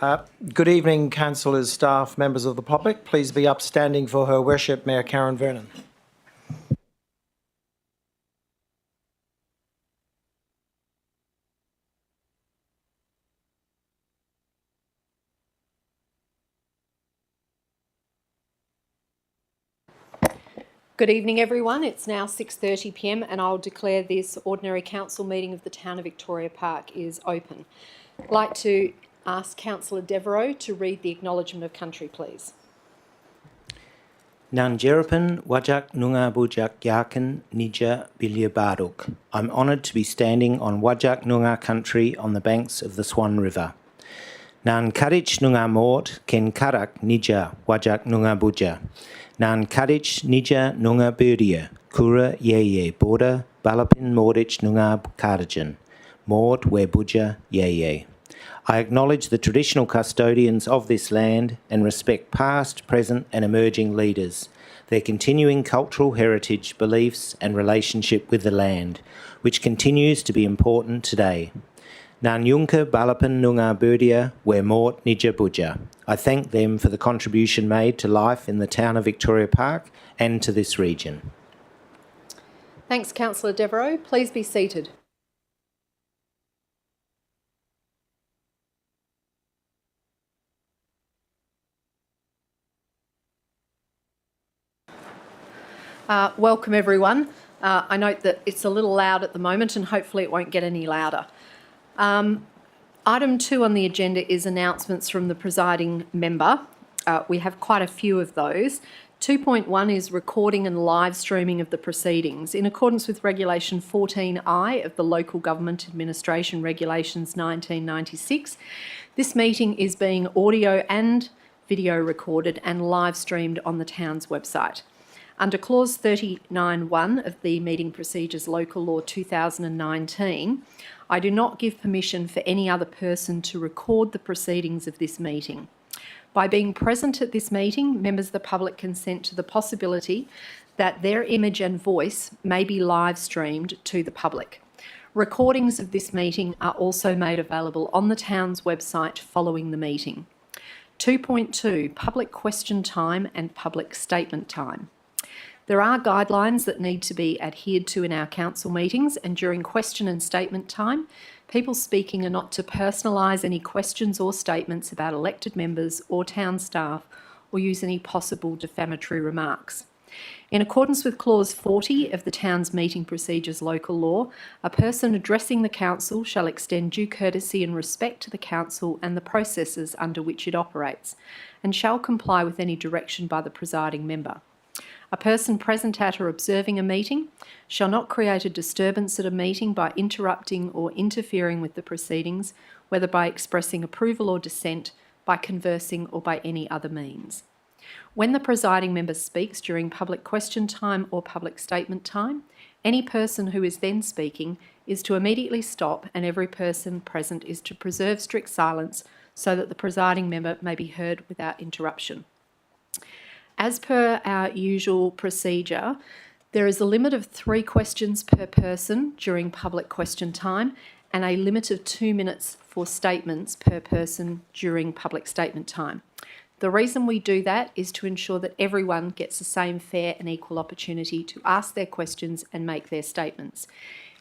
Good evening, councillors, staff, members of the public. Please be upstanding for Her Worship Mayor Karen Vernon. Good evening, everyone. It's now 6:30 p.m. and I'll declare this ordinary council meeting of the Town of Victoria Park is open. I'd like to ask Councillor Devereux to read the Acknowledgement of Country, please. Nanjerapan Wajak Nunga Bujak Yakan Nija Bilya Barduk. I'm honoured to be standing on Wajak Nunga country on the banks of the Swan River. Nan Kadich Nunga Mort Ken Karak Nija Wajak Nunga Buja. Nan Kadich Nija Nunga Burdia Kura Yeye Border Balapin Mordich Nunga Kardajan. Mort We Buja Yeye. I acknowledge the traditional custodians of this land and respect past, present and emerging leaders, their continuing cultural heritage, beliefs and relationship with the land, which continues to be important today. Nan Yunka Balapan Nunga Burdia We Mort Nija Buja. I thank them for the contribution made to life in the town of Victoria Park and to this region. Thanks, Councillor Devereux. Please be seated. Welcome, everyone. I note that it's a little loud at the moment and hopefully it won't get any louder. Item 2 on the agenda is announcements from the presiding member. We have quite a few of those. 2.1 is recording and live streaming of the proceedings. In accordance with Regulation 14I of the Local Government Administration Regulations 1996, this meeting is being audio and video recorded and live streamed on the town's website. Under Clause 39(1) of the Meeting Procedures Local Law 2019, I do not give permission for any other person to record the proceedings of this meeting. By being present at this meeting, members of the public consent to the possibility that their image and voice may be live streamed to the public. Recordings of this meeting are also made available on the town's website following the meeting. 2.2, Public Question Time and Public Statement Time. There are guidelines that need to be adhered to in our council meetings, and during question and statement time, people speaking are not to personalise any questions or statements about elected members or town staff or use any possible defamatory remarks. In accordance with Clause 40 of the town's Meeting Procedures Local Law, a person addressing the council shall extend due courtesy and respect to the council and the processes under which it operates, and shall comply with any direction by the presiding member. A person present at or observing a meeting shall not create a disturbance at a meeting by interrupting or interfering with the proceedings, whether by expressing approval or dissent, by conversing or by any other means. When the presiding member speaks during public question time or public statement time, any person who is then speaking is to immediately stop, and every person present is to preserve strict silence so that the presiding member may be heard without interruption. As per our usual procedure, there is a limit of 3 questions per person during public question time and a limit of 2 minutes for statements per person during public statement time. The reason we do that is to ensure that everyone gets the same fair and equal opportunity to ask their questions and make their statements.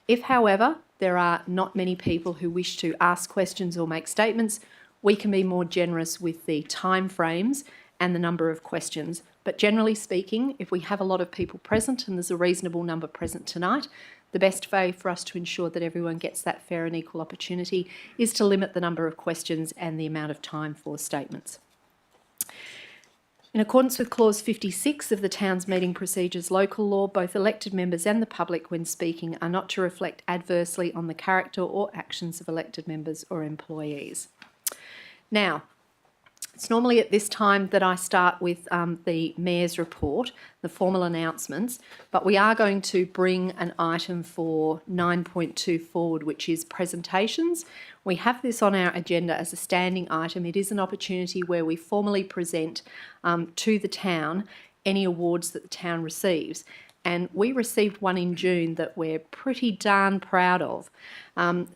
If, however, there are not many people who wish to ask questions or make statements, we can be more generous with the time frames and the number of questions. But generally speaking, if we have a lot of people present, and there's a reasonable number present tonight, the best way for us to ensure that everyone gets that fair and equal opportunity is to limit the number of questions and the amount of time for statements. In accordance with Clause 56 of the town's Meeting Procedures Local Law, both elected members and the public when speaking are not to reflect adversely on the character or actions of elected members or employees. Now, it's normally at this time that I start with the Mayor's report, the formal announcements, but we are going to bring an item for 9.2 forward, which is presentations. We have this on our agenda as a standing item. It is an opportunity where we formally present to the town any awards that the town receives. and we received one in June that we're pretty darn proud of.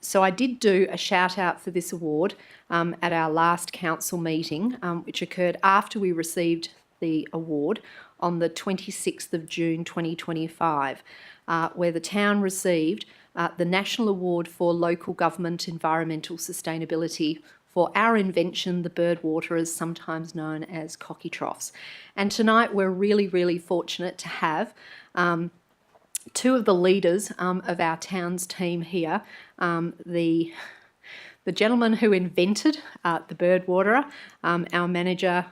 So I did do a shout out for this award at our last council meeting, which occurred after we received the award on the 26th of June 2025, where the town received the National Award for Local Government Environmental Sustainability for our invention, the bird waterers, sometimes known as cocky troughs. And tonight we're really, really fortunate to have two of the leaders of our town's team here, the gentleman who invented the bird waterer, our manager,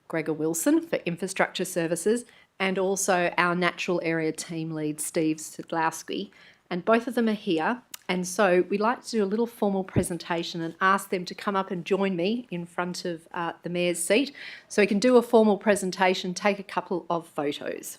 Gregor Wilson for Infrastructure Services, and also our natural area team lead, Steve Sadlowski. And both of them are here. And so we'd like to do a little formal presentation and ask them to come up and join me in front of the Mayor's seat so we can do a formal presentation, take a couple of photos.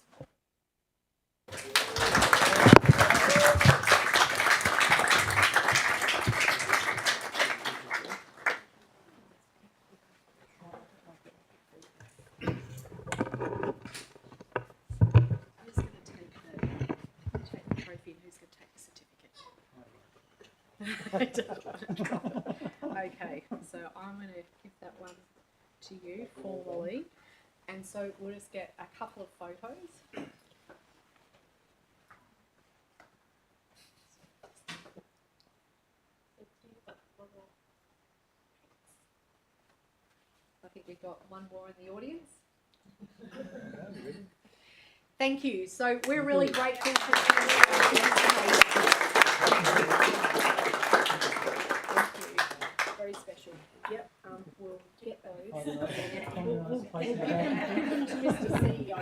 Okay, so I'm going to give that one to you formally, and so we'll just get a couple of photos. I think we've got one more in the audience. Thank you. So we're really grateful for very special. Yep, we'll get those. We'll give them to Mr. CEO.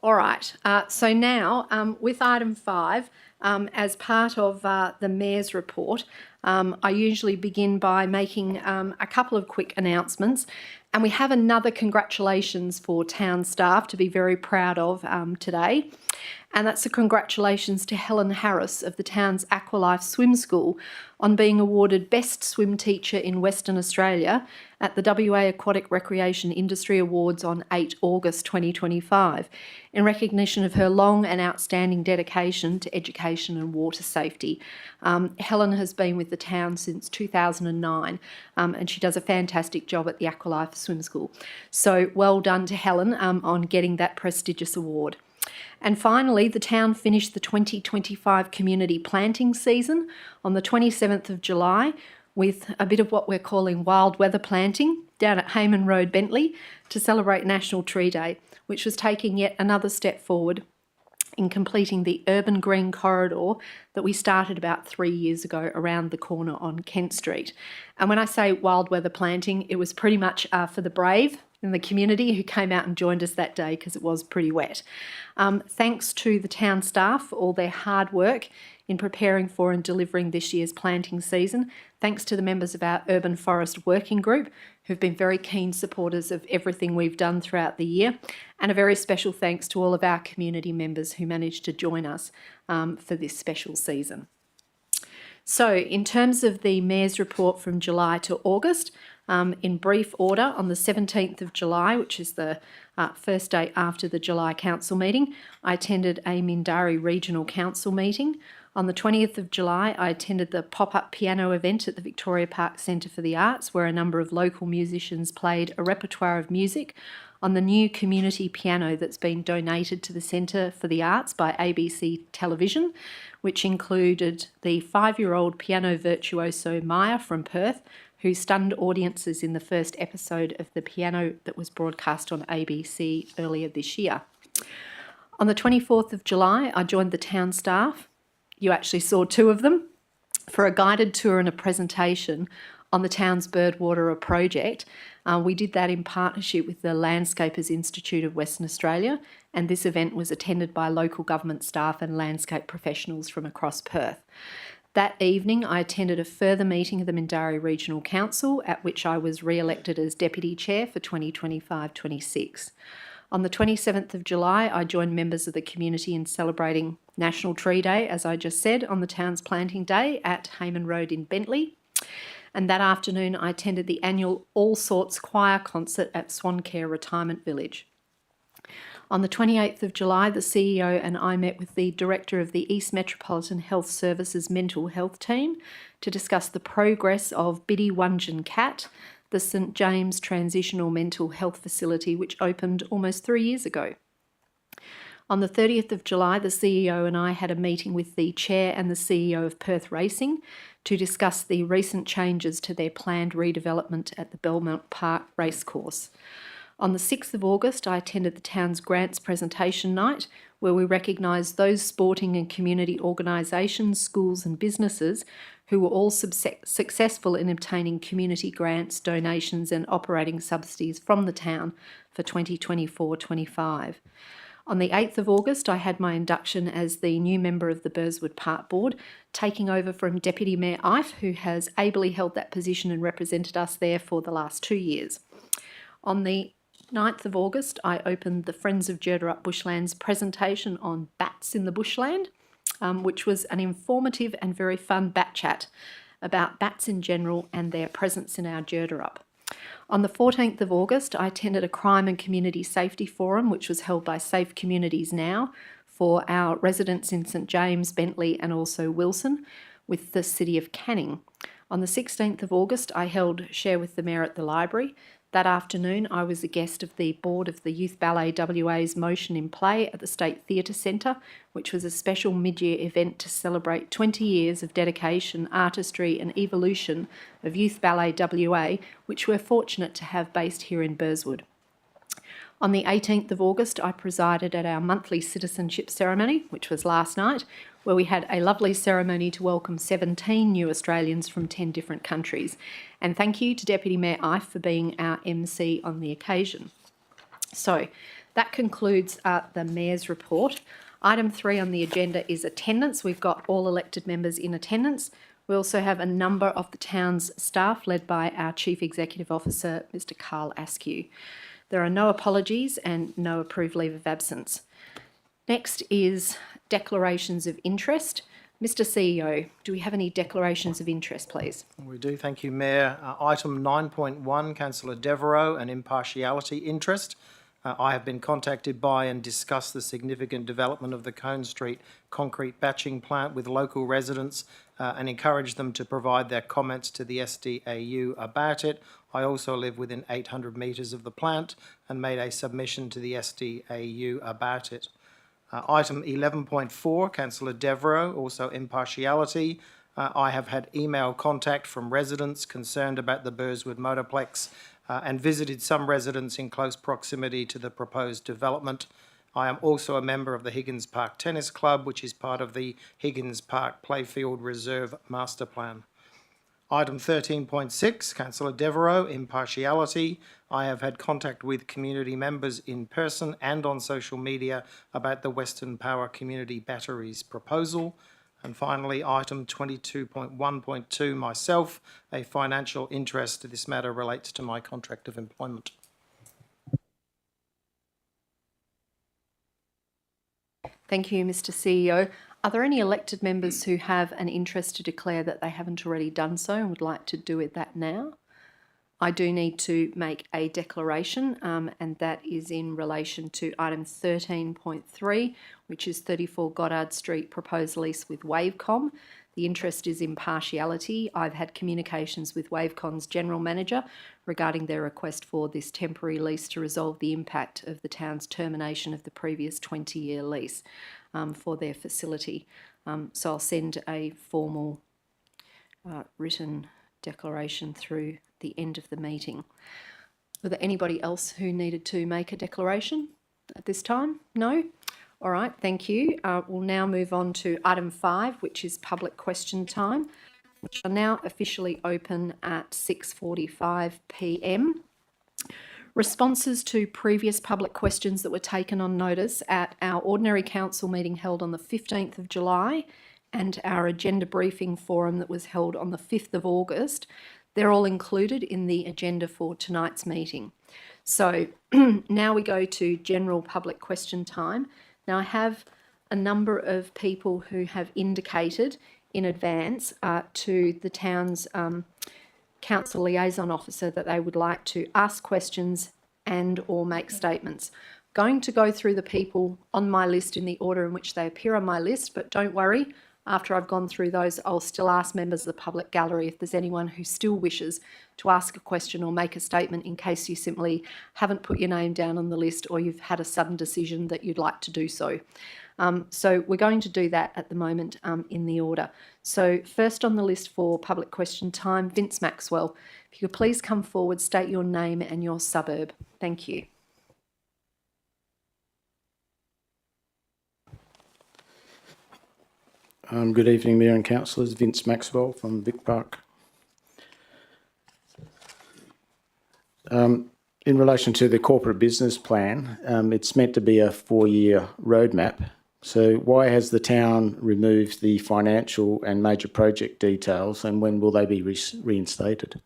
All right, so now with item 5, as part of the Mayor's report, I usually begin by making a couple of quick announcements. And we have another congratulations for town staff to be very proud of today. And that's a congratulations to Helen Harris of the town's Aqualife Swim School on being awarded Best Swim Teacher in Western Australia at the WA Aquatic Recreation Industry Awards on 8 August 2025 in recognition of her long and outstanding dedication to education and water safety. Helen has been with the town since 2009 and she does a fantastic job at the Aqualife Swim School. So well done to Helen on getting that prestigious award. And finally, the town finished the 2025 community planting season on the 27th of July with a bit of what we're calling wild weather planting down at Hayman Road, Bentley, to celebrate National Tree Day, which was taking yet another step forward in completing the urban green corridor that we started about 3 years ago around the corner on Kent Street. And when I say wild weather planting, it was pretty much for the brave in the community who came out and joined us that day because it was pretty wet. Thanks to the town staff for all their hard work in preparing for and delivering this year's planting season. Thanks to the members of our Urban Forest Working Group who've been very keen supporters of everything we've done throughout the year. And a very special thanks to all of our community members who managed to join us for this special season. So in terms of the Mayor's report from July to August, in brief order, on the 17th of July, which is the first day after the July Council meeting, I attended a Mindarie Regional Council meeting. On the 20th of July, I attended the pop-up piano event at the Victoria Park Centre for the Arts, where a number of local musicians played a repertoire of music on the new community piano that's been donated to the Centre for the Arts by ABC Television, which included the 5-year-old piano virtuoso Maya from Perth, who stunned audiences in the first episode of The Piano that was broadcast on ABC earlier this year. On the 24th of July, I joined the town staff. You actually saw 2 of them, for a guided tour and a presentation on the town's Birdwaterer project. We did that in partnership with the Landscapers Institute of Western Australia, and this event was attended by local government staff and landscape professionals from across Perth. That evening, I attended a further meeting of the Mindarie Regional Council, at which I was re-elected as Deputy Chair for 2025-26. On the 27th of July, I joined members of the community in celebrating National Tree Day, as I just said, on the town's planting day at Hayman Road in Bentley. And that afternoon, I attended the annual All Sorts Choir concert at Swancare Retirement Village. On the 28th of July, the CEO and I met with the Director of the East Metropolitan Health Services Mental Health Team to discuss the progress of Biddy Wunjin CAT, the St James Transitional Mental Health Facility, which opened almost 3 years ago. On the 30th of July, the CEO and I had a meeting with the Chair and the CEO of Perth Racing to discuss the recent changes to their planned redevelopment at the Belmont Park Racecourse. On the 6th of August, I attended the town's grants presentation night, where we recognised those sporting and community organisations, schools and businesses who were all successful in obtaining community grants, donations and operating subsidies from the town for 2024-25. On the 8th of August, I had my induction as the new member of the Burswood Park Board, taking over from Deputy Mayor Ife, who has ably held that position and represented us there for the last 2 years. On the 9th of August, I opened the Friends of Jerderup Bushlands presentation on bats in the bushland, which was an informative and very fun bat chat about bats in general and their presence in our Jerderup. On the 14th of August, I attended a crime and community safety forum, which was held by Safe Communities Now for our residents in St James, Bentley and also Wilson, with the City of Canning. On the 16th of August, I held Share with the Mayor at the Library. That afternoon, I was a guest of the board of the Youth Ballet WA's Motion in Play at the State Theatre Centre, which was a special mid-year event to celebrate 20 years of dedication, artistry and evolution of Youth Ballet WA, which we're fortunate to have based here in Burswood. On the 18th of August, I presided at our monthly citizenship ceremony, which was last night, where we had a lovely ceremony to welcome 17 new Australians from 10 different countries. And thank you to Deputy Mayor Ife for being our MC on the occasion. So that concludes the Mayor's report. Item 3 on the agenda is attendance. We've got all elected members in attendance. We also have a number of the town's staff led by our Chief Executive Officer, Mr. Carl Askew. There are no apologies and no approved leave of absence. Next is declarations of interest. Mr. CEO, do we have any declarations of interest, please? We do, thank you, Mayor. Item 9.1, Councillor Devereux, an impartiality interest. I have been contacted by and discussed the significant development of the Cone Street concrete batching plant with local residents and encouraged them to provide their comments to the SDAU about it. I also live within 800 metres of the plant and made a submission to the SDAU about it. Item 11.4, Councillor Devereux, also impartiality. I have had email contact from residents concerned about the Burswood Motorplex and visited some residents in close proximity to the proposed development. I am also a member of the Higgins Park Tennis Club, which is part of the Higgins Park Playfield Reserve Master Plan. Item 13.6, Councillor Devereux, impartiality. I have had contact with community members in person and on social media about the Western Power Community Batteries proposal. And finally, item 22.1.2, myself, a financial interest. This matter relates to my contract of employment. Thank you, Mr. CEO. Are there any elected members who have an interest to declare that they haven't already done so and would like to do that now? I do need to make a declaration, and that is in relation to item 13.3, which is 34 Goddard Street proposed lease with Wavecom. The interest is impartiality. I've had communications with Wavecom's general manager regarding their request for this temporary lease to resolve the impact of the town's termination of the previous 20-year lease for their facility. So I'll send a formal written declaration through the end of the meeting. Was there anybody else who needed to make a declaration at this time? No? All right, thank you. We'll now move on to item 5, which is public question time, which are now officially open at 6:45 p.m. Responses to previous public questions that were taken on notice at our ordinary council meeting held on the 15th of July and our agenda briefing forum that was held on the 5th of August. They're all included in the agenda for tonight's meeting. So now we go to general public question time. Now I have a number of people who have indicated in advance to the town's council liaison officer that they would like to ask questions and or make statements. Going to go through the people on my list in the order in which they appear on my list, but don't worry, after I've gone through those, I'll still ask members of the public gallery if there's anyone who still wishes to ask a question or make a statement in case you simply haven't put your name down on the list or you've had a sudden decision that you'd like to do so. So we're going to do that at the moment in the order. So first on the list for public question time, Vince Maxwell. If you could please come forward, state your name and your suburb. Thank you. Good evening, Mayor and Councillors. Vince Maxwell from Vic Park. In relation to the corporate business plan, it's meant to be a 4-year roadmap. So why has the town removed the financial and major project details, and when will they be reinstated?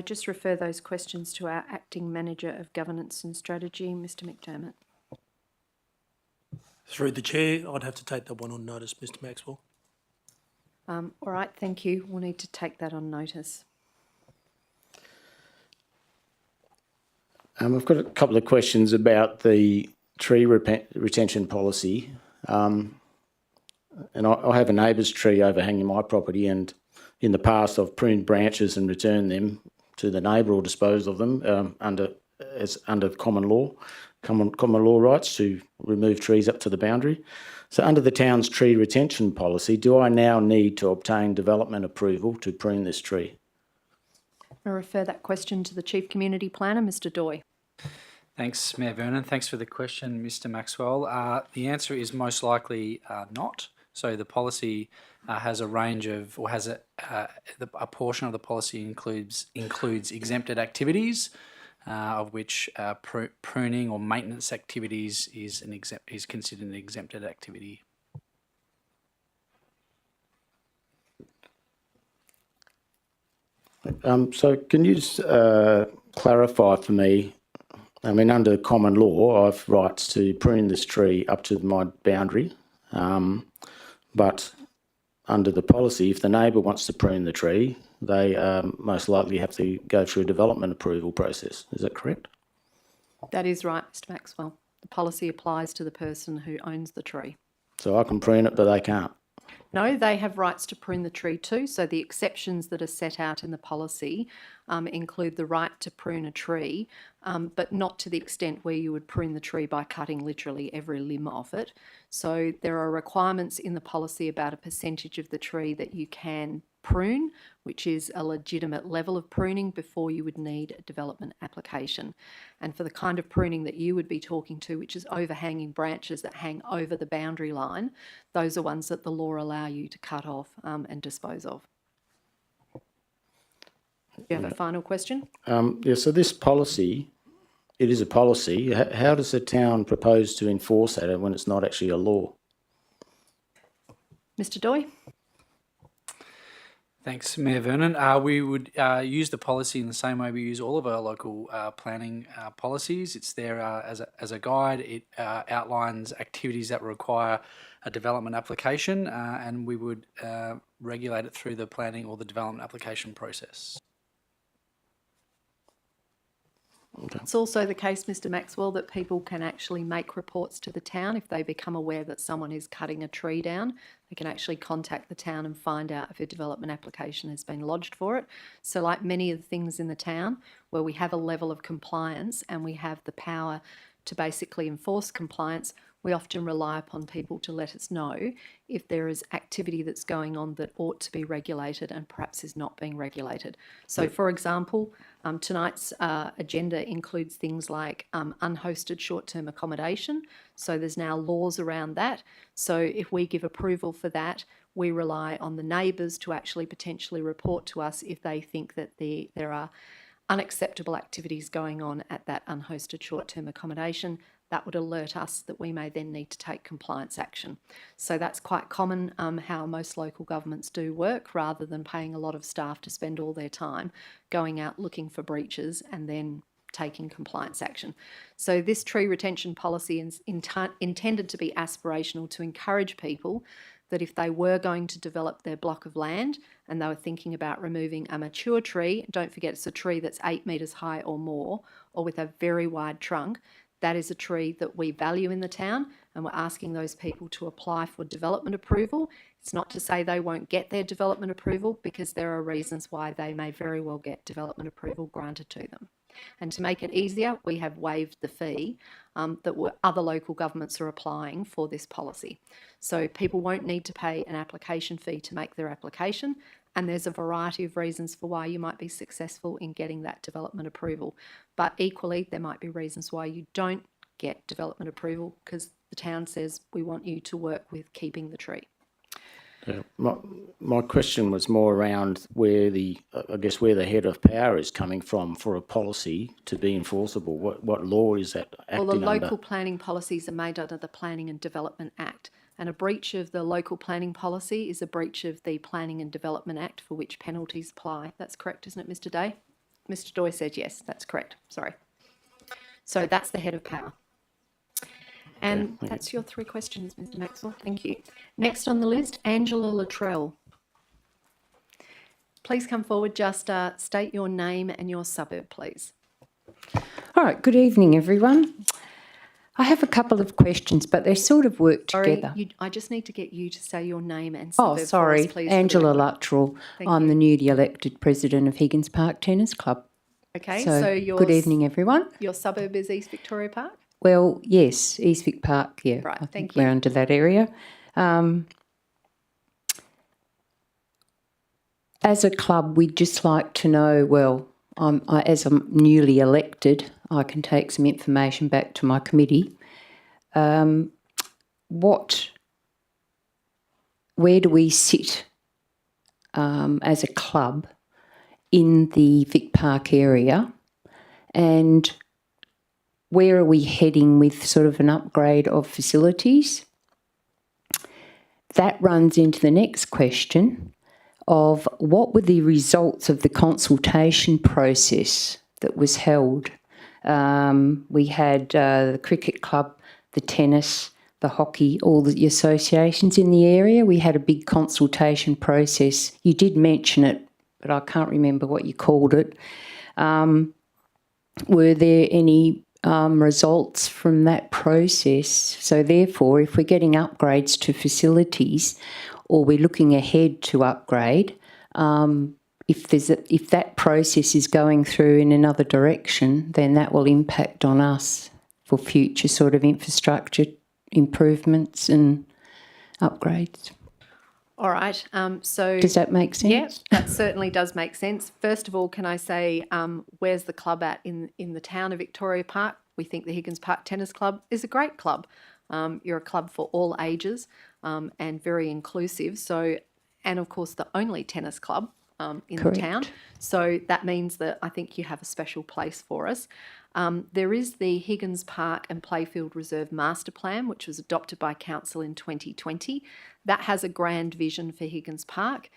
Just refer those questions to our Acting Manager of Governance and Strategy, Mr McDermott. Through the chair, I'd have to take that one on notice, Mr Maxwell. All right, thank you. We'll need to take that on notice. I've got a couple of questions about the tree retention policy. And I have a neighbour's tree overhanging my property, and in the past I've pruned branches and returned them to the neighbour or disposed of them under common law rights to remove trees up to the boundary. So under the town's tree retention policy, do I now need to obtain development approval to prune this tree? I refer that question to the Chief Community Planner, Mr Doy. Thanks, Mayor Vernon. Thanks for the question, Mr Maxwell. The answer is most likely not. So the policy has a range of, or has a portion of the policy includes exempted activities, of which pruning or maintenance activities is considered an exempted activity. So can you just clarify for me? I mean, under common law, I've rights to prune this tree up to my boundary, but under the policy, if the neighbour wants to prune the tree, they most likely have to go through a development approval process. Is that correct? That is right, Mr Maxwell. The policy applies to the person who owns the tree. So I can prune it, but they can't? No, they have rights to prune the tree too. So the exceptions that are set out in the policy include the right to prune a tree, but not to the extent where you would prune the tree by cutting literally every limb off it. So there are requirements in the policy about a percentage of the tree that you can prune, which is a legitimate level of pruning before you would need a development application. And for the kind of pruning that you would be talking to, which is overhanging branches that hang over the boundary line, those are ones that the law allow you to cut off and dispose of. Do you have a final question? Yeah, so this policy, it is a policy. How does the town propose to enforce that when it's not actually a law? Mr Doy? Thanks, Mayor Vernon. We would use the policy in the same way we use all of our local planning policies. It's there as a guide. It outlines activities that require a development application, and we would regulate it through the planning or the development application process. Okay. It's also the case, Mr Maxwell, that people can actually make reports to the town if they become aware that someone is cutting a tree down. They can actually contact the town and find out if a development application has been lodged for it. So like many of the things in the town where we have a level of compliance and we have the power to basically enforce compliance, we often rely upon people to let us know if there is activity that's going on that ought to be regulated and perhaps is not being regulated. So, for example, tonight's agenda includes things like unhosted short-term accommodation. So there's now laws around that. So if we give approval for that, we rely on the neighbours to actually potentially report to us if they think that there are unacceptable activities going on at that unhosted short-term accommodation. That would alert us that we may then need to take compliance action. So that's quite common how most local governments do work, rather than paying a lot of staff to spend all their time going out looking for breaches and then taking compliance action. So this tree retention policy is intended to be aspirational, to encourage people that if they were going to develop their block of land and they were thinking about removing a mature tree, don't forget it's a tree that's 8 metres high or more, or with a very wide trunk, that is a tree that we value in the town, and we're asking those people to apply for development approval. It's not to say they won't get their development approval, because there are reasons why they may very well get development approval granted to them. And to make it easier, we have waived the fee that other local governments are applying for this policy. So people won't need to pay an application fee to make their application, and there's a variety of reasons for why you might be successful in getting that development approval. But equally, there might be reasons why you don't get development approval, because the town says we want you to work with keeping the tree. Yeah. My question was more around where the head of power is coming from for a policy to be enforceable. What law is that acting Well, the under? local planning policies are made under the Planning and Development Act, and a breach of the local planning policy is a breach of the Planning and Development Act, for which penalties apply. That's correct, isn't it, Mr. Day? Mr. Doy said yes, that's correct. Sorry. So that's the head of power. And that's your 3 questions, Mr. Maxwell. Thank you. Next on the list, Angela Luttrell. Please come forward, just state your name and your suburb, please. All right, good evening, everyone. I have a couple of questions, but they sort of work together. I just need to get you to say your name and suburb Oh, for us, sorry, please. Angela Luttrell. I'm the newly elected president of Higgins Park Tennis Club. Okay, So, your good evening, everyone. Your suburb is East Victoria Park? Well, yes, Eastwick Park, yeah. Right, I thank think you. we're under that area. As a club, we'd just like to know, well, as I'm newly elected, I can take some information back to my committee. Where do we sit as a club in the Vic Park area, and where are we heading with sort of an upgrade of facilities? That runs into the next question of what were the results of the consultation process that was held. We had the cricket club, the tennis, the hockey, all the associations in the area. We had a big consultation process. You did mention it, but I can't remember what you called it. Were there any results from that process? So therefore, if we're getting upgrades to facilities, or we're looking ahead to upgrade, if that process is going through in another direction, then that will impact on us for future sort of infrastructure improvements and upgrades. All right. So Does that make sense? Yeah, that certainly does make sense. First of all, can I say, where's the club at in the town of Victoria Park? We think the Higgins Park Tennis Club is a great club. You're a club for all ages and very inclusive. So, and of course, the only tennis club in Correct. the town. So that means that I think you have a special place for us. There is the Higgins Park and Playfield Reserve Master Plan, which was adopted by Council in 2020. That has a grand vision for Higgins Park.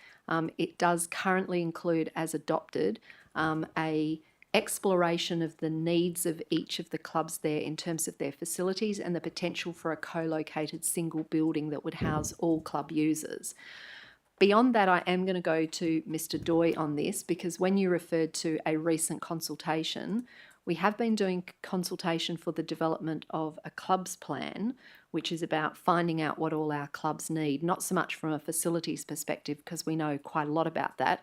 It does currently include, as adopted, a exploration of the needs of each of the clubs there in terms of their facilities and the potential for a co-located single building that would house all club users. Beyond that, I am going to go to Mr. Doy on this, because when you referred to a recent consultation, we have been doing consultation for the development of a clubs plan, which is about finding out what all our clubs need, not so much from a facilities perspective, because we know quite a lot about that,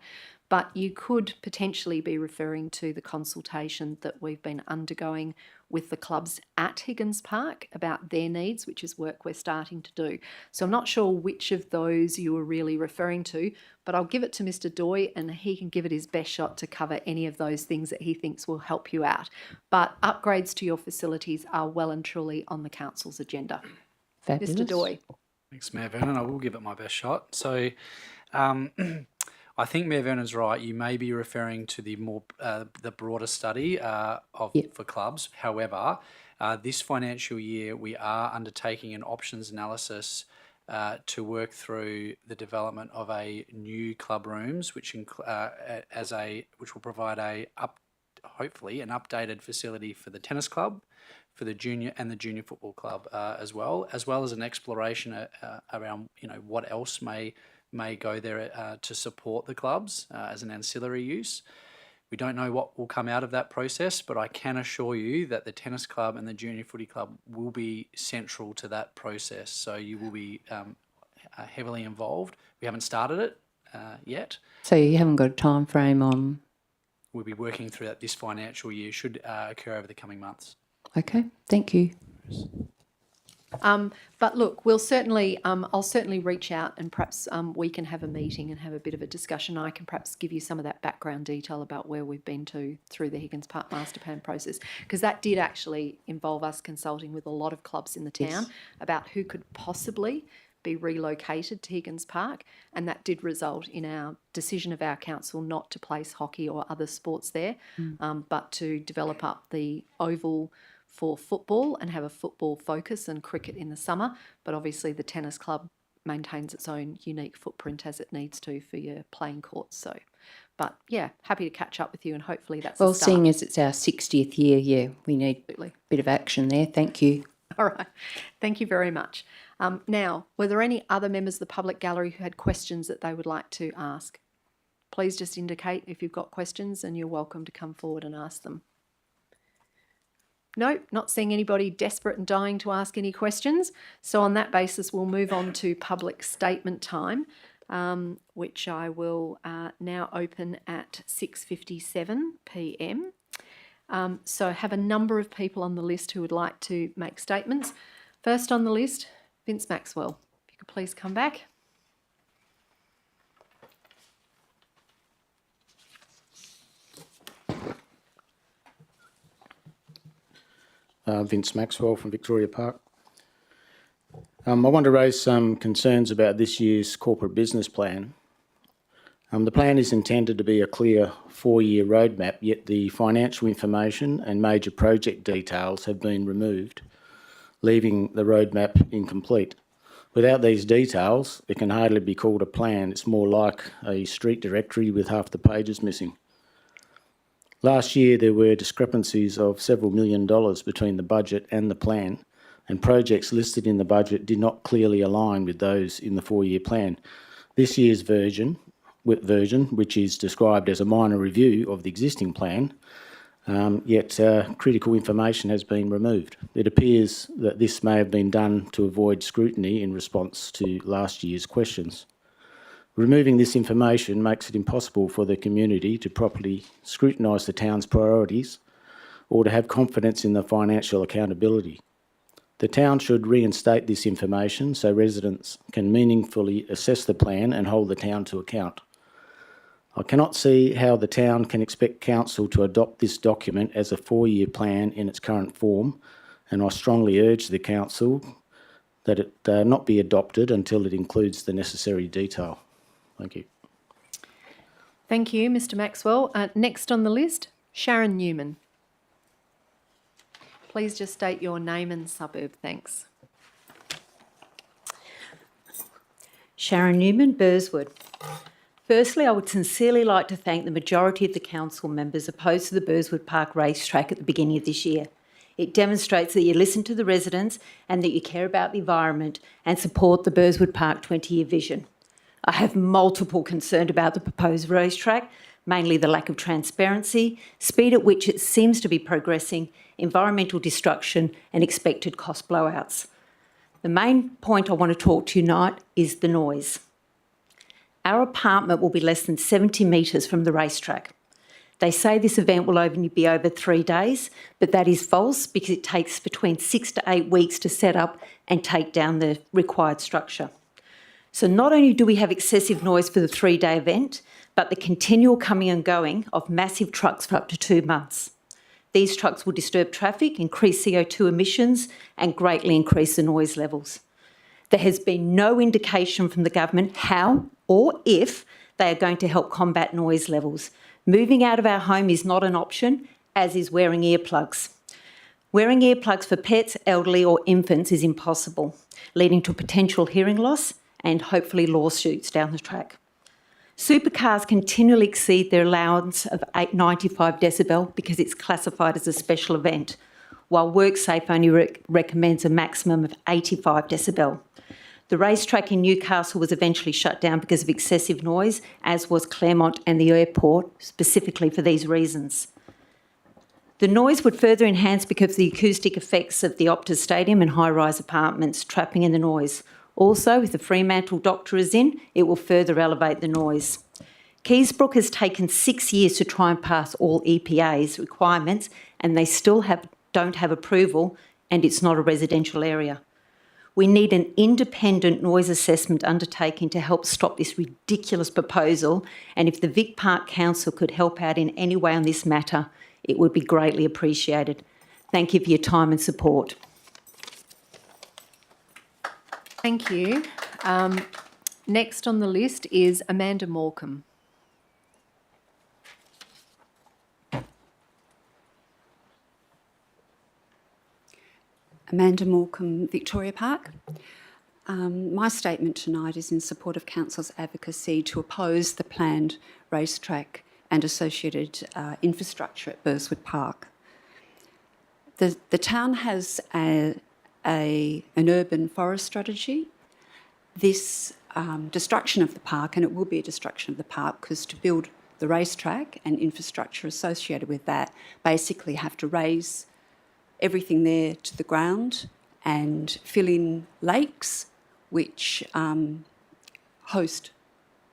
but you could potentially be referring to the consultation that we've been undergoing with the clubs at Higgins Park about their needs, which is work we're starting to do. So I'm not sure which of those you were really referring to, but I'll give it to Mr. Doy and he can give it his best shot to cover any of those things that he thinks will help you out. But upgrades to your facilities are well and truly on the council's agenda. Fabulous. Mr. Doy. Thanks, Mayor Vernon. I will give it my best shot. So, I think Mayor Vernon's right. You may be referring to the more the broader study for clubs. However, this financial year we are undertaking an options analysis to work through the development of a new club rooms, which will provide hopefully an updated facility for the tennis club, for the junior football club as well as an exploration around what else may go there to support the clubs as an ancillary use. We don't know what will come out of that process, but I can assure you that the tennis club and the junior footy club will be central to that process. So you will be heavily involved. We haven't started it yet. So you haven't got a time frame on? We'll be working through that this financial year. Should occur over the coming months. Okay, thank you. But look, we'll certainly, I'll certainly reach out and perhaps we can have a meeting and have a bit of a discussion. I can perhaps give you some of that background detail about where we've been to through the Higgins Park Master Plan process, because that did actually involve us consulting with a lot of clubs in the town about who could possibly be relocated to Higgins Park, and that did result in our decision of our council not to place hockey or other sports there, but to develop up the oval for football and have a football focus and cricket in the summer. But obviously the tennis club maintains its own unique footprint as it needs to for your playing courts. So, but yeah, happy to catch up with you and hopefully that's Well, a start. seeing as it's our 60th year, yeah, we need a bit of action there. Thank you. All right. Thank you very much. Now, were there any other members of the public gallery who had questions that they would like to ask? Please just indicate if you've got questions and you're welcome to come forward and ask them. No, not seeing anybody desperate and dying to ask any questions. So on that basis, we'll move on to public statement time, which I will now open at 6:57 p.m. So I have a number of people on the list who would like to make statements. First on the list, Vince Maxwell. If you could please come back. Vince Maxwell from Victoria Park. I want to raise some concerns about this year's corporate business plan. The plan is intended to be a clear 4-year roadmap, yet the financial information and major project details have been removed, leaving the roadmap incomplete. Without these details, it can hardly be called a plan. It's more like a street directory with half the pages missing. Last year, there were discrepancies of several $1 million between the budget and the plan, and projects listed in the budget did not clearly align with those in the 4-year plan. This year's version, which is described as a minor review of the existing plan, yet critical information has been removed. It appears that this may have been done to avoid scrutiny in response to last year's questions. Removing this information makes it impossible for the community to properly scrutinise the town's priorities or to have confidence in the financial accountability. The town should reinstate this information so residents can meaningfully assess the plan and hold the town to account. I cannot see how the town can expect council to adopt this document as a 4-year plan in its current form, and I strongly urge the council that it not be adopted until it includes the necessary detail. Thank you. Thank you, Mr. Maxwell. Next on the list, Sharon Newman. Please just state your name and suburb, thanks. Sharon Newman, Burswood. Firstly, I would sincerely like to thank the majority of the council members opposed to the Burswood Park racetrack at the beginning of this year. It demonstrates that you listen to the residents and that you care about the environment and support the Burswood Park 20-year vision. I have multiple concerns about the proposed racetrack, mainly the lack of transparency, speed at which it seems to be progressing, environmental destruction and expected cost blowouts. The main point I want to talk to you tonight is the noise. Our apartment will be less than 70 metres from the racetrack. They say this event will only be over 3 days, but that is false because it takes between 6 to 8 weeks to set up and take down the required structure. So not only do we have excessive noise for the 3-day event, but the continual coming and going of massive trucks for up to 2 months. These trucks will disturb traffic, increase CO2 emissions and greatly increase the noise levels. There has been no indication from the government how or if they are going to help combat noise levels. Moving out of our home is not an option, as is wearing earplugs. Wearing earplugs for pets, elderly or infants is impossible, leading to potential hearing loss and hopefully lawsuits down the track. Supercars continually exceed their allowance of 95 decibel because it's classified as a special event, while WorkSafe only recommends a maximum of 85 decibel. The racetrack in Newcastle was eventually shut down because of excessive noise, as was Claremont and the airport, specifically for these reasons. The noise would further enhance because of the acoustic effects of the Optus Stadium and high-rise apartments trapping in the noise. Also, if the Fremantle doctor is in, it will further elevate the noise. Keysbrook has taken 6 years to try and pass all EPA's requirements, and they still don't have approval, and it's not a residential area. We need an independent noise assessment undertaking to help stop this ridiculous proposal, and if the Vic Park Council could help out in any way on this matter, it would be greatly appreciated. Thank you for your time and support. Thank you. Next on the list is Amanda Morecambe. Amanda Morecambe, Victoria Park. My statement tonight is in support of Council's advocacy to oppose the planned racetrack and associated infrastructure at Burswood Park. The town has an urban forest strategy. This destruction of the park, and it will be a destruction of the park because to build the racetrack and infrastructure associated with that basically have to raise everything there to the ground and fill in lakes which host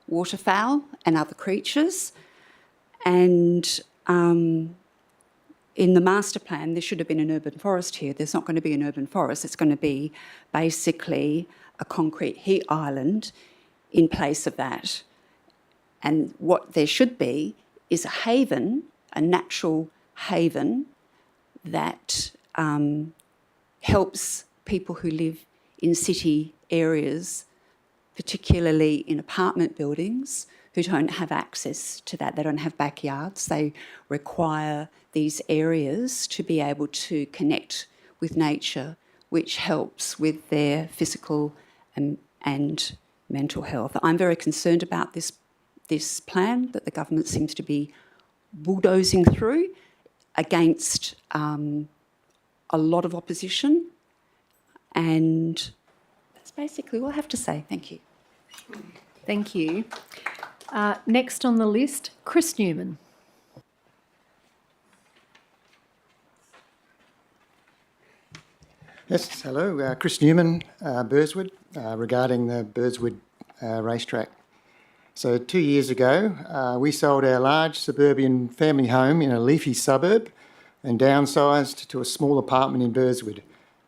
waterfowl and other creatures. And in the master plan, there should have been an urban forest here. There's not going to be an urban forest. It's going to be basically a concrete heat island in place of that. And what there should be is a haven, a natural haven that helps people who live in city areas, particularly in apartment buildings, who don't have access to that. They don't have backyards. They require these areas to be able to connect with nature, which helps with their physical and mental health. I'm very concerned about this plan that the government seems to be bulldozing through against a lot of opposition, and that's basically all I have to say. Thank you. Thank you. Next on the list, Chris Newman. Yes, hello, Chris Newman, Burswood, regarding the Burswood racetrack. So 2 years ago, we sold our large suburban family home in a leafy suburb and downsized to a small apartment in Burswood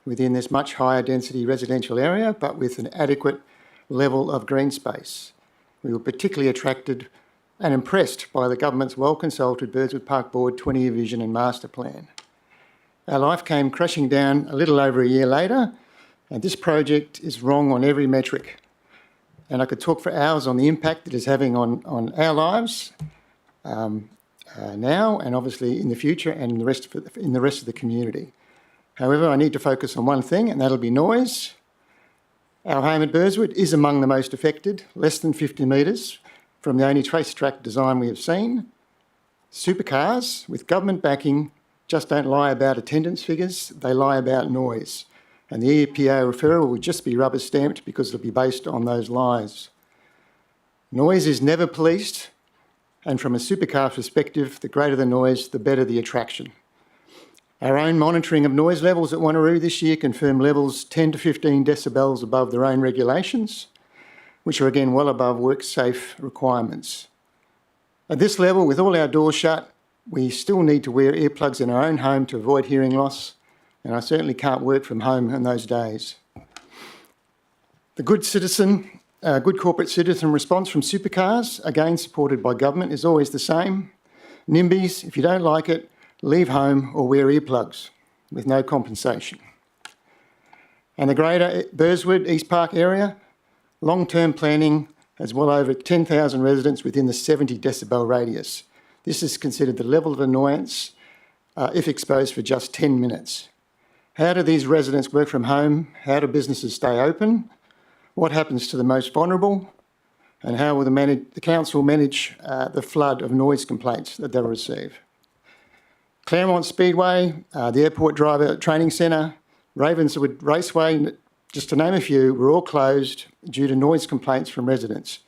within this much higher density residential area, but with an adequate level of green space. We were particularly attracted and impressed by the government's well-consulted Burswood Park Board 20-year vision and master plan. Our life came crashing down a little over a year later, and this project is wrong on every metric. And I could talk for hours on the impact it is having on our lives now and obviously in the future and in the rest of the community. However, I need to focus on one thing, and that'll be noise. Our home at Burswood is among the most affected, less than 50 metres from the only racetrack design we have seen. Supercars, with government backing, just don't lie about attendance figures, they lie about noise. And the EPA referral will just be rubber stamped because it'll be based on those lies. Noise is never policed, and from a supercar perspective, the greater the noise, the better the attraction. Our own monitoring of noise levels at Wanneroo this year confirmed levels 10 to 15 decibels above their own regulations, which are again well above WorkSafe requirements. At this level, with all our doors shut, we still need to wear earplugs in our own home to avoid hearing loss, and I certainly can't work from home in those days. The good corporate citizen response from supercars, again supported by government, is always the same. NIMBYs, if you don't like it, leave home or wear earplugs with no compensation. And the greater Burswood East Park area, long-term planning has well over 10,000 residents within the 70 decibel radius. This is considered the level of annoyance if exposed for just 10 minutes. How do these residents work from home? How do businesses stay open? What happens to the most vulnerable? And how will the council manage the flood of noise complaints that they'll receive? Claremont Speedway, the Airport Driver Training Centre, Ravenswood Raceway, just to name a few, were all closed due to noise complaints from residents.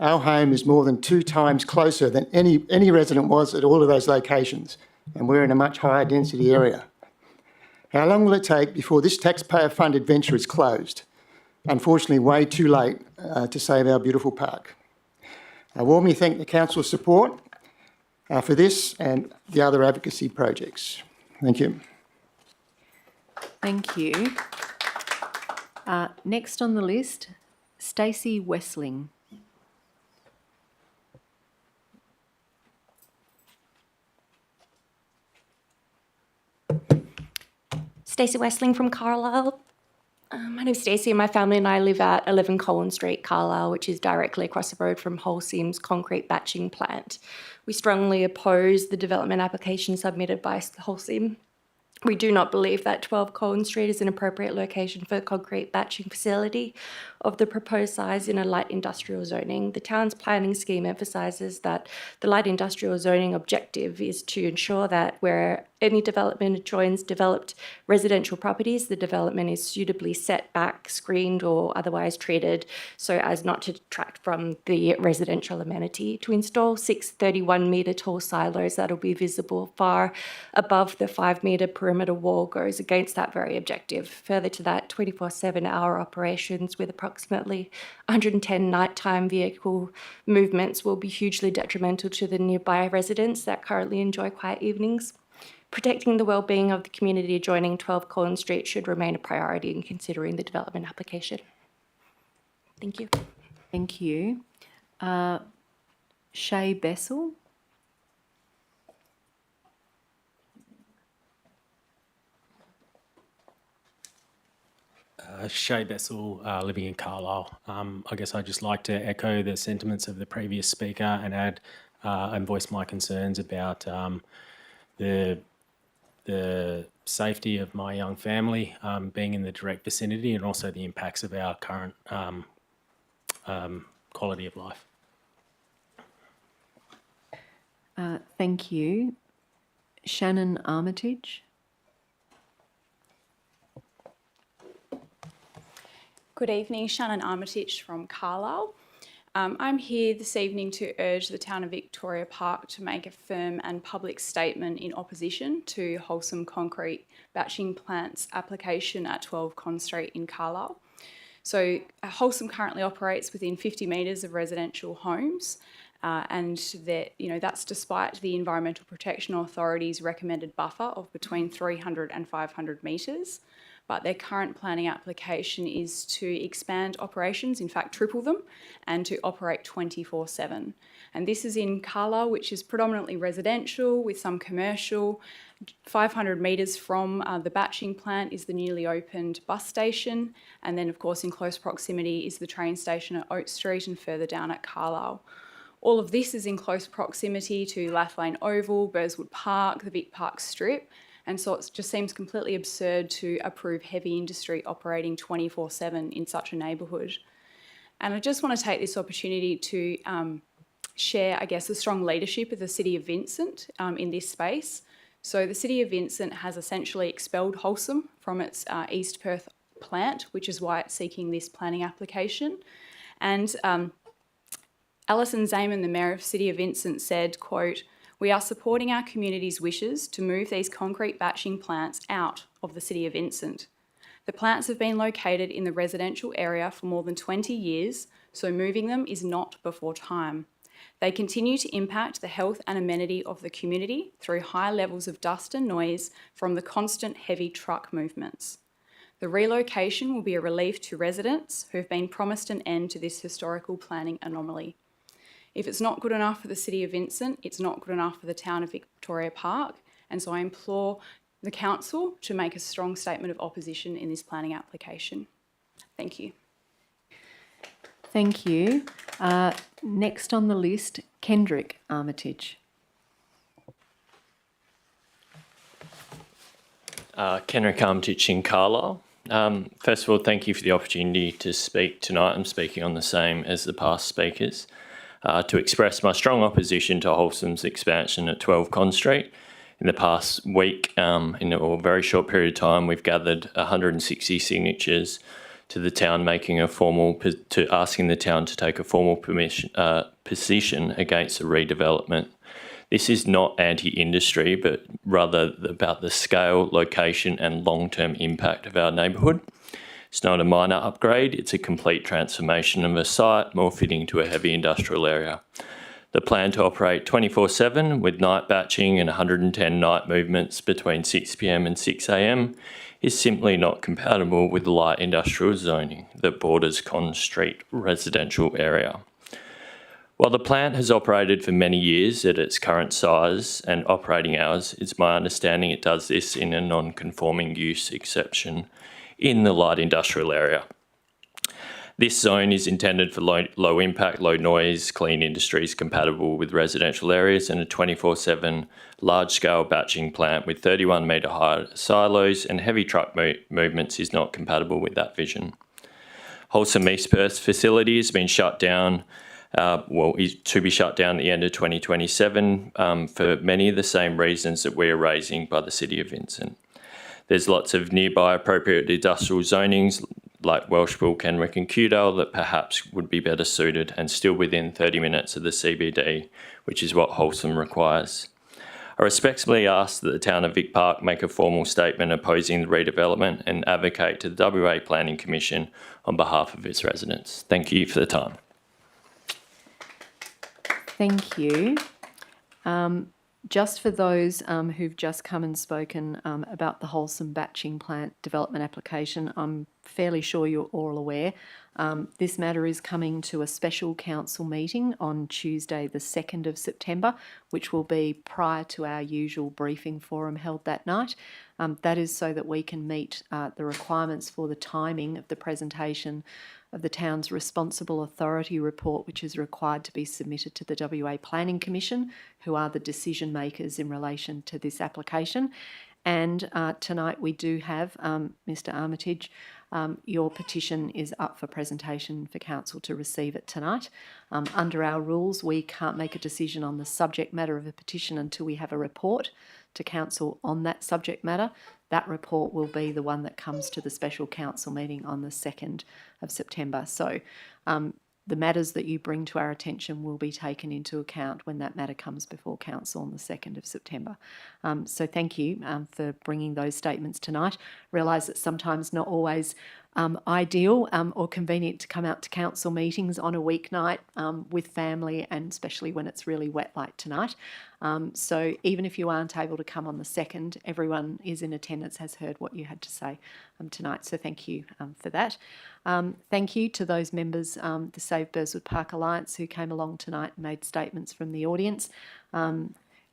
Our home is more than 2 times closer than any resident was at all of those locations, and we're in a much higher density area. How long will it take before this taxpayer-funded venture is closed? Unfortunately, way too late to save our beautiful park. I warmly thank the council's support for this and the other advocacy projects. Thank you. Thank you. Next on the list, Stacey Wessling. Stacey Wessling from Carlisle. My name's Stacey and my family and I live at 11 Collins Street, Carlisle, which is directly across the road from Holcim's concrete batching plant. We strongly oppose the development application submitted by Holcim. We do not believe that 12 Collins Street is an appropriate location for a concrete batching facility of the proposed size in a light industrial zoning. The town's planning scheme emphasises that the light industrial zoning objective is to ensure that where any development joins developed residential properties, the development is suitably set back, screened or otherwise treated so as not to detract from the residential amenity. To install 6 31-metre tall silos that will be visible far above the 5-metre perimeter wall goes against that very objective. Further to that, 24/7 hour operations with approximately 110 nighttime vehicle movements will be hugely detrimental to the nearby residents that currently enjoy quiet evenings. Protecting the well-being of the community adjoining 12 Collins Street should remain a priority in considering the development application. Thank you. Thank you. Shay Bessel. Shay Bessel, living in Carlisle. I guess I'd just like to echo the sentiments of the previous speaker and add and voice my concerns about the safety of my young family being in the direct vicinity and also the impacts of our current quality of life. Thank you. Shannon Armitage. Good evening, Shannon Armitage from Carlisle. I'm here this evening to urge the town of Victoria Park to make a firm and public statement in opposition to Holcim Concrete Batching Plant's application at 12 Con Street in Carlisle. So Holcim currently operates within 50 metres of residential homes, and that's despite the Environmental Protection Authority's recommended buffer of between 300 and 500 metres. But their current planning application is to expand operations, in fact triple them, and to operate 24/7. And this is in Carlisle, which is predominantly residential with some commercial. 500 metres from the batching plant is the newly opened bus station, and then of course in close proximity is the train station at Oak Street and further down at Carlisle. All of this is in close proximity to Lathlane Oval, Burswood Park, the Vic Park Strip, and so it just seems completely absurd to approve heavy industry operating 24/7 in such a neighbourhood. And I just want to take this opportunity to share, I guess, the strong leadership of the City of Vincent in this space. So the City of Vincent has essentially expelled Holcim from its East Perth plant, which is why it's seeking this planning application. And Alison Zaman, the Mayor of City of Vincent, said, quote, "We are supporting our community's wishes to move these concrete batching plants out of the City of Vincent. The plants have been located in the residential area for more than 20 years, so moving them is not before time. They continue to impact the health and amenity of the community through high levels of dust and noise from the constant heavy truck movements. The relocation will be a relief to residents who have been promised an end to this historical planning anomaly. If it's not good enough for the City of Vincent, it's not good enough for the town of Victoria Park, and so I implore the council to make a strong statement of opposition in this planning application. Thank you. Thank you. Next on the list, Kendrick Armitage. Kendrick Armitage in Carlisle. First of all, thank you for the opportunity to speak tonight. I'm speaking on the same as the past speakers. To express my strong opposition to Wholesom's expansion at 12 Con Street. In the past week, in a very short period of time, we've gathered 160 signatures to the town asking the town to take a formal position against the redevelopment. This is not anti-industry, but rather about the scale, location and long-term impact of our neighbourhood. It's not a minor upgrade, it's a complete transformation of a site more fitting to a heavy industrial area. The plan to operate 24/7 with night batching and 110 night movements between 6 p.m. and 6 a.m. is simply not compatible with the light industrial zoning that borders Con Street residential area. While the plant has operated for many years at its current size and operating hours, it's my understanding it does this in a non-conforming use exception in the light industrial area. This zone is intended for low impact, low noise, clean industries compatible with residential areas, and a 24/7 large-scale batching plant with 31-metre high silos and heavy truck movements is not compatible with that vision. Wholesome East Perth facility has been shut down, is to be shut down at the end of 2027 for many of the same reasons that we're raising by the City of Vincent. There's lots of nearby appropriate industrial zonings like Welshpool, Kenwick and Kewdale that perhaps would be better suited and still within 30 minutes of the CBD, which is what Wholesome requires. I respectfully ask that the Town of Vic Park make a formal statement opposing the redevelopment and advocate to the WA Planning Commission on behalf of its residents. Thank you for the time. Thank you. Just for those who've just come and spoken about the Wholesome Batching Plant development application, I'm fairly sure you're all aware. This matter is coming to a special council meeting on Tuesday the 2nd of September, which will be prior to our usual briefing forum held that night. That is so that we can meet the requirements for the timing of the presentation of the town's responsible authority report, which is required to be submitted to the WA Planning Commission, who are the decision makers in relation to this application. And tonight we do have, Mr Armitage, your petition is up for presentation for council to receive it tonight. Under our rules, we can't make a decision on the subject matter of a petition until we have a report to council on that subject matter. That report will be the one that comes to the special council meeting on the 2nd of September. So the matters that you bring to our attention will be taken into account when that matter comes before council on the 2nd of September. So thank you for bringing those statements tonight. Realise that sometimes not always ideal or convenient to come out to council meetings on a weeknight with family, and especially when it's really wet like tonight. So even if you aren't able to come on the 2nd, everyone is in attendance, has heard what you had to say tonight. So thank you for that. Thank you to those members, the Save Burswood Park Alliance, who came along tonight and made statements from the audience.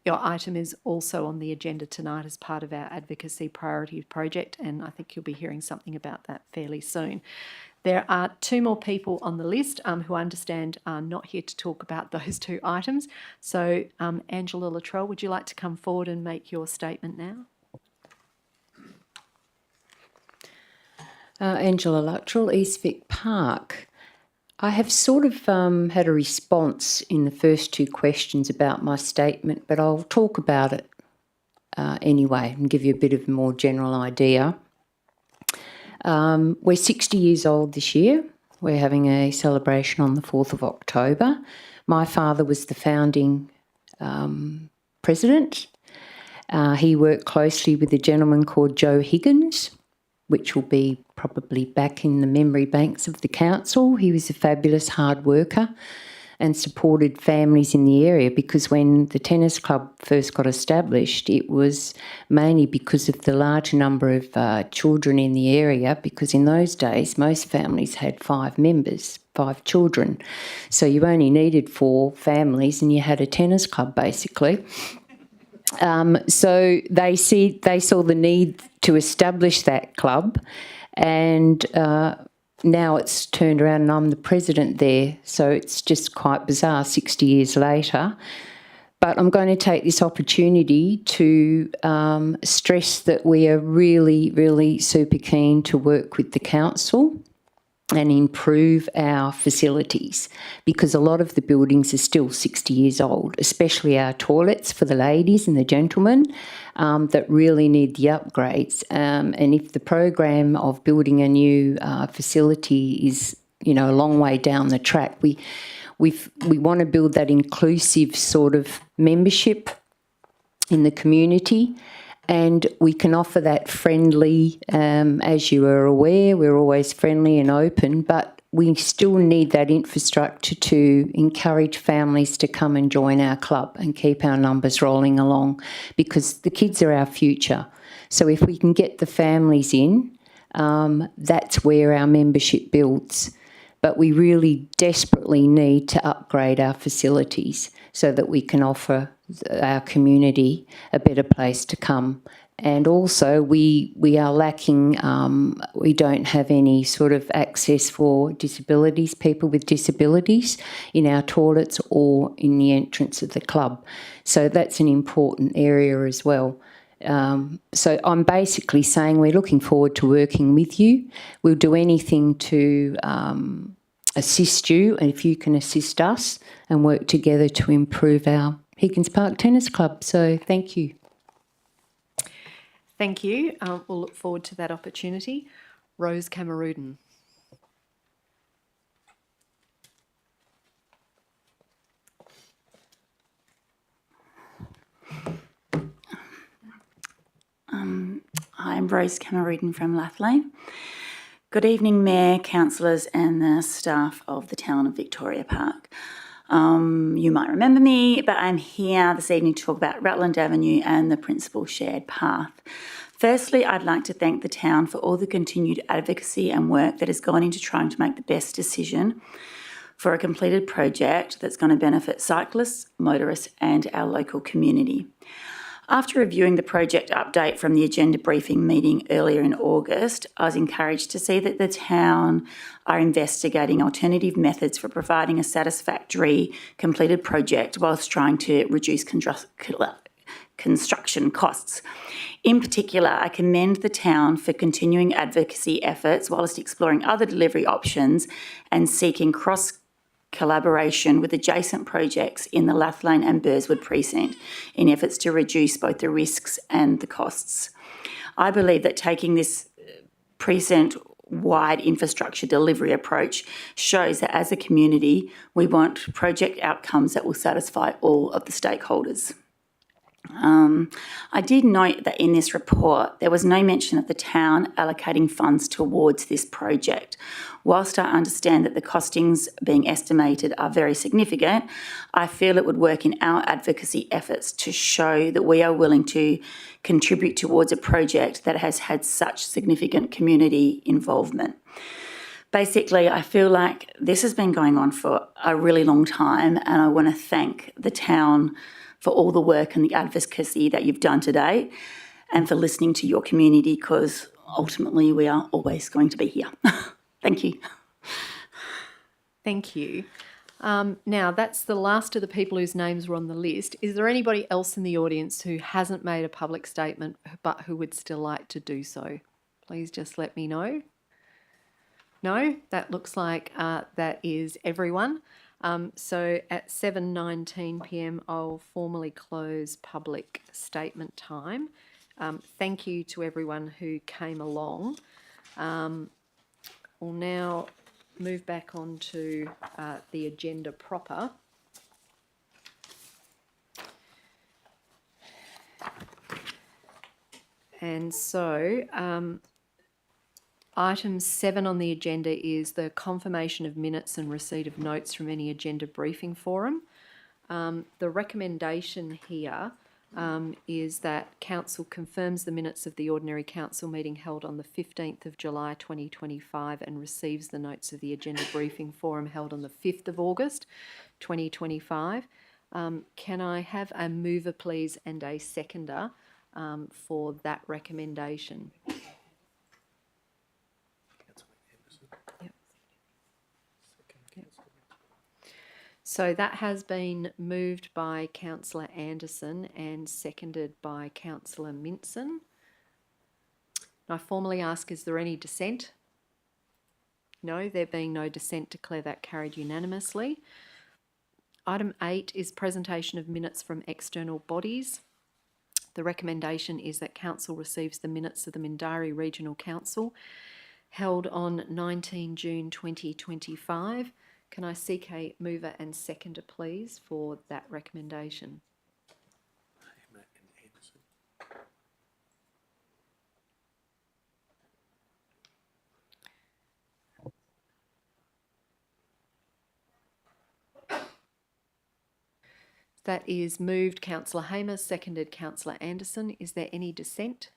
Your item is also on the agenda tonight as part of our advocacy priority project, and I think you'll be hearing something about that fairly soon. There are two more people on the list who I understand are not here to talk about those two items. So, Angela Luttrell, would you like to come forward and make your statement now? Angela Luttrell, East Vic Park. I have sort of had a response in the first two questions about my statement, but I'll talk about it anyway and give you a bit of a more general idea. We're 60 years old this year. We're having a celebration on the 4th of October. My father was the founding president. He worked closely with a gentleman called Joe Higgins, which will be probably back in the memory banks of the council. He was a fabulous hard worker and supported families in the area, because when the tennis club first got established, it was mainly because of the large number of children in the area, because in those days most families had 5 members, 5 children. So you only needed 4 families and you had a tennis club basically. So they saw the need to establish that club, and now it's turned around and I'm the president there. So it's just quite bizarre 60 years later. But I'm going to take this opportunity to stress that we are really, really super keen to work with the council and improve our facilities, because a lot of the buildings are still 60 years old, especially our toilets for the ladies and the gentlemen that really need the upgrades. And if the program of building a new facility is, a long way down the track, we want to build that inclusive sort of membership in the community. And we can offer that friendly, as you are aware, we're always friendly and open, but we still need that infrastructure to encourage families to come and join our club and keep our numbers rolling along, because the kids are our future. So if we can get the families in, that's where our membership builds. But we really desperately need to upgrade our facilities so that we can offer our community a better place to come. And also we are lacking, we don't have any sort of access for disabilities, people with disabilities, in our toilets or in the entrance of the club. So that's an important area as well. So I'm basically saying we're looking forward to working with you. We'll do anything to assist you, and if you can assist us and work together to improve our Higgins Park Tennis Club. So thank you. Thank you. We'll look forward to that opportunity. Rose Cameroodin. I'm Rose Cameroodin from Lathlane. Good evening, Mayor, councillors and the staff of the town of Victoria Park. You might remember me, but I'm here this evening to talk about Rutland Avenue and the principal shared path. Firstly, I'd like to thank the town for all the continued advocacy and work that has gone into trying to make the best decision for a completed project that's going to benefit cyclists, motorists and our local community. After reviewing the project update from the agenda briefing meeting earlier in August, I was encouraged to see that the town are investigating alternative methods for providing a satisfactory completed project whilst trying to reduce construction costs. In particular, I commend the town for continuing advocacy efforts whilst exploring other delivery options and seeking collaboration with adjacent projects in the Lathlane and Burswood precinct in efforts to reduce both the risks and the costs. I believe that taking this precinct-wide infrastructure delivery approach shows that as a community, we want project outcomes that will satisfy all of the stakeholders. I did note that in this report, there was no mention of the town allocating funds towards this project. Whilst I understand that the costings being estimated are very significant, I feel it would work in our advocacy efforts to show that we are willing to contribute towards a project that has had such significant community involvement. Basically, I feel like this has been going on for a really long time, and I want to thank the town for all the work and the advocacy that you've done today and for listening to your community, because ultimately we are always going to be here. Thank you. Thank you. Now, that's the last of the people whose names were on the list. Is there anybody else in the audience who hasn't made a public statement but who would still like to do so? Please just let me know. No? That looks like that is everyone. So at 7:19 p.m, I'll formally close public statement time. Thank you to everyone who came along. We'll now move back on to the agenda proper. And so item 7 on the agenda is the confirmation of minutes and receipt of notes from any agenda briefing forum. The recommendation here is that Council confirms the minutes of the ordinary council meeting held on the 15th of July 2025 and receives the notes of the agenda briefing forum held on the 5th of August 2025. Can I have a mover, please, and a seconder for that recommendation? Yep. So that has been moved by Councillor Anderson and seconded by Councillor Minson. I formally ask, is there any dissent? No, there being no dissent, declare that carried unanimously. Item 8 is presentation of minutes from external bodies. The recommendation is that Council receives the minutes of the Mindarie Regional Council held on 19 June 2025. Can I seek a mover and seconder, please, for that recommendation? That is moved Councillor Hamer, seconded Councillor Anderson. Is there any dissent?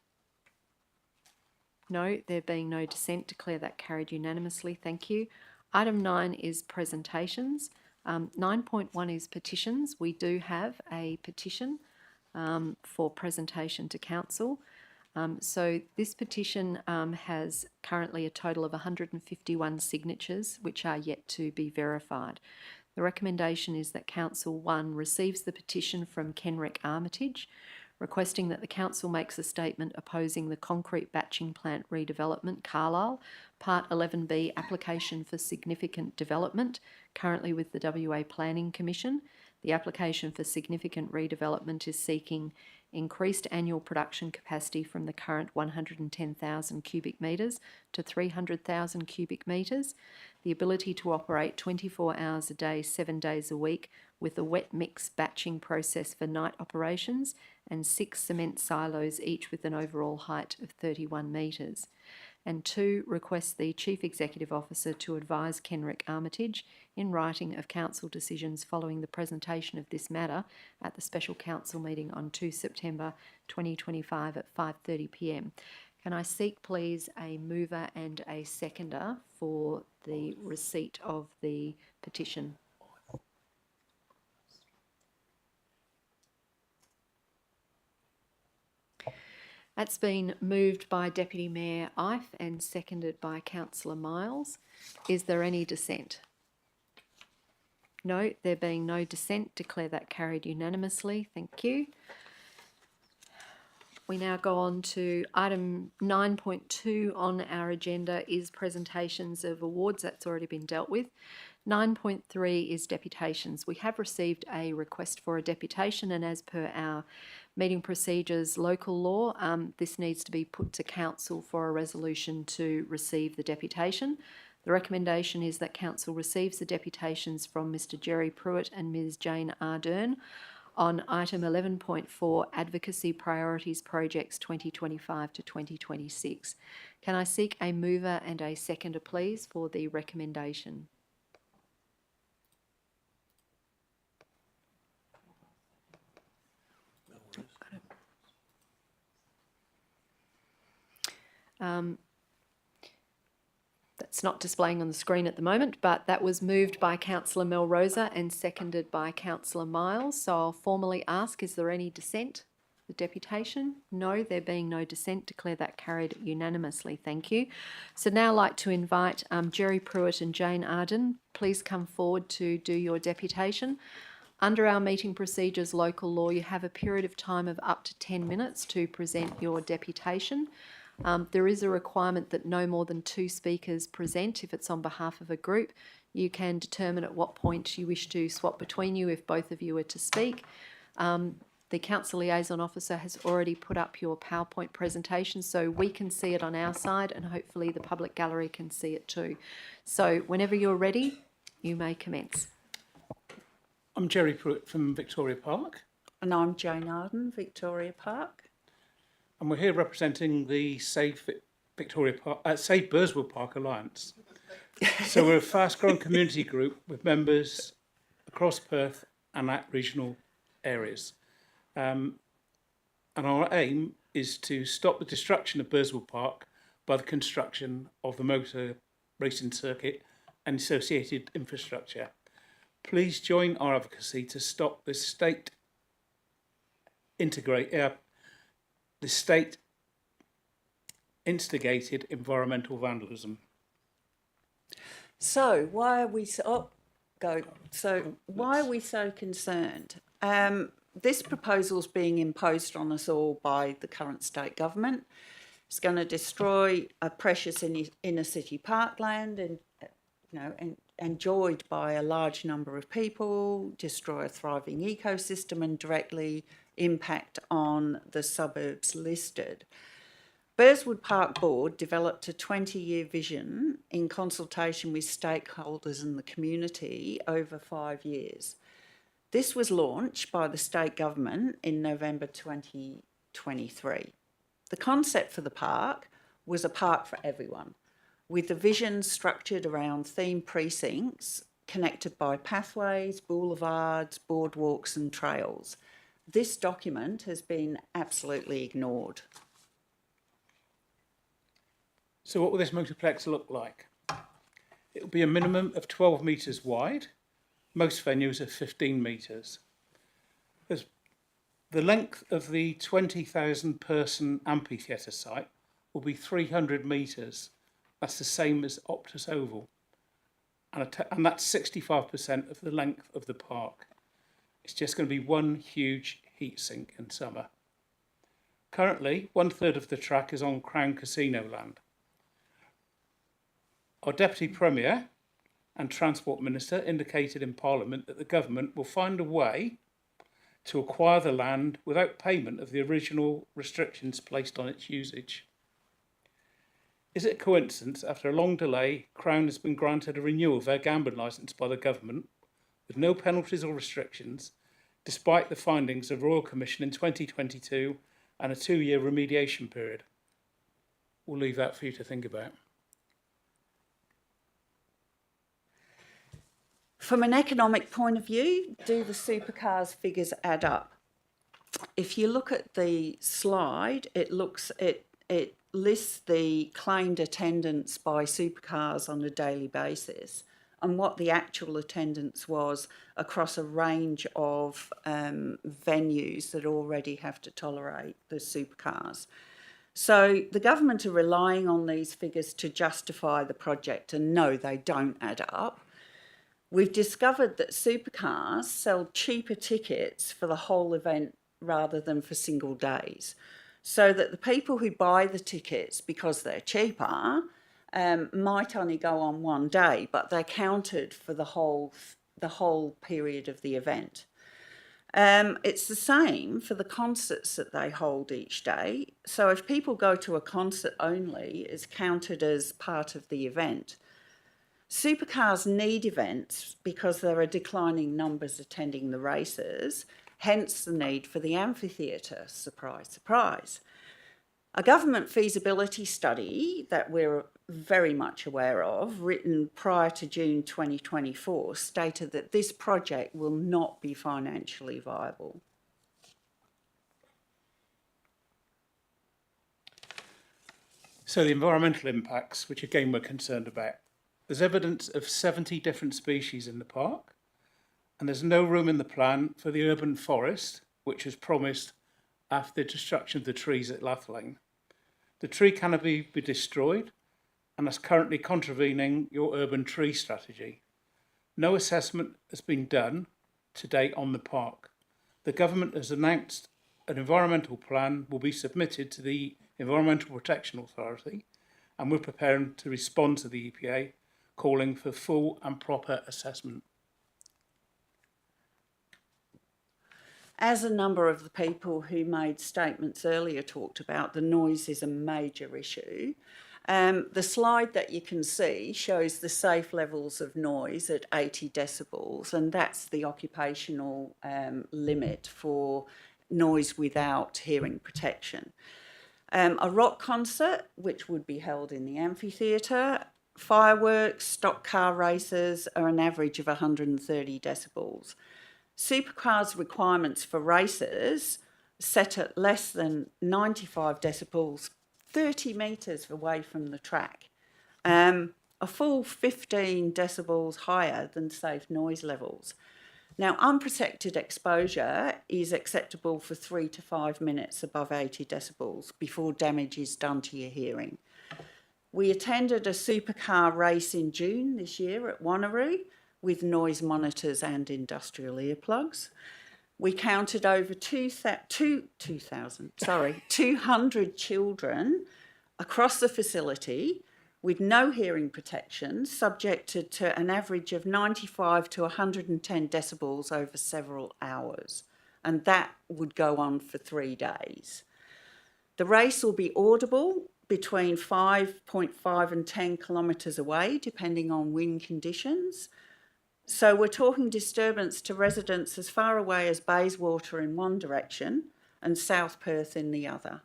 No, there being no dissent, declare that carried unanimously. Thank you. Item 9 is presentations. 9.1 is petitions. We do have a petition for presentation to Council. So this petition has currently a total of 151 signatures, which are yet to be verified. The recommendation is that Council 1 receives the petition from Kenrick Armitage, requesting that the Council makes a statement opposing the concrete batching plant redevelopment, Carlisle, Part 11B, application for significant development, currently with the WA Planning Commission. The application for significant redevelopment is seeking increased annual production capacity from the current 110,000 cubic metres to 300,000 cubic metres, the ability to operate 24 hours a day, 7 days a week with a wet mix batching process for night operations, and 6 cement silos, each with an overall height of 31 metres. And 2, requests the Chief Executive Officer to advise Kenrick Armitage in writing of Council decisions following the presentation of this matter at the Special Council meeting on 2 September 2025 at 5:30 p.m. Can I seek, please, a mover and a seconder for the receipt of the petition? That's been moved by Deputy Mayor Ife and seconded by Councillor Miles. Is there any dissent? No, there being no dissent, declare that carried unanimously. Thank you. We now go on to item 9.2 on our agenda is presentations of awards. That's already been dealt with. 9.3 is deputations. We have received a request for a deputation, and as per our meeting procedures local law, this needs to be put to Council for a resolution to receive the deputation. The recommendation is that Council receives the deputations from Mr Jerry Pruitt and Ms Jane Ardern on item 11.4 Advocacy Priorities Projects 2025 to 2026. Can I seek a mover and a seconder, please, for the recommendation? That's not displaying on the screen at the moment, but that was moved by Councillor Melrosa and seconded by Councillor Miles. So I'll formally ask, is there any dissent? The deputation? No, there being no dissent, declare that carried unanimously. Thank you. So now I'd like to invite Jerry Pruitt and Jane Arden. Please come forward to do your deputation. Under our meeting procedures local law, you have a period of time of up to 10 minutes to present your deputation. There is a requirement that no more than 2 speakers present if it's on behalf of a group. You can determine at what point you wish to swap between you if both of you are to speak. The Council Liaison Officer has already put up your PowerPoint presentation so we can see it on our side and hopefully the public gallery can see it too. So whenever you're ready, you may commence. I'm Jerry Pruitt from Victoria Park. And I'm Jane Arden, Victoria Park. And we're here representing the Save Burswood Park Alliance. So we're a fast-growing community group with members across Perth and at regional areas. And our aim is to stop the destruction of Burswood Park by the construction of the motor racing circuit and associated infrastructure. please join our advocacy to stop the state instigated environmental vandalism. So why are we so why are we so concerned? This proposal's being imposed on us all by the current state government. It's going to destroy a precious inner city parkland and enjoyed by a large number of people, destroy a thriving ecosystem and directly impact on the suburbs listed. Burswood Park Board developed a 20-year vision in consultation with stakeholders in the community over 5 years. This was launched by the state government in November 2023. The concept for the park was a park for everyone, with the vision structured around themed precincts connected by pathways, boulevards, boardwalks and trails. This document has been absolutely ignored. So what will this multiplex look like? It will be a minimum of 12 metres wide. Most venues are 15 metres. The length of the 20,000 person amphitheatre site will be 300 metres. That's the same as Optus Oval. And that's 65% of the length of the park. It's just going to be one huge heat sink in summer. Currently, 1/3 of the track is on Crown Casino land. Our Deputy Premier and Transport Minister indicated in Parliament that the government will find a way to acquire the land without payment of the original restrictions placed on its usage. Is it a coincidence, after a long delay, Crown has been granted a renewal of their gambling licence by the government with no penalties or restrictions, despite the findings of the Royal Commission in 2022 and a 2-year remediation period? We'll leave that for you to think about. From an economic point of view, do the supercars figures add up? If you look at the slide, it lists the claimed attendance by supercars on a daily basis and what the actual attendance was across a range of venues that already have to tolerate the supercars. So the government are relying on these figures to justify the project, and no, they don't add up. We've discovered that supercars sell cheaper tickets for the whole event rather than for single days, so that the people who buy the tickets because they're cheaper might only go on one day, but they're counted for the whole period of the event. It's the same for the concerts that they hold each day. So if people go to a concert only, it's counted as part of the event. Supercars need events because there are declining numbers attending the races, hence the need for the amphitheatre. Surprise, surprise. A government feasibility study that we're very much aware of, written prior to June 2024, stated that this project will not be financially viable. So the environmental impacts, which again we're concerned about. There's evidence of 70 different species in the park, and there's no room in the plan for the urban forest, which was promised after the destruction of the trees at Lathlain. The tree canopy be destroyed, and that's currently contravening your urban tree strategy. No assessment has been done to date on the park. The government has announced an environmental plan will be submitted to the Environmental Protection Authority, and we're preparing to respond to the EPA, calling for full and proper assessment. As a number of the people who made statements earlier talked about, the noise is a major issue. The slide that you can see shows the safe levels of noise at 80 decibels, and that's the occupational limit for noise without hearing protection. A rock concert, which would be held in the amphitheatre, fireworks, stock car races are an average of 130 decibels. Supercars' requirements for races set at less than 95 decibels, 30 metres away from the track. a full 15 decibels higher than safe noise levels. Now, unprotected exposure is acceptable for 3 to 5 minutes above 80 decibels before damage is done to your hearing. We attended a supercar race in June this year at Wanneroo with noise monitors and industrial earplugs. We counted over 200 children across the facility with no hearing protection, subjected to an average of 95 to 110 decibels over several hours. And that would go on for 3 days. The race will be audible between 5.5 and 10 kilometres away, depending on wind conditions. So we're talking disturbance to residents as far away as Bayswater in one direction and South Perth in the other.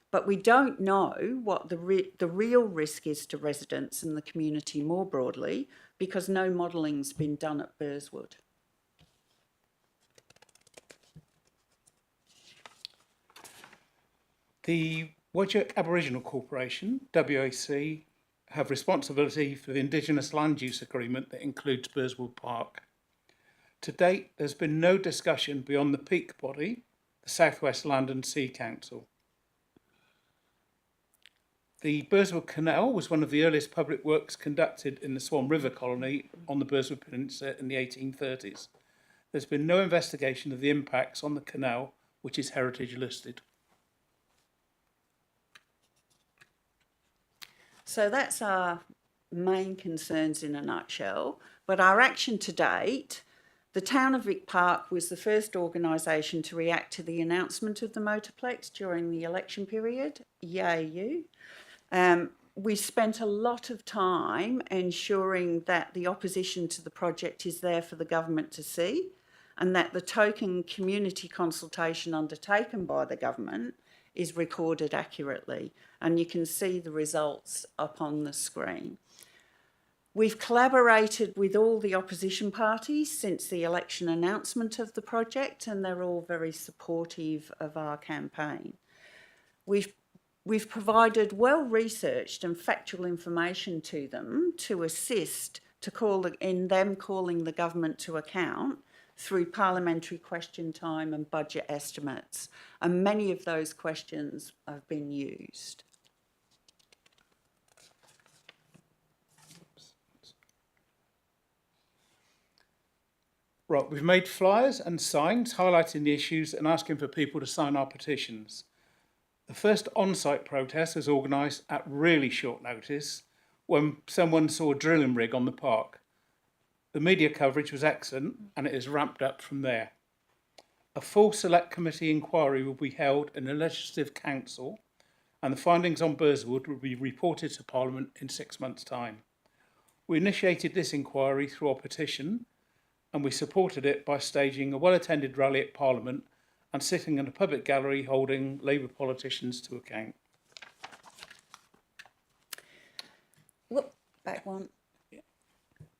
But we don't know what the real risk is to residents and the community more broadly, because no modelling's been done at Burswood. The Whadjuk Aboriginal Corporation, WAC, have responsibility for the Indigenous Land Use Agreement that includes Burswood Park. To date, there's been no discussion beyond the peak body, the South West Land and Sea Council. The Burswood Canal was one of the earliest public works conducted in the Swan River colony on the Burswood Peninsula in the 1830s. There's been no investigation of the impacts on the canal, which is heritage listed. So that's our main concerns in a nutshell. But our action to date, the Town of Vic Park was the first organisation to react to the announcement of the motorplex during the election period. Yay you. We spent a lot of time ensuring that the opposition to the project is there for the government to see, and that the token community consultation undertaken by the government is recorded accurately. And you can see the results up on the screen. We've collaborated with all the opposition parties since the election announcement of the project, and they're all very supportive of our campaign. We've provided well-researched and factual information to them to assist in them calling the government to account through parliamentary question time and budget estimates. And many of those questions have been used. Right, we've made flyers and signs highlighting the issues and asking for people to sign our petitions. The first on-site protest was organised at really short notice when someone saw a drilling rig on the park. The media coverage was excellent and it has ramped up from there. A full select committee inquiry will be held in the Legislative Council and the findings on Burswood will be reported to Parliament in 6 months' time. We initiated this inquiry through our petition and we supported it by staging a well-attended rally at Parliament and sitting in a public gallery holding Labour politicians to account. Whoop, back one.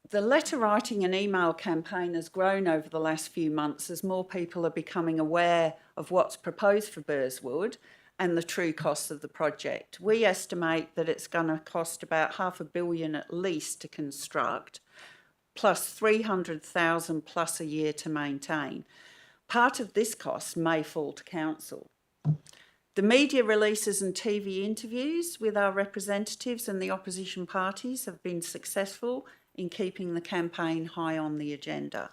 The letter writing and email campaign has grown over the last few months as more people are becoming aware of what's proposed for Burswood and the true costs of the project. We estimate that it's going to cost about $500 million at least to construct, plus 300,000 plus a year to maintain. Part of this cost may fall to council. The media releases and TV interviews with our representatives and the opposition parties have been successful in keeping the campaign high on the agenda.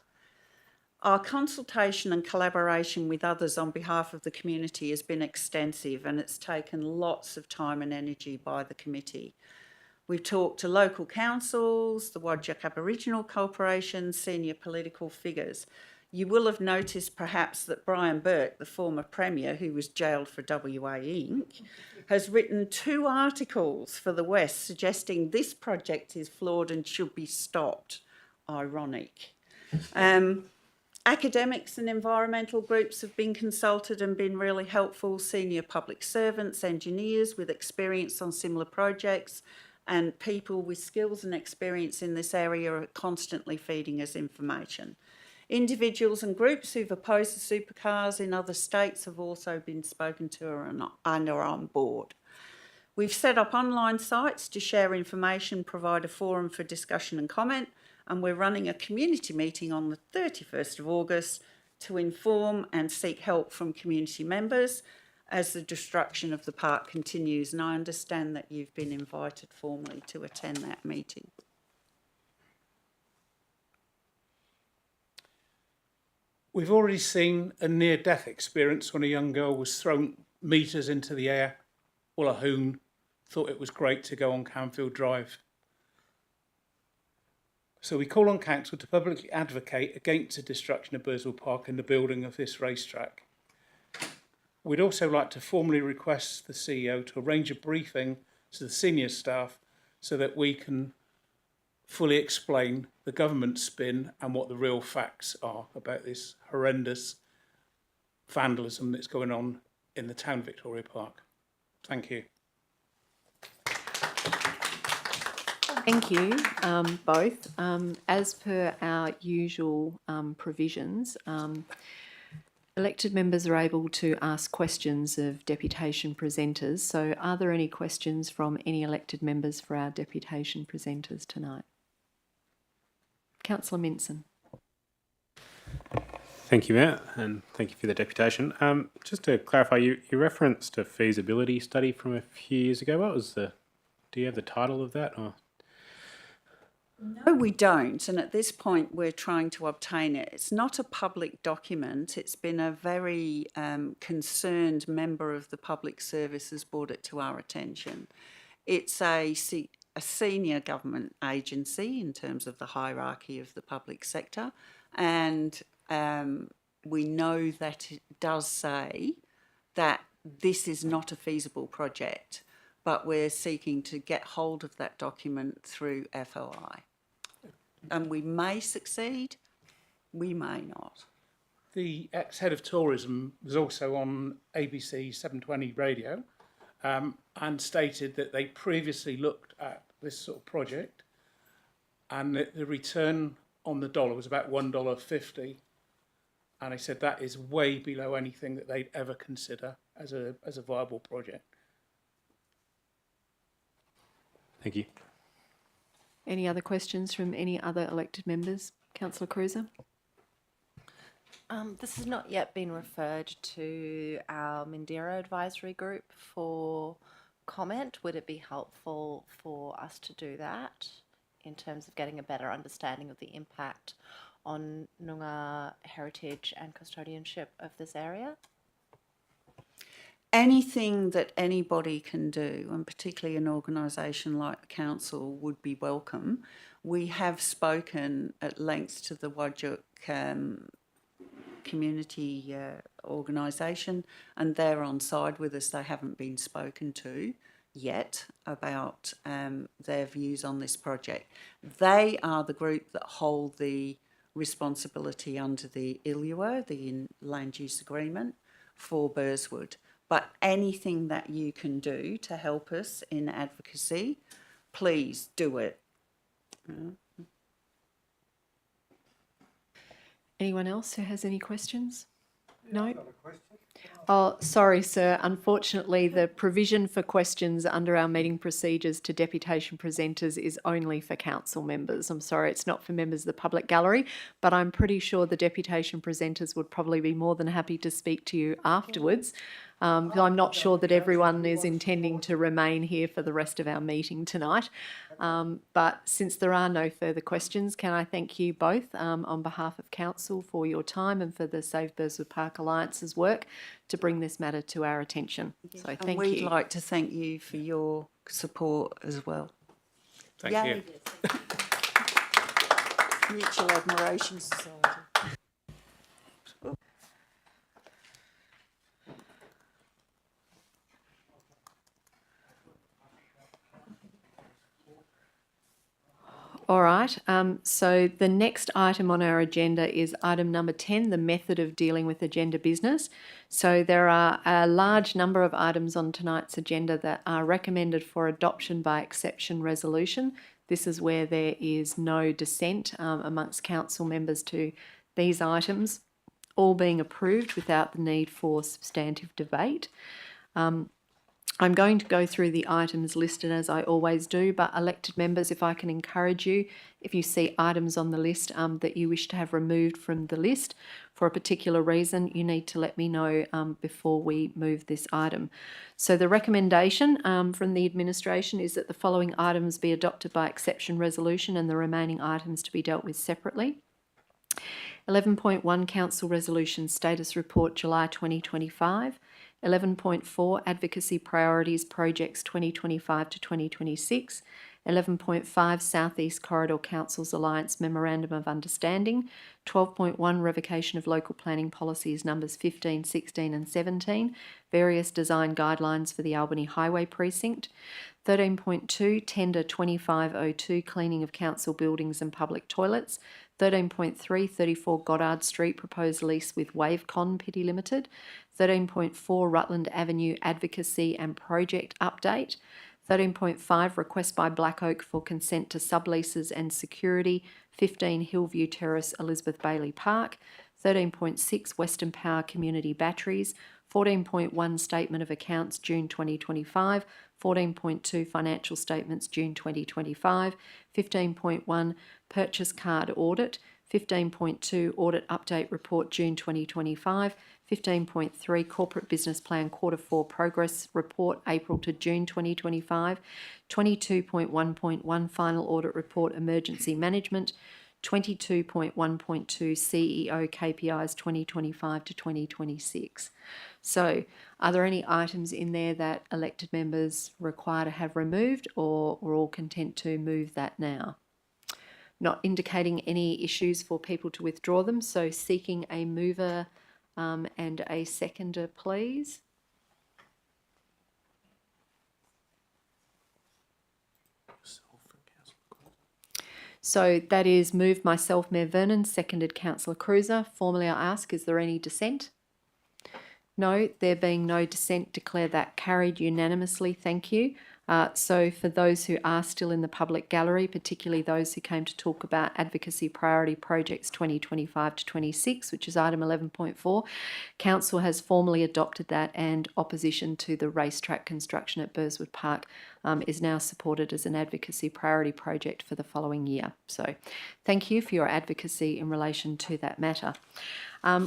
Our consultation and collaboration with others on behalf of the community has been extensive and it's taken lots of time and energy by the committee. We've talked to local councils, the Whadjuk Aboriginal Corporation, senior political figures. You will have noticed perhaps that Brian Burke, the former Premier who was jailed for WA Inc., has written 2 articles for the West suggesting this project is flawed and should be stopped. Ironic. Academics and environmental groups have been consulted and been really helpful. Senior public servants, engineers with experience on similar projects, and people with skills and experience in this area are constantly feeding us information. Individuals and groups who've opposed the supercars in other states have also been spoken to and are on board. We've set up online sites to share information, provide a forum for discussion and comment, and we're running a community meeting on the 31st of August to inform and seek help from community members as the destruction of the park continues. And I understand that you've been invited formally to attend that meeting. We've already seen a near-death experience when a young girl was thrown metres into the air while a hoon thought it was great to go on Canfield Drive. So we call on Council to publicly advocate against the destruction of Burswood Park and the building of this racetrack. We'd also like to formally request the CEO to arrange a briefing to the senior staff so that we can fully explain the government spin and what the real facts are about this horrendous vandalism that's going on in the town of Victoria Park. Thank you. Thank you, both. As per our usual provisions, elected members are able to ask questions of deputation presenters. So are there any questions from any elected members for our deputation presenters tonight? Councillor Minson. Thank you, Mayor, and thank you for the deputation. Just to clarify, you referenced a feasibility study from a few years ago. What was do you have the title of that? Or? No, we don't. And at this point, we're trying to obtain it. It's not a public document. It's been a very concerned member of the Public Service has brought it to our attention. It's a senior government agency in terms of the hierarchy of the public sector. And we know that it does say that this is not a feasible project, but we're seeking to get hold of that document through FOI. And we may succeed, we may not. The ex-head of tourism was also on ABC 720 radio and stated that they previously looked at this sort of project and that the return on the dollar was about $1.50. And he said that is way below anything that they'd ever consider as a viable project. Thank you. Any other questions from any other elected members? Councillor Cruiser? This has not yet been referred to our Mindera Advisory Group for comment. Would it be helpful for us to do that in terms of getting a better understanding of the impact on Noongar heritage and custodianship of this area? Anything that anybody can do, and particularly an organisation like the council, would be welcome. We have spoken at length to the Whadjuk community organisation, and they're on side with us. They haven't been spoken to yet about their views on this project. They are the group that hold the responsibility under the ILUA, the Land Use Agreement, for Burswood. But anything that you can do to help us in advocacy, please do it. Anyone else who has any questions? No? Oh, sorry, sir. Unfortunately, the provision for questions under our meeting procedures to deputation presenters is only for council members. I'm sorry, it's not for members of the public gallery, but I'm pretty sure the deputation presenters would probably be more than happy to speak to you afterwards. I'm not sure that everyone is intending to remain here for the rest of our meeting tonight. But since there are no further questions, can I thank you both on behalf of Council for your time and for the Save Burswood Park Alliance's work to bring this matter to our attention. So thank you. And we'd like to thank you for your support as well. Thank you. Mutual Admiration Society. All right, so the next item on our agenda is item number 10, the method of dealing with agenda business. So there are a large number of items on tonight's agenda that are recommended for adoption by exception resolution. This is where there is no dissent amongst council members to these items, all being approved without the need for substantive debate. I'm going to go through the items listed as I always do, but elected members, if I can encourage you, if you see items on the list that you wish to have removed from the list for a particular reason, you need to let me know before we move this item. So the recommendation from the administration is that the following items be adopted by exception resolution and the remaining items to be dealt with separately. 11.1 Council Resolution Status Report July 2025. 11.4 Advocacy Priorities Projects 2025 to 2026. 11.5 South East Corridor Councils Alliance Memorandum of Understanding. 12.1 Revocation of Local Planning Policies numbers 15, 16 and 17. Various design guidelines for the Albany Highway Precinct. 13.2 Tender 2502 Cleaning of Council Buildings and Public Toilets. 13.3 34 Goddard Street Proposed Lease with Wavecon Pty Limited. 13.4 Rutland Avenue Advocacy and Project Update. 13.5 Request by Black Oak for consent to subleases and security 15 Hillview Terrace Elizabeth Bailey Park. 13.6 Western Power Community Batteries. 14.1 Statement of Accounts June 2025. 14.2 Financial Statements June 2025. 15.1 Purchase Card Audit. 15.2 Audit Update Report June 2025. 15.3 Corporate Business Plan Quarter 4 Progress Report April to June 2025. 22.1.1 Final Audit Report Emergency Management. 22.1.2 CEO KPIs 2025 to 2026. So are there any items in there that elected members require to have removed, or we're all content to move that now? Not indicating any issues for people to withdraw them, so seeking a mover and a seconder, please. So that is moved myself, Mayor Vernon, seconded Councillor Cruiser. Formally I ask, is there any dissent? No, there being no dissent, declare that carried unanimously. Thank you. So for those who are still in the public gallery, particularly those who came to talk about Advocacy Priority Projects 2025 to 26, which is item 11.4, Council has formally adopted that, and opposition to the racetrack construction at Burswood Park is now supported as an advocacy priority project for the following year. So thank you for your advocacy in relation to that matter.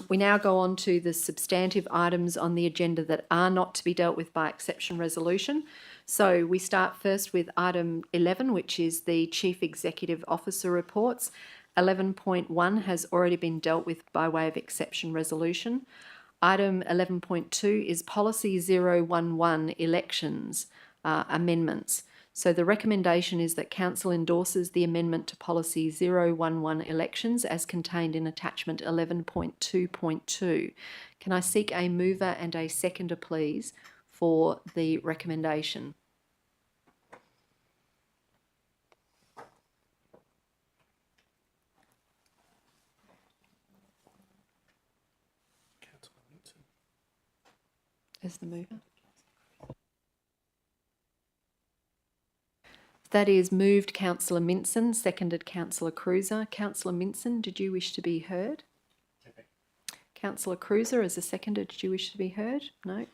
We now go on to the substantive items on the agenda that are not to be dealt with by exception resolution. So we start first with item 11, which is the Chief Executive Officer reports. 11.1 has already been dealt with by way of exception resolution. Item 11.2 is Policy 011 Elections amendments. So the recommendation is that Council endorses the amendment to Policy 011 Elections as contained in Attachment 11.2.2. Can I seek a mover and a seconder, please, for the recommendation? As the mover. That is moved Councillor Minson, seconded Councillor Cruiser. Councillor Minson, did you wish to be heard? Councillor Cruiser, as a seconder, did you wish to be heard? No.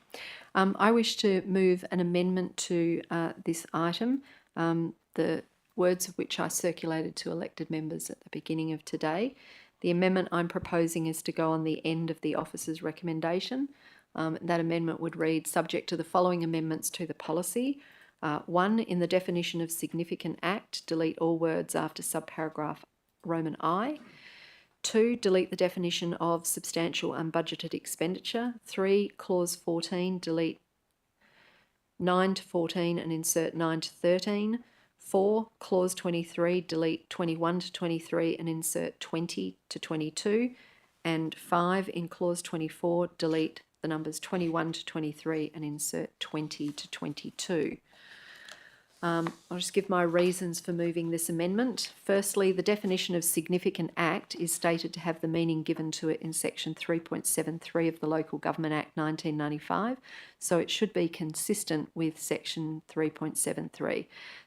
I wish to move an amendment to this item, the words of which I circulated to elected members at the beginning of today. The amendment I'm proposing is to go on the end of the officer's recommendation. That amendment would read, subject to the following amendments to the policy. 1, in the definition of significant act, delete all words after subparagraph Roman I. 2, delete the definition of substantial unbudgeted expenditure. 3, clause 14, delete 9 to 14 and insert 9 to 13. 4, clause 23, delete 21 to 23 and insert 20 to 22. And 5, in clause 24, delete the numbers 21 to 23 and insert 20 to 22. I'll just give my reasons for moving this amendment. Firstly, the definition of significant act is stated to have the meaning given to it in section 3.73 of the Local Government Act 1995, so it should be consistent with section 3.73.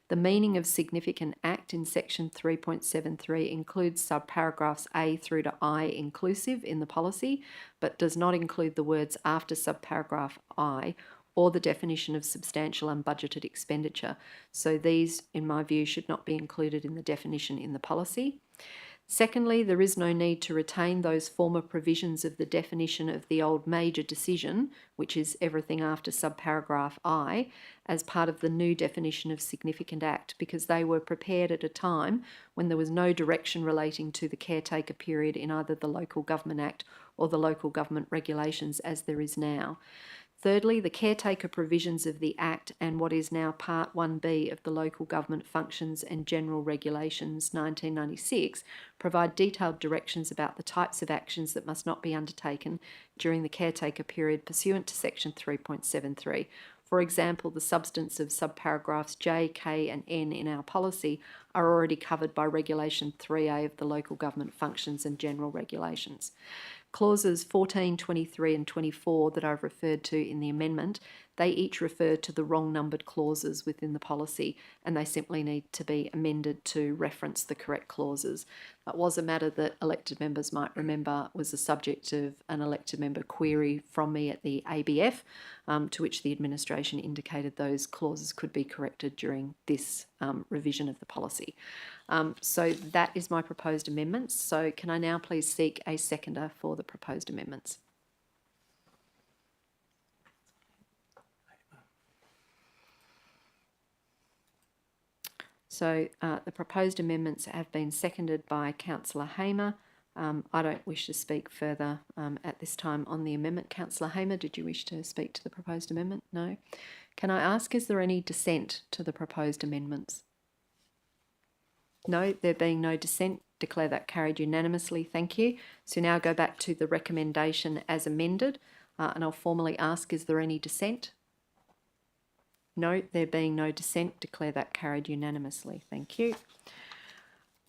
The meaning of significant act in section 3.73 includes subparagraphs A through to I inclusive in the policy, but does not include the words after subparagraph I or the definition of substantial unbudgeted expenditure. So these, in my view, should not be included in the definition in the policy. Secondly, there is no need to retain those former provisions of the definition of the old major decision, which is everything after subparagraph I, as part of the new definition of significant act, because they were prepared at a time when there was no direction relating to the caretaker period in either the Local Government Act or the Local Government Regulations as there is now. Thirdly, the caretaker provisions of the Act and what is now Part 1B of the Local Government Functions and General Regulations 1996 provide detailed directions about the types of actions that must not be undertaken during the caretaker period pursuant to Section 3.73. For example, the substance of subparagraphs J, K and N in our policy are already covered by Regulation 3A of the Local Government Functions and General Regulations. Clauses 14, 23 and 24 that I've referred to in the amendment, they each refer to the wrong numbered clauses within the policy and they simply need to be amended to reference the correct clauses. That was a matter that elected members might remember was the subject of an elected member query from me at the ABF, to which the administration indicated those clauses could be corrected during this revision of the policy. So that is my proposed amendments. So can I now please seek a seconder for the proposed amendments? So the proposed amendments have been seconded by Councillor Hamer. I don't wish to speak further at this time on the amendment. Councillor Hamer, did you wish to speak to the proposed amendment? No. Can I ask, is there any dissent to the proposed amendments? No, there being no dissent, declare that carried unanimously. Thank you. So now go back to the recommendation as amended, and I'll formally ask, is there any dissent? No, there being no dissent, declare that carried unanimously. Thank you.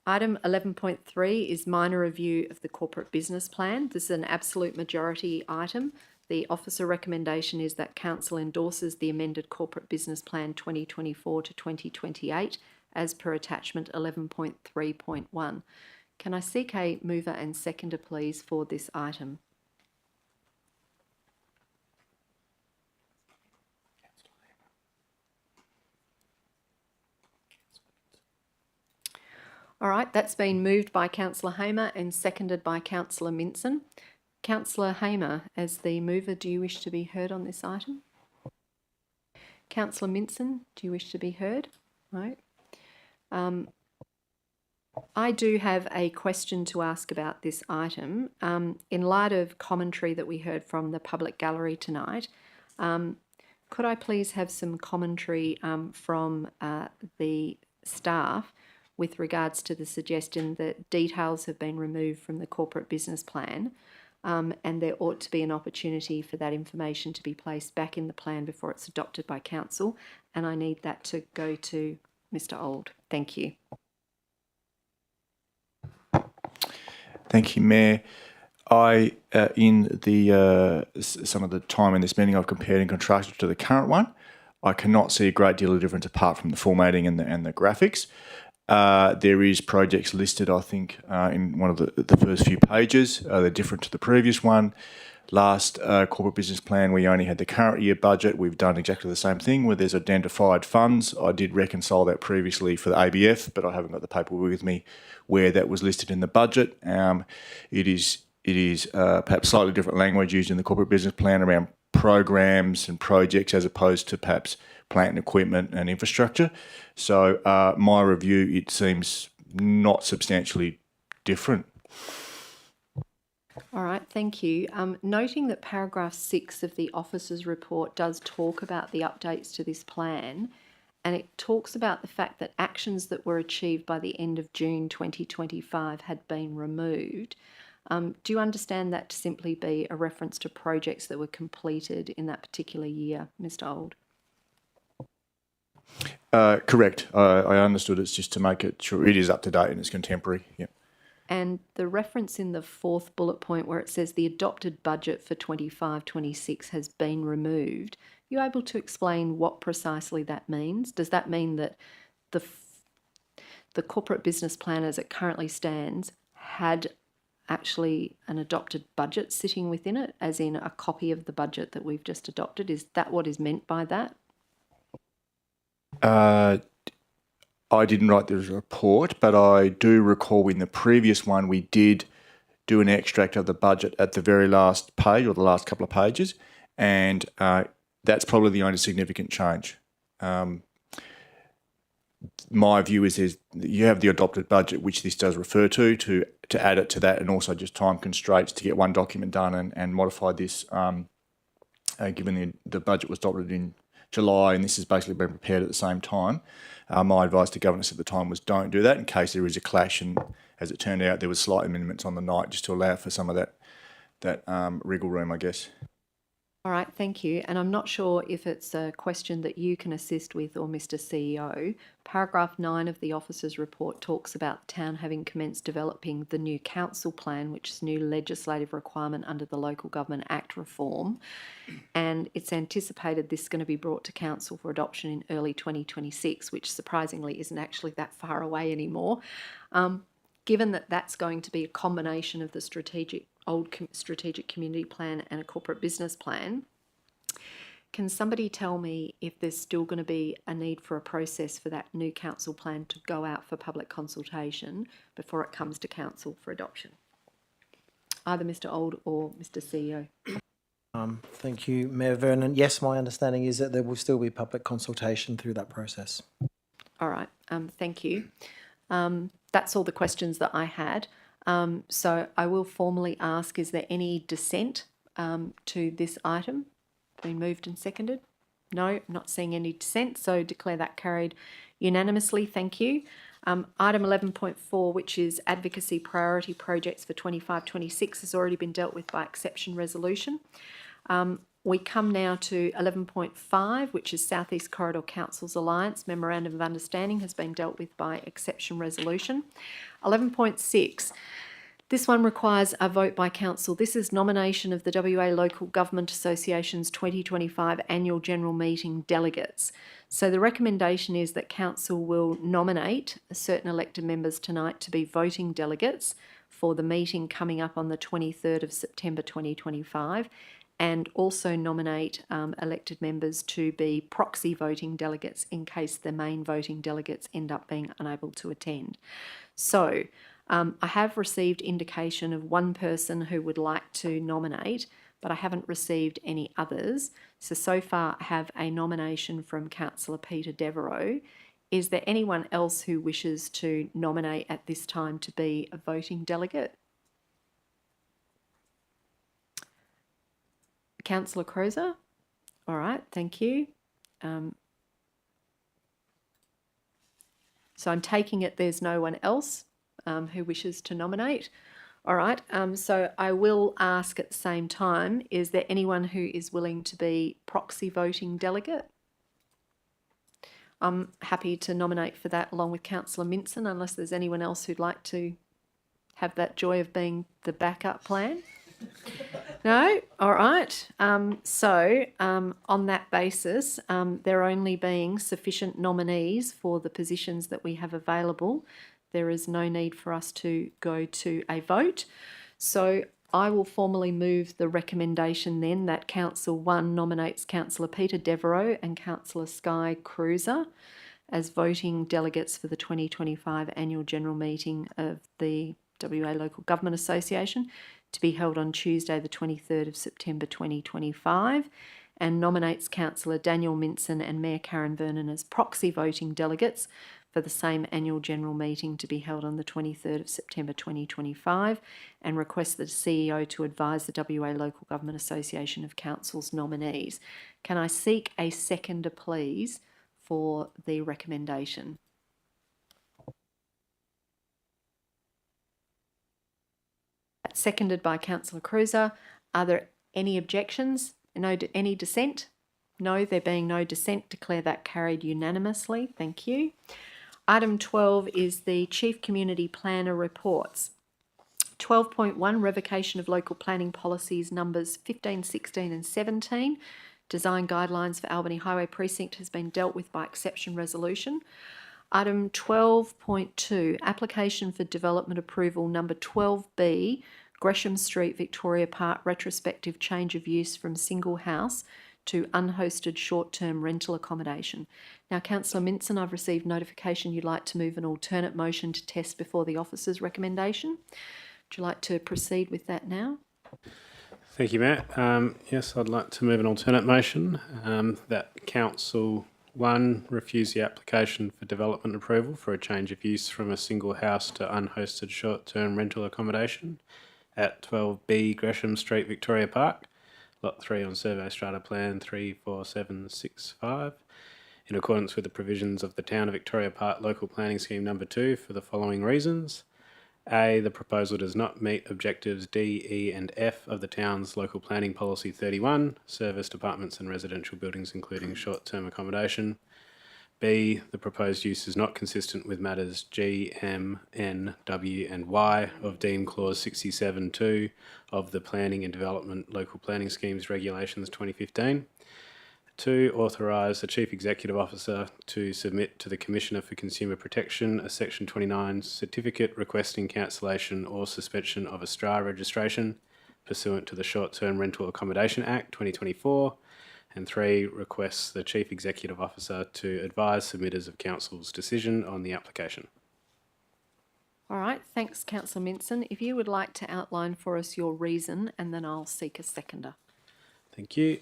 Item 11.3 is minor review of the corporate business plan. This is an absolute majority item. The officer recommendation is that Council endorses the amended corporate business plan 2024 to 2028 as per attachment 11.3.1. Can I seek a mover and seconder, please, for this item? All right, that's been moved by Councillor Hamer and seconded by Councillor Minson. Councillor Hamer, as the mover, do you wish to be heard on this item? Councillor Minson, do you wish to be heard? No. I do have a question to ask about this item. In light of commentary that we heard from the public gallery tonight, could I please have some commentary from the staff with regards to the suggestion that details have been removed from the corporate business plan, and there ought to be an opportunity for that information to be placed back in the plan before it's adopted by council, and I need that to go to Mr. Old. Thank you. Thank you, Mayor. In the some of the time in this meeting, I've compared and contrasted to the current one. I cannot see a great deal of difference apart from the formatting and the graphics. There is projects listed, I think, in one of the first few pages. They're different to the previous one. Last corporate business plan, we only had the current year budget. We've done exactly the same thing where there's identified funds. I did reconcile that previously for the ABF, but I haven't got the paperwork with me where that was listed in the budget. It is perhaps slightly different language used in the corporate business plan around programs and projects as opposed to perhaps plant and equipment and infrastructure. So my review, it seems not substantially different. All right, thank you. Noting that paragraph 6 of the officer's report does talk about the updates to this plan, and it talks about the fact that actions that were achieved by the end of June 2025 had been removed. Do you understand that to simply be a reference to projects that were completed in that particular year, Mr. Old? Correct. I understood. It's just to make it sure it is up to date and it's contemporary. Yeah. And the reference in the 4th bullet point where it says the adopted budget for 25-26 has been removed, are you able to explain what precisely that means? Does that mean that the corporate business plan as it currently stands had actually an adopted budget sitting within it, as in a copy of the budget that we've just adopted? Is that what is meant by that? I didn't write the report, but I do recall in the previous one we did do an extract of the budget at the very last page or the last couple of pages, and that's probably the only significant change. My view is you have the adopted budget, which this does refer to add it to that, and also just time constraints to get one document done and modify this, given the budget was adopted in July and this has basically been prepared at the same time. My advice to governors at the time was don't do that in case there is a clash, and as it turned out there was slight amendments on the night just to allow for some of that wriggle room, I guess. All right, thank you. And I'm not sure if it's a question that you can assist with or Mr. CEO. Paragraph 9 of the officer's report talks about town having commenced developing the new council plan, which is new legislative requirement under the Local Government Act reform. And it's anticipated this is going to be brought to council for adoption in early 2026, which surprisingly isn't actually that far away anymore. Given that that's going to be a combination of the strategic community plan and a corporate business plan, can somebody tell me if there's still going to be a need for a process for that new council plan to go out for public consultation before it comes to council for adoption? Either Mr. Old or Mr. CEO. Thank you, Mayor Vernon. Yes, my understanding is that there will still be public consultation through that process. All right, thank you. That's all the questions that I had. So I will formally ask, is there any dissent to this item? Been moved and seconded? No, I'm not seeing any dissent, so declare that carried unanimously. Thank you. Item 11.4, which is advocacy priority projects for 25-26, has already been dealt with by exception resolution. We come now to 11.5, which is South East Corridor Councils Alliance. Memorandum of Understanding has been dealt with by exception resolution. 11.6, this one requires a vote by council. This is nomination of the WA Local Government Association's 2025 Annual General Meeting delegates. So the recommendation is that council will nominate certain elected members tonight to be voting delegates for the meeting coming up on the 23rd of September 2025, and also nominate elected members to be proxy voting delegates in case the main voting delegates end up being unable to attend. So I have received indication of one person who would like to nominate, but I haven't received any others. So far I have a nomination from Councillor Peter Devereux. Is there anyone else who wishes to nominate at this time to be a voting delegate? Councillor Crozer? All right, thank you. So I'm taking it there's no one else who wishes to nominate. All right, so I will ask at the same time, is there anyone who is willing to be proxy voting delegate? I'm happy to nominate for that along with Councillor Minson, unless there's anyone else who'd like to have that joy of being the backup plan. No? All right. On that basis, there only being sufficient nominees for the positions that we have available, there is no need for us to go to a vote. So I will formally move the recommendation then that Council 1 nominates Councillor Peter Devereux and Councillor Skye Cruiser as voting delegates for the 2025 Annual General Meeting of the WA Local Government Association, to be held on Tuesday the 23rd of September 2025, and nominates Councillor Daniel Minson and Mayor Karen Vernon as proxy voting delegates for the same annual general meeting to be held on the 23rd of September 2025, and requests the CEO to advise the WA Local Government Association of Council's nominees. Can I seek a seconder, please, for the recommendation? Seconded by Councillor Cruiser. Are there any objections? No, any dissent? No, there being no dissent, declare that carried unanimously. Thank you. Item 12 is the Chief Community Planner reports. 12.1, revocation of local planning policies numbers 15, 16 and 17. Design guidelines for Albany Highway Precinct has been dealt with by exception resolution. Item 12.2, application for development approval number 12B, Gresham Street, Victoria Park, retrospective change of use from single house to unhosted short-term rental accommodation. Now, Councillor Minson, I've received notification you'd like to move an alternate motion to test before the officer's recommendation. Would you like to proceed with that now? Thank you, Matt. Yes, I'd like to move an alternate motion that Council 1 refuse the application for development approval for a change of use from a single house to unhosted short-term rental accommodation at 12B Gresham Street, Victoria Park, Lot 3 on Survey Strata Plan 34765, in accordance with the provisions of the Town of Victoria Park Local Planning Scheme Number 2 for the following reasons. A, the proposal does not meet objectives D, E and F of the town's local planning policy 31, serviced apartments and residential buildings including short-term accommodation. B, the proposed use is not consistent with matters G, M, N, W and Y of deemed clause 67.2 of the Planning and Development Local Planning Schemes Regulations 2015. 2, authorise the Chief Executive Officer to submit to the Commissioner for Consumer Protection a Section 29 certificate requesting cancellation or suspension of a STRA registration pursuant to the Short-Term Rental Accommodation Act 2024. And 3, requests the Chief Executive Officer to advise submitters of Council's decision on the application. All right, thanks, Councillor Minson. If you would like to outline for us your reason, and then I'll seek a seconder. Thank you.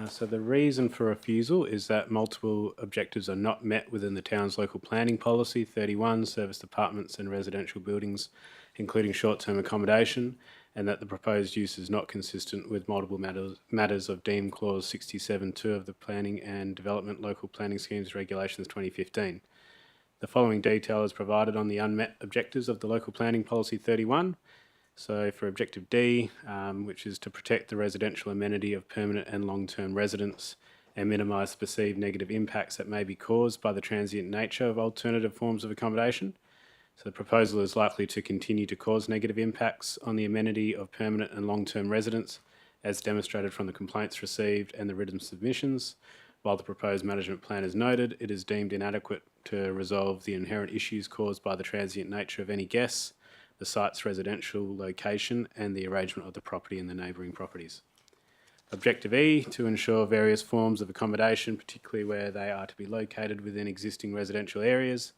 So the reason for refusal is that multiple objectives are not met within the town's local planning policy 31, serviced apartments and residential buildings, including short-term accommodation, and that the proposed use is not consistent with multiple matters of deemed clause 67.2 of the Planning and Development Local Planning Schemes Regulations 2015. The following detail is provided on the unmet objectives of the local planning policy 31. So for objective D, which is to protect the residential amenity of permanent and long-term residents and minimise perceived negative impacts that may be caused by the transient nature of alternative forms of accommodation. So the proposal is likely to continue to cause negative impacts on the amenity of permanent and long-term residents, as demonstrated from the complaints received and the written submissions. While the proposed management plan is noted, it is deemed inadequate to resolve the inherent issues caused by the transient nature of any guests, the site's residential location and the arrangement of the property and the neighbouring properties. Objective E, to ensure various forms of accommodation, particularly where they are to be located within existing residential areas,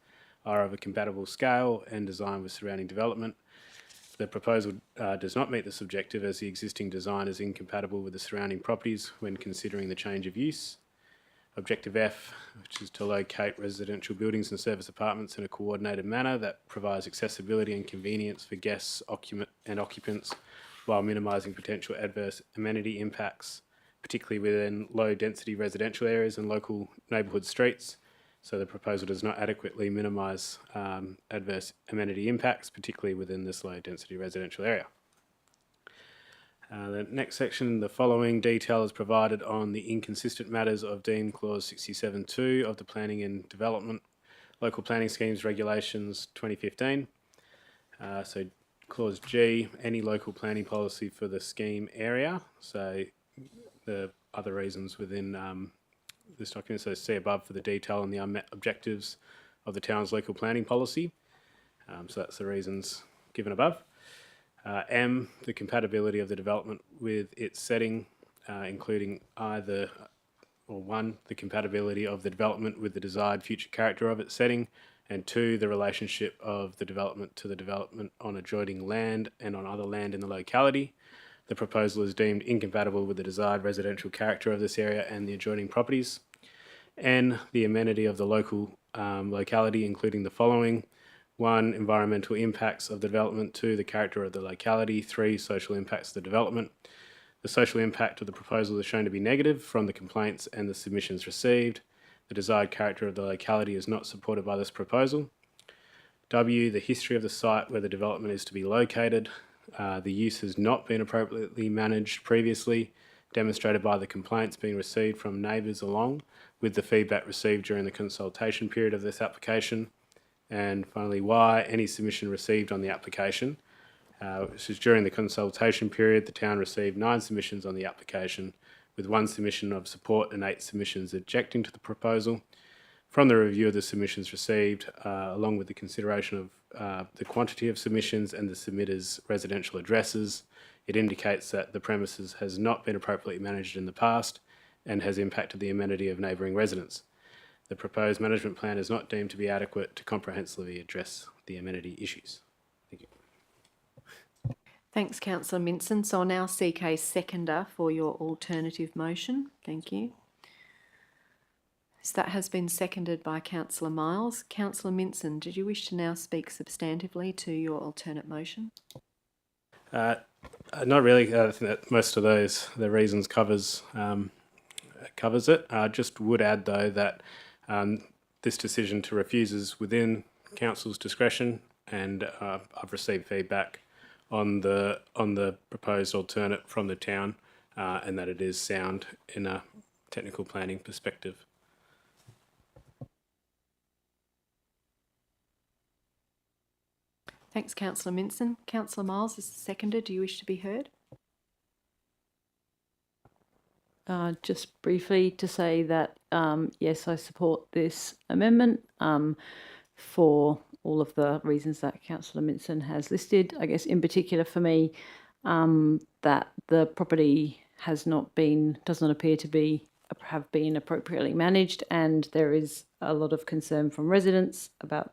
are of a compatible scale and design with surrounding development. The proposal does not meet this objective as the existing design is incompatible with the surrounding properties when considering the change of use. Objective F, which is to locate residential buildings and service apartments in a coordinated manner that provides accessibility and convenience for guests and occupants while minimising potential adverse amenity impacts, particularly within low-density residential areas and local neighbourhood streets. So the proposal does not adequately minimise adverse amenity impacts, particularly within this low-density residential area. The next section, the following detail is provided on the inconsistent matters of deemed clause 67.2 of the Planning and Development Local Planning Schemes Regulations 2015. So clause G, any local planning policy for the scheme area. So the other reasons within this document, so see above for the detail on the unmet objectives of the town's local planning policy. So that's the reasons given above. M, the compatibility of the development with its setting, including either, or 1, the compatibility of the development with the desired future character of its setting, and 2, the relationship of the development to the development on adjoining land and on other land in the locality. The proposal is deemed incompatible with the desired residential character of this area and the adjoining properties. N, the amenity of the local locality, including the following: 1, environmental impacts of the development. 2, the character of the locality. 3, social impacts of the development. The social impact of the proposal is shown to be negative from the complaints and the submissions received. The desired character of the locality is not supported by this proposal. W, the history of the site where the development is to be located. The use has not been appropriately managed previously, demonstrated by the complaints being received from neighbours along with the feedback received during the consultation period of this application. And finally, Y, any submission received on the application. Which is during the consultation period, the town received 9 submissions on the application, with 1 submission of support and 8 submissions objecting to the proposal. From the review of the submissions received, along with the consideration of the quantity of submissions and the submitters' residential addresses, it indicates that the premises has not been appropriately managed in the past and has impacted the amenity of neighbouring residents. The proposed management plan is not deemed to be adequate to comprehensively address the amenity issues. Thank you. Thanks, Councillor Minson. So I'll now seek a seconder for your alternative motion. Thank you. So that has been seconded by Councillor Miles. Councillor Minson, did you wish to now speak substantively to your alternate motion? Not really. I think that most of the reasons covers it. I just would add, though, that this decision to refuse is within council's discretion, and I've received feedback on the proposed alternate from the town, and that it is sound in a technical planning perspective. Thanks, Councillor Minson. Councillor Miles is the seconder. Do you wish to be heard? Just briefly to say that, yes, I support this amendment for all of the reasons that Councillor Minson has listed. I guess in particular for me, that the property does not appear to have been appropriately managed, and there is a lot of concern from residents about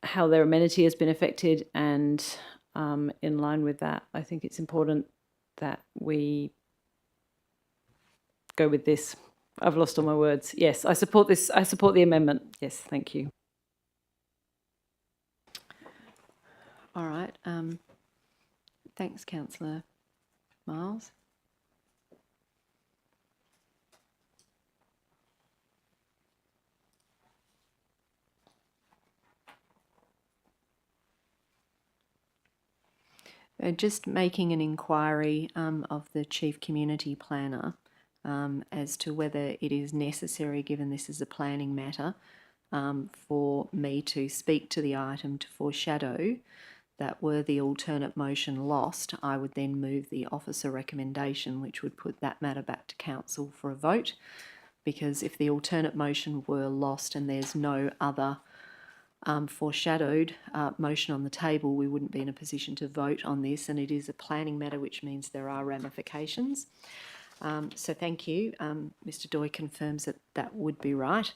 how their amenity has been affected, and in line with that, I think it's important that we go with this. I've lost all my words. Yes, I support this. I support the amendment. Yes, thank you. All right. Thanks, Councillor Miles. Just making an inquiry of the Chief Community Planner as to whether it is necessary, given this is a planning matter, for me to speak to the item to foreshadow that were the alternate motion lost, I would then move the officer recommendation, which would put that matter back to council for a vote, because if the alternate motion were lost and there's no other foreshadowed motion on the table, we wouldn't be in a position to vote on this, and it is a planning matter, which means there are ramifications. So thank you. Mr. Doy confirms that that would be right.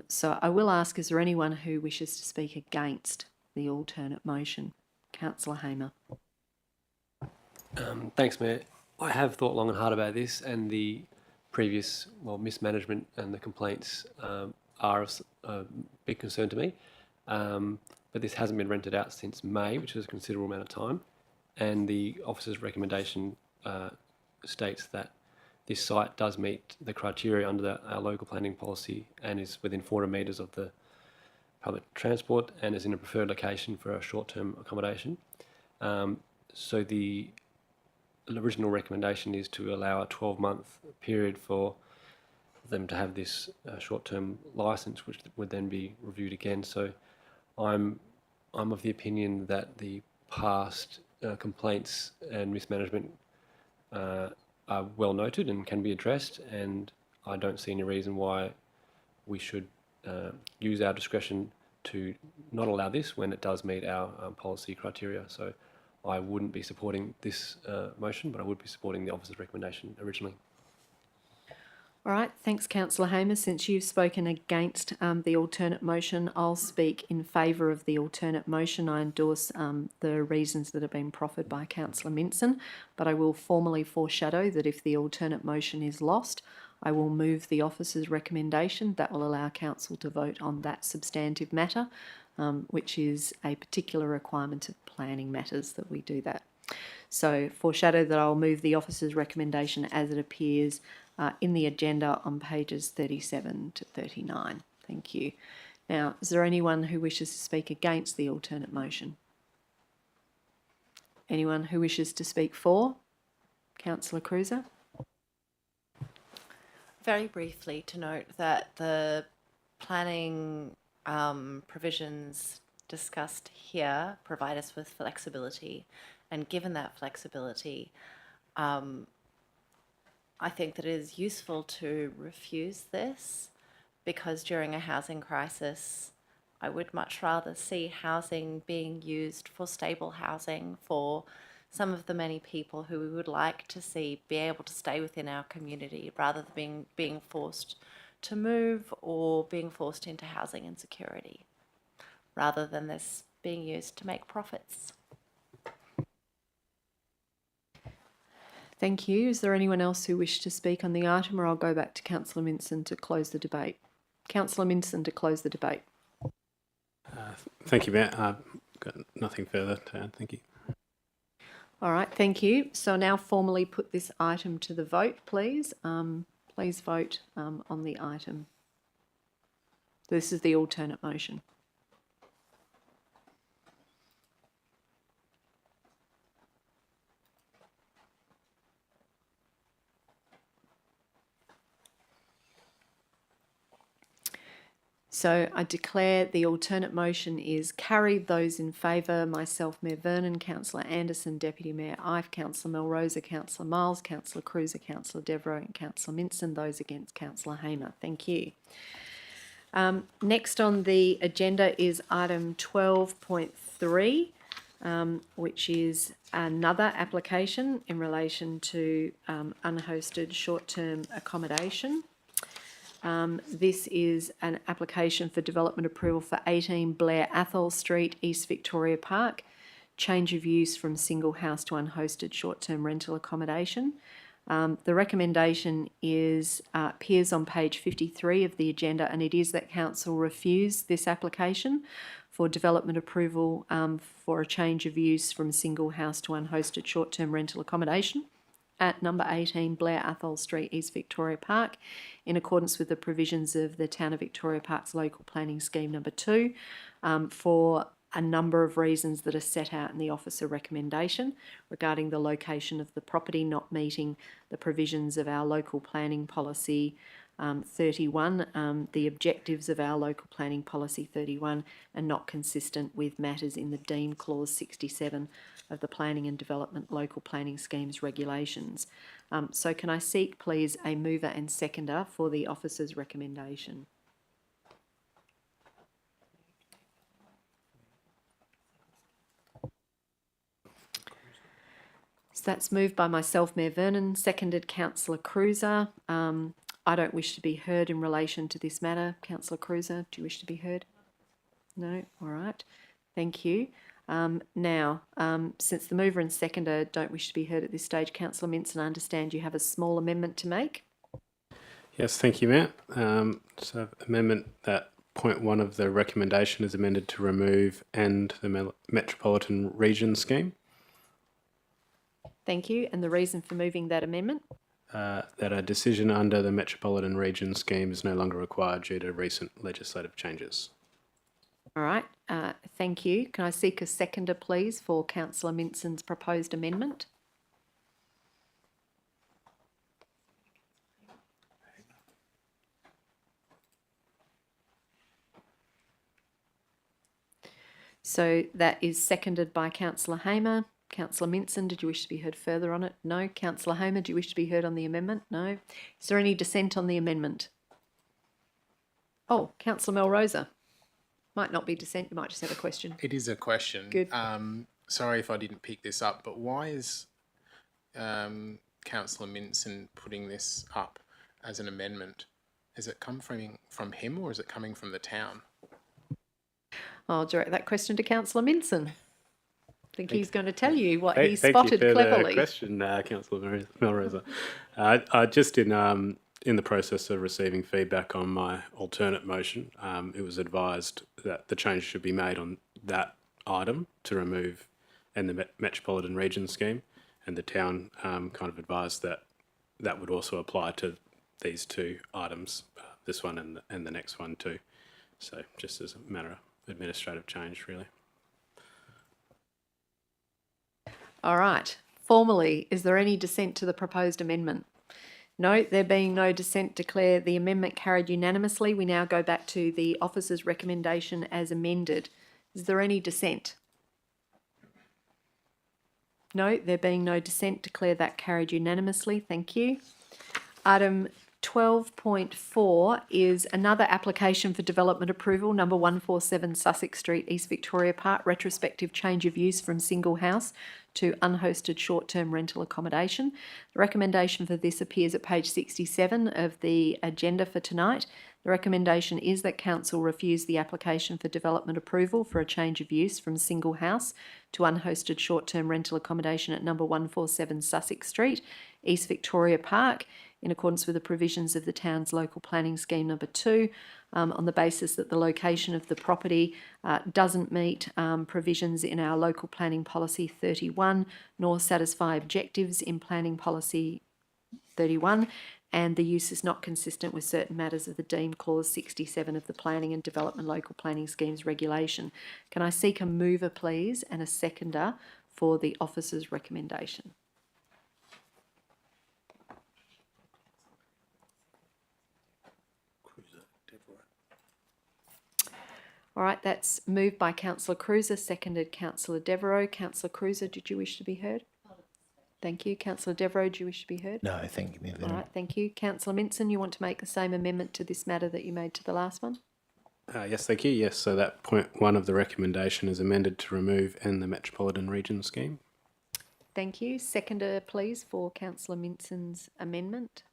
So I will ask, is there anyone who wishes to speak against the alternate motion? Councillor Hamer. Thanks, Mayor. I have thought long and hard about this, and the previous mismanagement and the complaints are of a big concern to me. But this hasn't been rented out since May, which is a considerable amount of time, and the officer's recommendation states that this site does meet the criteria under our local planning policy and is within 400 metres of the public transport and is in a preferred location for a short-term accommodation. So the original recommendation is to allow a 12-month period for them to have this short-term licence, which would then be reviewed again. So I'm of the opinion that the past complaints and mismanagement are well noted and can be addressed, and I don't see any reason why we should use our discretion to not allow this when it does meet our policy criteria. So I wouldn't be supporting this motion, but I would be supporting the officer's recommendation originally. All right, thanks, Councillor Hamer. Since you've spoken against the alternate motion, I'll speak in favour of the alternate motion. I endorse the reasons that have been proffered by Councillor Minson, but I will formally foreshadow that if the alternate motion is lost, I will move the officer's recommendation. That will allow council to vote on that substantive matter, which is a particular requirement of planning matters that we do that. So foreshadow that I'll move the officer's recommendation as it appears in the agenda on pages 37 to 39. Thank you. Now, is there anyone who wishes to speak against the alternate motion? Anyone who wishes to speak for? Councillor Cruiser. Very briefly to note that the planning provisions discussed here provide us with flexibility, and given that flexibility, I think that it is useful to refuse this because during a housing crisis, I would much rather see housing being used for stable housing for some of the many people who we would like to see be able to stay within our community rather than being forced to move or being forced into housing insecurity, rather than this being used to make profits. Thank you. Is there anyone else who wishes to speak on the item, or I'll go back to Councillor Minson to close the debate? Councillor Minson to close the debate. Thank you, Matt. I've got nothing further to add. Thank you. All right, thank you. So now formally put this item to the vote, please. Please vote on the item. This is the alternate motion. So I declare the alternate motion is carried. Those in favour, myself, Mayor Vernon, Councillor Anderson, Deputy Mayor Ive, Councillor Melrosa, Councillor Miles, Councillor Cruiser, Councillor Devereux and Councillor Minson. Those against, Councillor Hamer. Thank you. Next on the agenda is item 12.3, which is another application in relation to unhosted short-term accommodation. This is an application for development approval for 18 Blair Athol Street, East Victoria Park, change of use from single house to unhosted short-term rental accommodation. The recommendation appears on page 53 of the agenda, and it is that Council refuse this application for development approval for a change of use from single house to unhosted short-term rental accommodation at number 18 Blair Athol Street, East Victoria Park, in accordance with the provisions of the Town of Victoria Park's Local Planning Scheme number 2, for a number of reasons that are set out in the officer recommendation regarding the location of the property not meeting the provisions of our local planning policy 31, the objectives of our local planning policy 31, and not consistent with matters in the Deem Clause 67 of the Planning and Development Local Planning Schemes regulations. So can I seek, please, a mover and seconder for the officer's recommendation? So that's moved by myself, Mayor Vernon, seconded Councillor Cruiser. I don't wish to be heard in relation to this matter. Councillor Cruiser, do you wish to be heard? No? All right. Thank you. Now, since the mover and seconder don't wish to be heard at this stage, Councillor Minson, I understand you have a small amendment to make. Yes, thank you, Matt. So amendment that point 1 of the recommendation is amended to remove "and the Metropolitan Region Scheme." Thank you. And the reason for moving that amendment? That a decision under the Metropolitan Region Scheme is no longer required due to recent legislative changes. All right. Thank you. Can I seek a seconder, please, for Councillor Minson's proposed amendment? So that is seconded by Councillor Hamer. Councillor Minson, did you wish to be heard further on it? No. Councillor Hamer, do you wish to be heard on the amendment? No. Is there any dissent on the amendment? Oh, Councillor Melrosa. Might not be dissent, you might just have a question. It is a question. Good. Sorry if I didn't pick this up, but why is Councillor Minson putting this up as an amendment? Has it come from him or is it coming from the town? I'll direct that question to Councillor Minson. I think he's going to tell you what he spotted cleverly. Thank you for the question, Councillor Melrosa. I just in the process of receiving feedback on my alternate motion, it was advised that the change should be made on that item to remove "and the Metropolitan Region Scheme," and the town kind of advised that that would also apply to these two items, this one and the next one too. So just as a matter of administrative change, really. All right. Formally, is there any dissent to the proposed amendment? No, there being no dissent, declare the amendment carried unanimously. We now go back to the officer's recommendation as amended. Is there any dissent? No, there being no dissent, declare that carried unanimously. Thank you. Item 12.4 is another application for development approval, number 147 Sussex Street, East Victoria Park, retrospective change of use from single house to unhosted short-term rental accommodation. The recommendation for this appears at page 67 of the agenda for tonight. The recommendation is that council refuse the application for development approval for a change of use from single house to unhosted short-term rental accommodation at number 147 Sussex Street, East Victoria Park, in accordance with the provisions of the town's local planning scheme number 2, on the basis that the location of the property doesn't meet provisions in our local planning policy 31, nor satisfy objectives in planning policy 31, and the use is not consistent with certain matters of the deemed clause 67 of the Planning and Development Local Planning Schemes Regulation. Can I seek a mover, please, and a seconder for the officer's recommendation? All right, that's moved by Councillor Cruiser, seconded Councillor Devereux. Councillor Cruiser, did you wish to be heard? Thank you. Councillor Devereux, do you wish to be heard? No, thank you, Mayor. All right, thank you. Councillor Minson, you want to make the same amendment to this matter that you made to the last one? Yes, thank you. Yes, so that point 1 of the recommendation is amended to remove "in the Metropolitan Region" scheme. Thank you. Seconder, please, for Councillor Minson's amendment.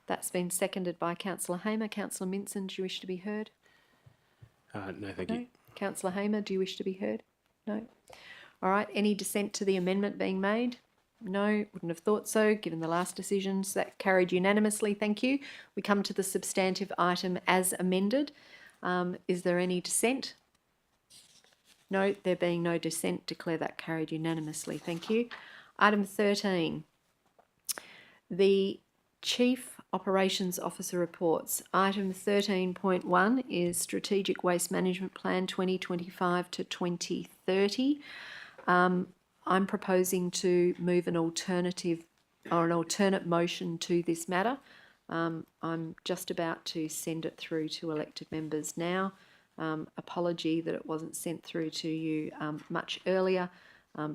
That's been seconded by Councillor Hamer. Councillor Minson, do you wish to be heard? No, thank you. Councillor Hamer, do you wish to be heard? No. All right, any dissent to the amendment being made? No, wouldn't have thought so, given the last decisions. That carried unanimously, thank you. We come to the substantive item as amended. Is there any dissent? No, there being no dissent, declare that carried unanimously, thank you. Item 13, the Chief Operations Officer reports. Item 13.1 is Strategic Waste Management Plan 2025 to 2030. I'm proposing to move an alternate motion to this matter. I'm just about to send it through to elected members now. Apology that it wasn't sent through to you much earlier.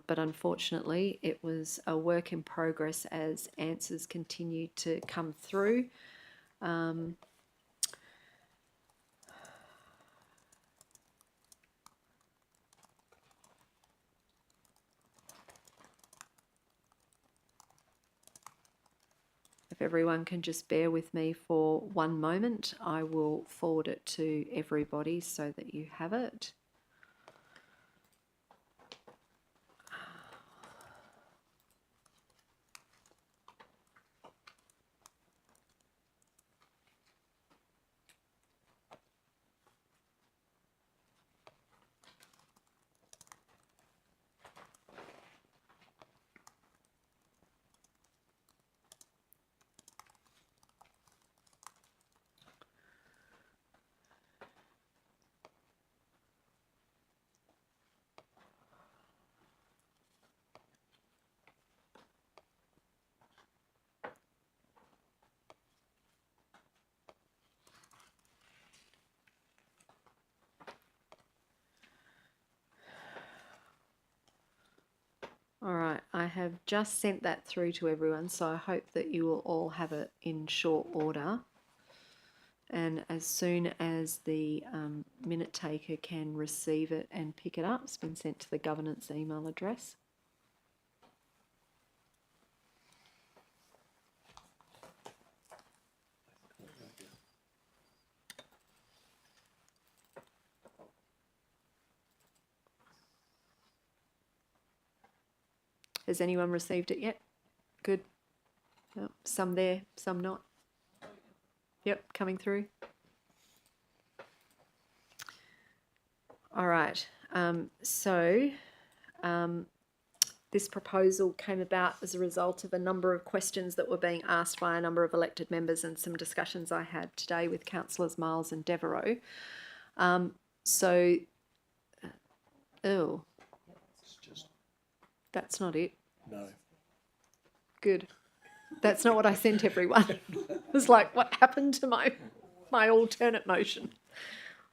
But unfortunately, it was a work in progress as answers continued to come through. If everyone can just bear with me for one moment, I will forward it to everybody so that you have it. All right, I have just sent that through to everyone, so I hope that you will all have it in short order. And as soon as the minute taker can receive it and pick it up, it's been sent to the governance email address. Has anyone received it yet? Good. Oh, some there, some not. Yep, coming through. All right. This proposal came about as a result of a number of questions that were being asked by a number of elected members and some discussions I had today with Councillors Miles and Devereux. That's not it. No. Good. That's not what I sent everyone. It was like, what happened to my alternate motion?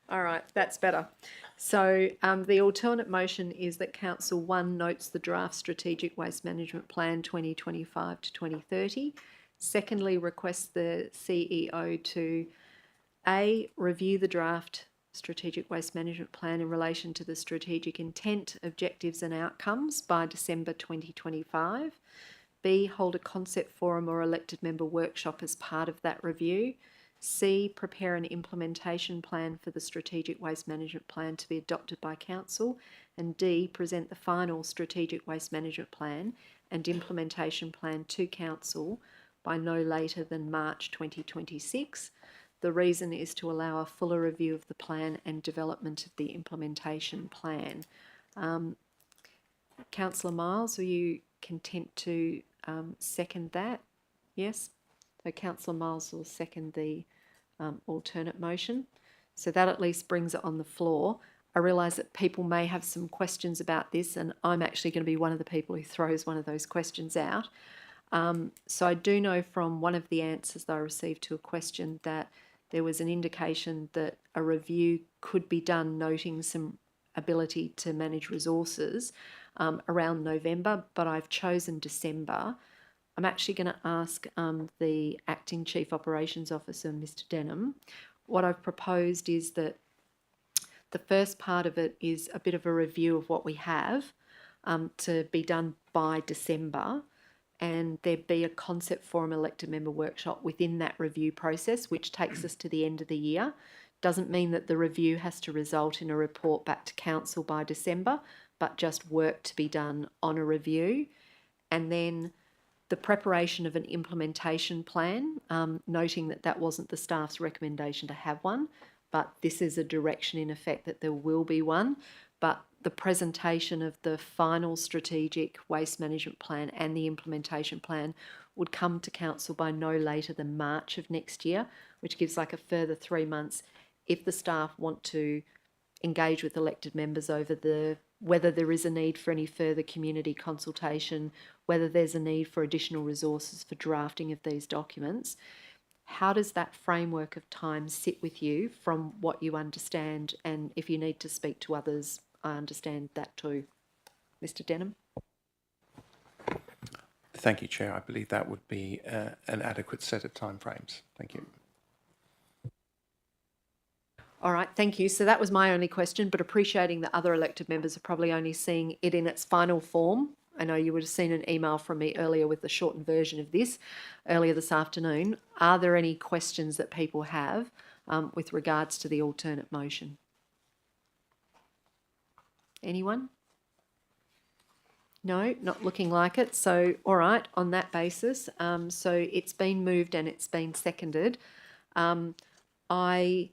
All right, that's better. So the alternate motion is that Council 1 notes the draft Strategic Waste Management Plan 2025 to 2030. Secondly, requests the CEO to A, review the draft Strategic Waste Management Plan in relation to the strategic intent, objectives and outcomes by December 2025. B, hold a concept forum or elected member workshop as part of that review. C, prepare an implementation plan for the Strategic Waste Management Plan to be adopted by Council. And D, present the final Strategic Waste Management Plan and implementation plan to Council by no later than March 2026. The reason is to allow a fuller review of the plan and development of the implementation plan. Councillor Miles, are you content to second that? Yes? So Councillor Miles will second the alternate motion. So that at least brings it on the floor. I realise that people may have some questions about this, and I'm actually going to be one of the people who throws one of those questions out. So I do know from one of the answers that I received to a question that there was an indication that a review could be done noting some ability to manage resources around November, but I've chosen December. I'm actually going to ask the Acting Chief Operations Officer, Mr. Denham. What I've proposed is that the first part of it is a bit of a review of what we have to be done by December, and there be a concept forum elected member workshop within that review process, which takes us to the end of the year. Doesn't mean that the review has to result in a report back to Council by December, but just work to be done on a review. And then the preparation of an implementation plan, noting that that wasn't the staff's recommendation to have one, but this is a direction in effect that there will be one. But the presentation of the final strategic waste management plan and the implementation plan would come to Council by no later than March of next year, which gives like a further 3 months if the staff want to engage with elected members over whether there is a need for any further community consultation, whether there's a need for additional resources for drafting of these documents. How does that framework of time sit with you from what you understand? And if you need to speak to others, I understand that too. Mr. Denham? Thank you, Chair. I believe that would be an adequate set of timeframes. Thank you. All right, thank you. So that was my only question, but appreciating that other elected members are probably only seeing it in its final form. I know you would have seen an email from me earlier with the shortened version of this earlier this afternoon. Are there any questions that people have with regards to the alternate motion? Anyone? No, not looking like it. So, all right, on that basis, so it's been moved and it's been seconded. I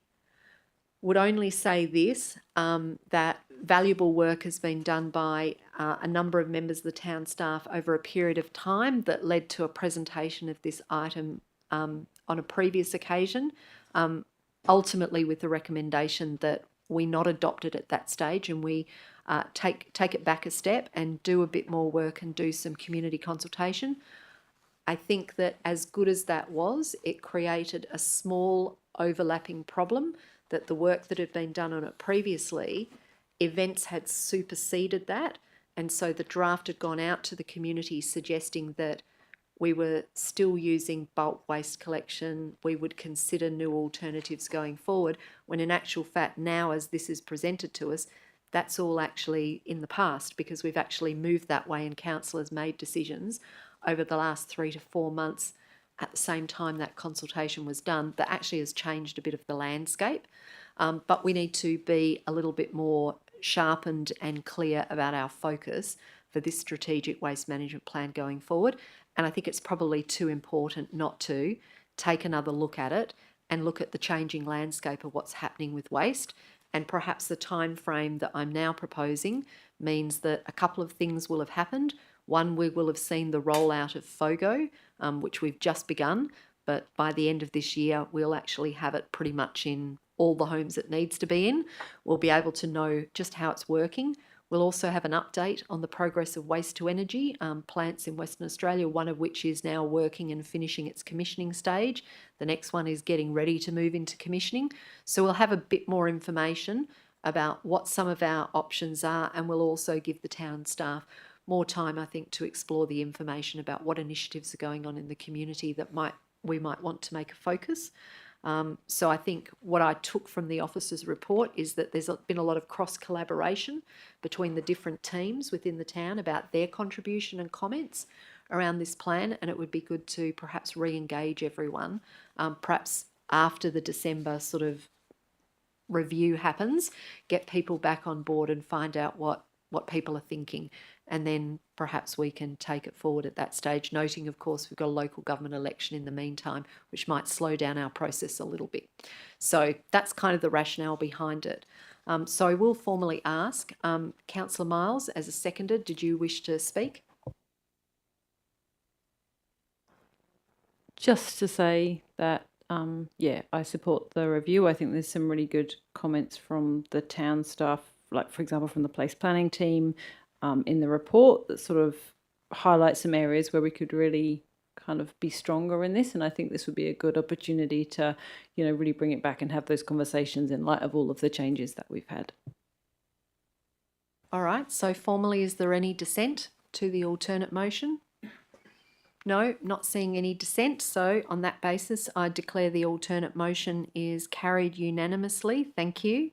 would only say this, that valuable work has been done by a number of members of the town staff over a period of time that led to a presentation of this item on a previous occasion, ultimately with the recommendation that we not adopt it at that stage and we take it back a step and do a bit more work and do some community consultation. I think that as good as that was, it created a small overlapping problem that the work that had been done on it previously, events had superseded that, and so the draft had gone out to the community suggesting that we were still using bulk waste collection, we would consider new alternatives going forward, when in actual fact now as this is presented to us, that's all actually in the past because we've actually moved that way and council has made decisions over the last 3 to 4 months at the same time that consultation was done that actually has changed a bit of the landscape. But we need to be a little bit more sharpened and clear about our focus for this strategic waste management plan going forward. And I think it's probably too important not to take another look at it and look at the changing landscape of what's happening with waste. And perhaps the time frame that I'm now proposing means that a couple of things will have happened. One, we will have seen the rollout of FOGO, which we've just begun, but by the end of this year, we'll actually have it pretty much in all the homes it needs to be in. We'll be able to know just how it's working. We'll also have an update on the progress of waste to energy plants in Western Australia, one of which is now working and finishing its commissioning stage. The next one is getting ready to move into commissioning. So we'll have a bit more information about what some of our options are, and we'll also give the town staff more time, I think, to explore the information about what initiatives are going on in the community that we might want to make a focus. So I think what I took from the officer's report is that there's been a lot of cross-collaboration between the different teams within the town about their contribution and comments around this plan, and it would be good to perhaps re-engage everyone, perhaps after the December sort of review happens, get people back on board and find out what people are thinking, and then perhaps we can take it forward at that stage, noting, of course, we've got a local government election in the meantime, which might slow down our process a little bit. So that's kind of the rationale behind it. So I will formally ask, Councillor Miles, as a seconder, did you wish to speak? Just to say that, yeah, I support the review. I think there's some really good comments from the town staff, like, for example, from the place planning team in the report that sort of highlight some areas where we could really kind of be stronger in this. And I think this would be a good opportunity to, you know, really bring it back and have those conversations in light of all of the changes that we've had. All right, so formally, is there any dissent to the alternate motion? No, not seeing any dissent. So on that basis, I declare the alternate motion is carried unanimously. Thank you.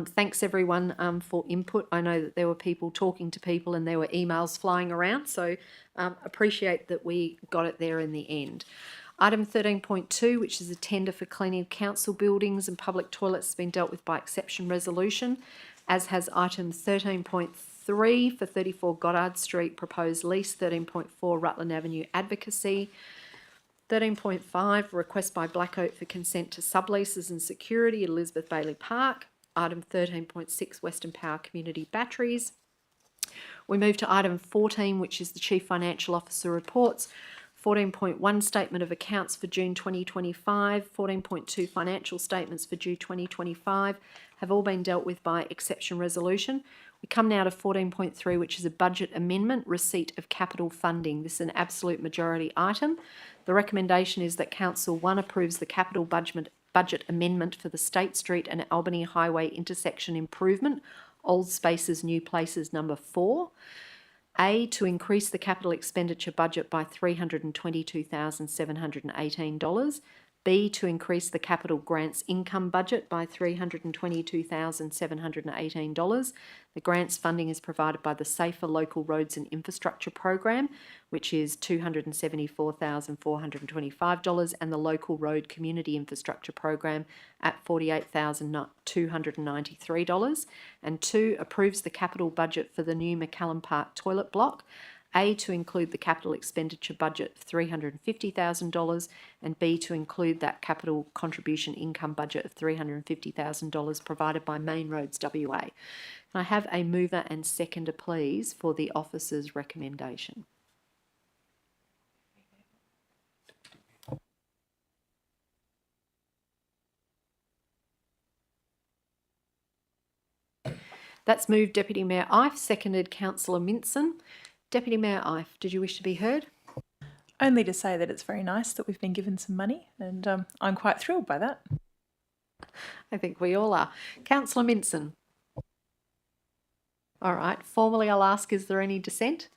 Thanks everyone for input. I know that there were people talking to people and there were emails flying around, so appreciate that we got it there in the end. Item 13.2, which is a tender for cleaning of council buildings and public toilets, has been dealt with by exception resolution, as has item 13.3 for 34 Goddard Street proposed lease, 13.4 Rutland Avenue advocacy, 13.5 request by Black Oak for consent to subleases and security at Elizabeth Bailey Park, item 13.6 Western Power Community Batteries. We move to item 14, which is the Chief Financial Officer reports. 14.1 Statement of Accounts for June 2025, 14.2 Financial Statements for June 2025 have all been dealt with by exception resolution. We come now to 14.3, which is a budget amendment, receipt of capital funding. This is an absolute majority item. The recommendation is that Council 1 approves the capital budget amendment for the State Street and Albany Highway intersection improvement, Old Spaces, New Places number 4. A, to increase the capital expenditure budget by $322,718. B, to increase the capital grants income budget by $322,718. The grants funding is provided by the Safer Local Roads and Infrastructure Program, which is $274,425, and the Local Road Community Infrastructure Program at $48,293. And 2, approves the capital budget for the new McCallum Park toilet block. A, to include the capital expenditure budget of $350,000, and B, to include that capital contribution income budget of $350,000 provided by Main Roads WA. Can I have a mover and seconder, please, for the officer's recommendation? That's moved Deputy Mayor Ife, seconded Councillor Minson. Deputy Mayor Ife, did you wish to be heard? Only to say that it's very nice that we've been given some money, and I'm quite thrilled by that. I think we all are. Councillor Minson. All right, formally I'll ask, is there any dissent?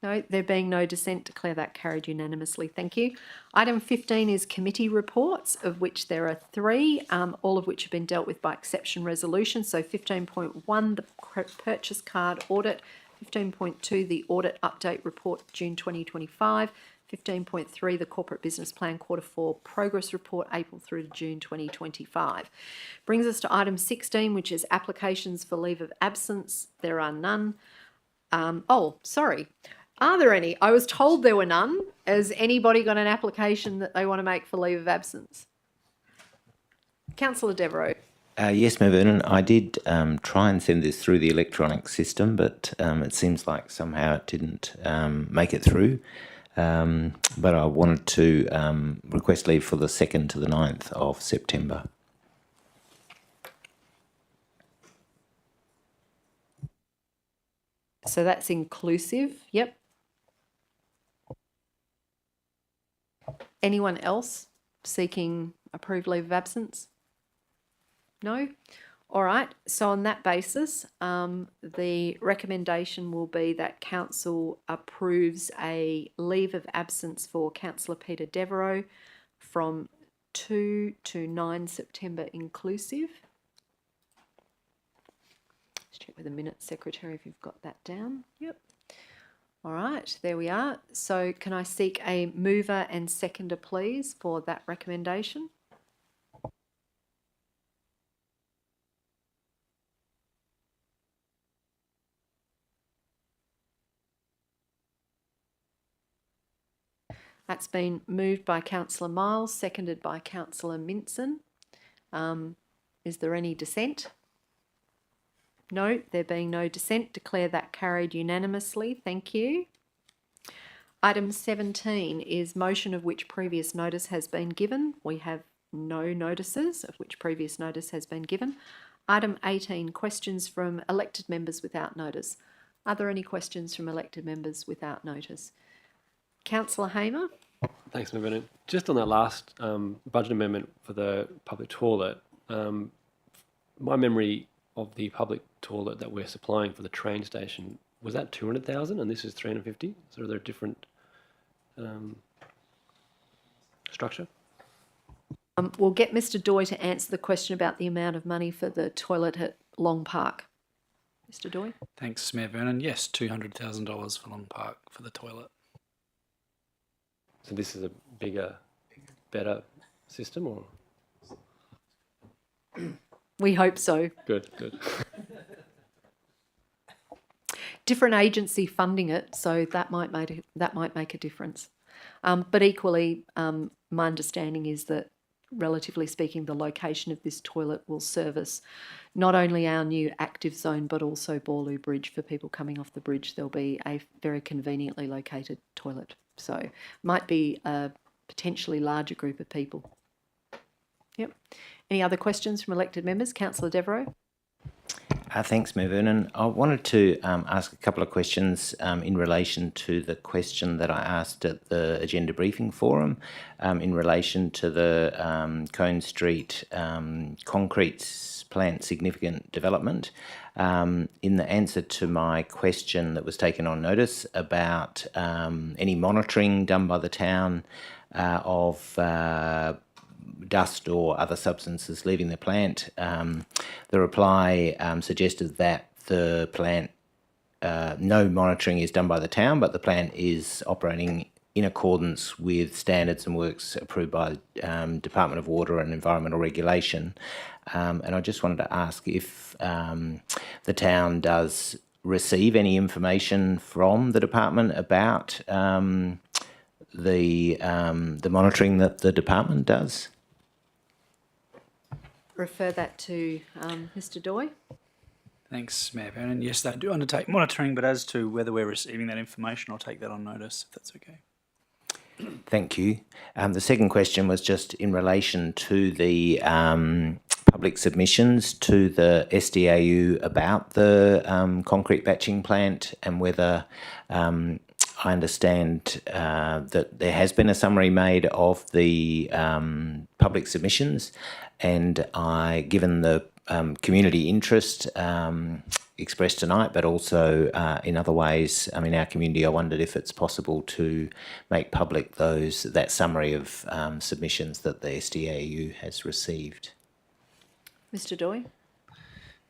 No, there being no dissent, declare that carried unanimously. Thank you. Item 15 is committee reports, of which there are 3, all of which have been dealt with by exception resolution. So 15.1, the purchase card audit. 15.2, the audit update report, June 2025. 15.3, the corporate business plan Q4 progress report, April through to June 2025. Brings us to item 16, which is applications for leave of absence. There are none. Sorry. Are there any? I was told there were none. Has anybody got an application that they want to make for leave of absence? Councillor Devereux. Yes, Mayor Vernon, I did try and send this through the electronic system, but it seems like somehow it didn't make it through. But I wanted to request leave for the 2nd to the 9th of September. So that's inclusive, yep. Anyone else seeking approved leave of absence? No? All right, so on that basis, the recommendation will be that Council approves a leave of absence for Councillor Peter Devereux from 2 to 9 September inclusive. Let's check with the minutes secretary if you've got that down. Yep. All right, there we are. So can I seek a mover and seconder, please, for that recommendation? That's been moved by Councillor Miles, seconded by Councillor Minson. Is there any dissent? No, there being no dissent, declare that carried unanimously. Thank you. Item 17 is motion of which previous notice has been given. We have no notices of which previous notice has been given. Item 18, questions from elected members without notice. Are there any questions from elected members without notice? Councillor Hamer. Thanks, Mayor Vernon. Just on that last budget amendment for the public toilet, my memory of the public toilet that we're supplying for the train station, was that 200,000 and this is 350? So are there a different structure? We'll get Mr. Doy to answer the question about the amount of money for the toilet at Long Park. Mr. Doy. Thanks, Mayor Vernon. Yes, $200,000 for Long Park for the toilet. So this is a bigger, better system, or? We hope so. Good, good. Different agency funding it, so that might make a difference. But equally, my understanding is that, relatively speaking, the location of this toilet will service not only our new active zone but also Borloo Bridge. For people coming off the bridge, there'll be a very conveniently located toilet. So might be a potentially larger group of people. Yep. Any other questions from elected members? Councillor Devereux. Thanks, Mayor Vernon. I wanted to ask a couple of questions in relation to the question that I asked at the agenda briefing forum in relation to the Cone Street concrete plant significant development. In the answer to my question that was taken on notice about any monitoring done by the town of dust or other substances leaving the plant, the reply suggested that the plant, no monitoring is done by the town, but the plant is operating in accordance with standards and works approved by Department of Water and Environmental Regulation. And I just wanted to ask if the town does receive any information from the department about the monitoring that the department does. Refer that to Mr. Doy. Thanks, Mayor Vernon. Yes, they do undertake monitoring, but as to whether we're receiving that information, I'll take that on notice, if that's okay. Thank you. The second question was just in relation to the public submissions to the SDAU about the concrete batching plant, and whether I understand that there has been a summary made of the public submissions, and given the community interest expressed tonight, but also in other ways, in our community, I wondered if it's possible to make public that summary of submissions that the SDAU has received. Mr. Doy.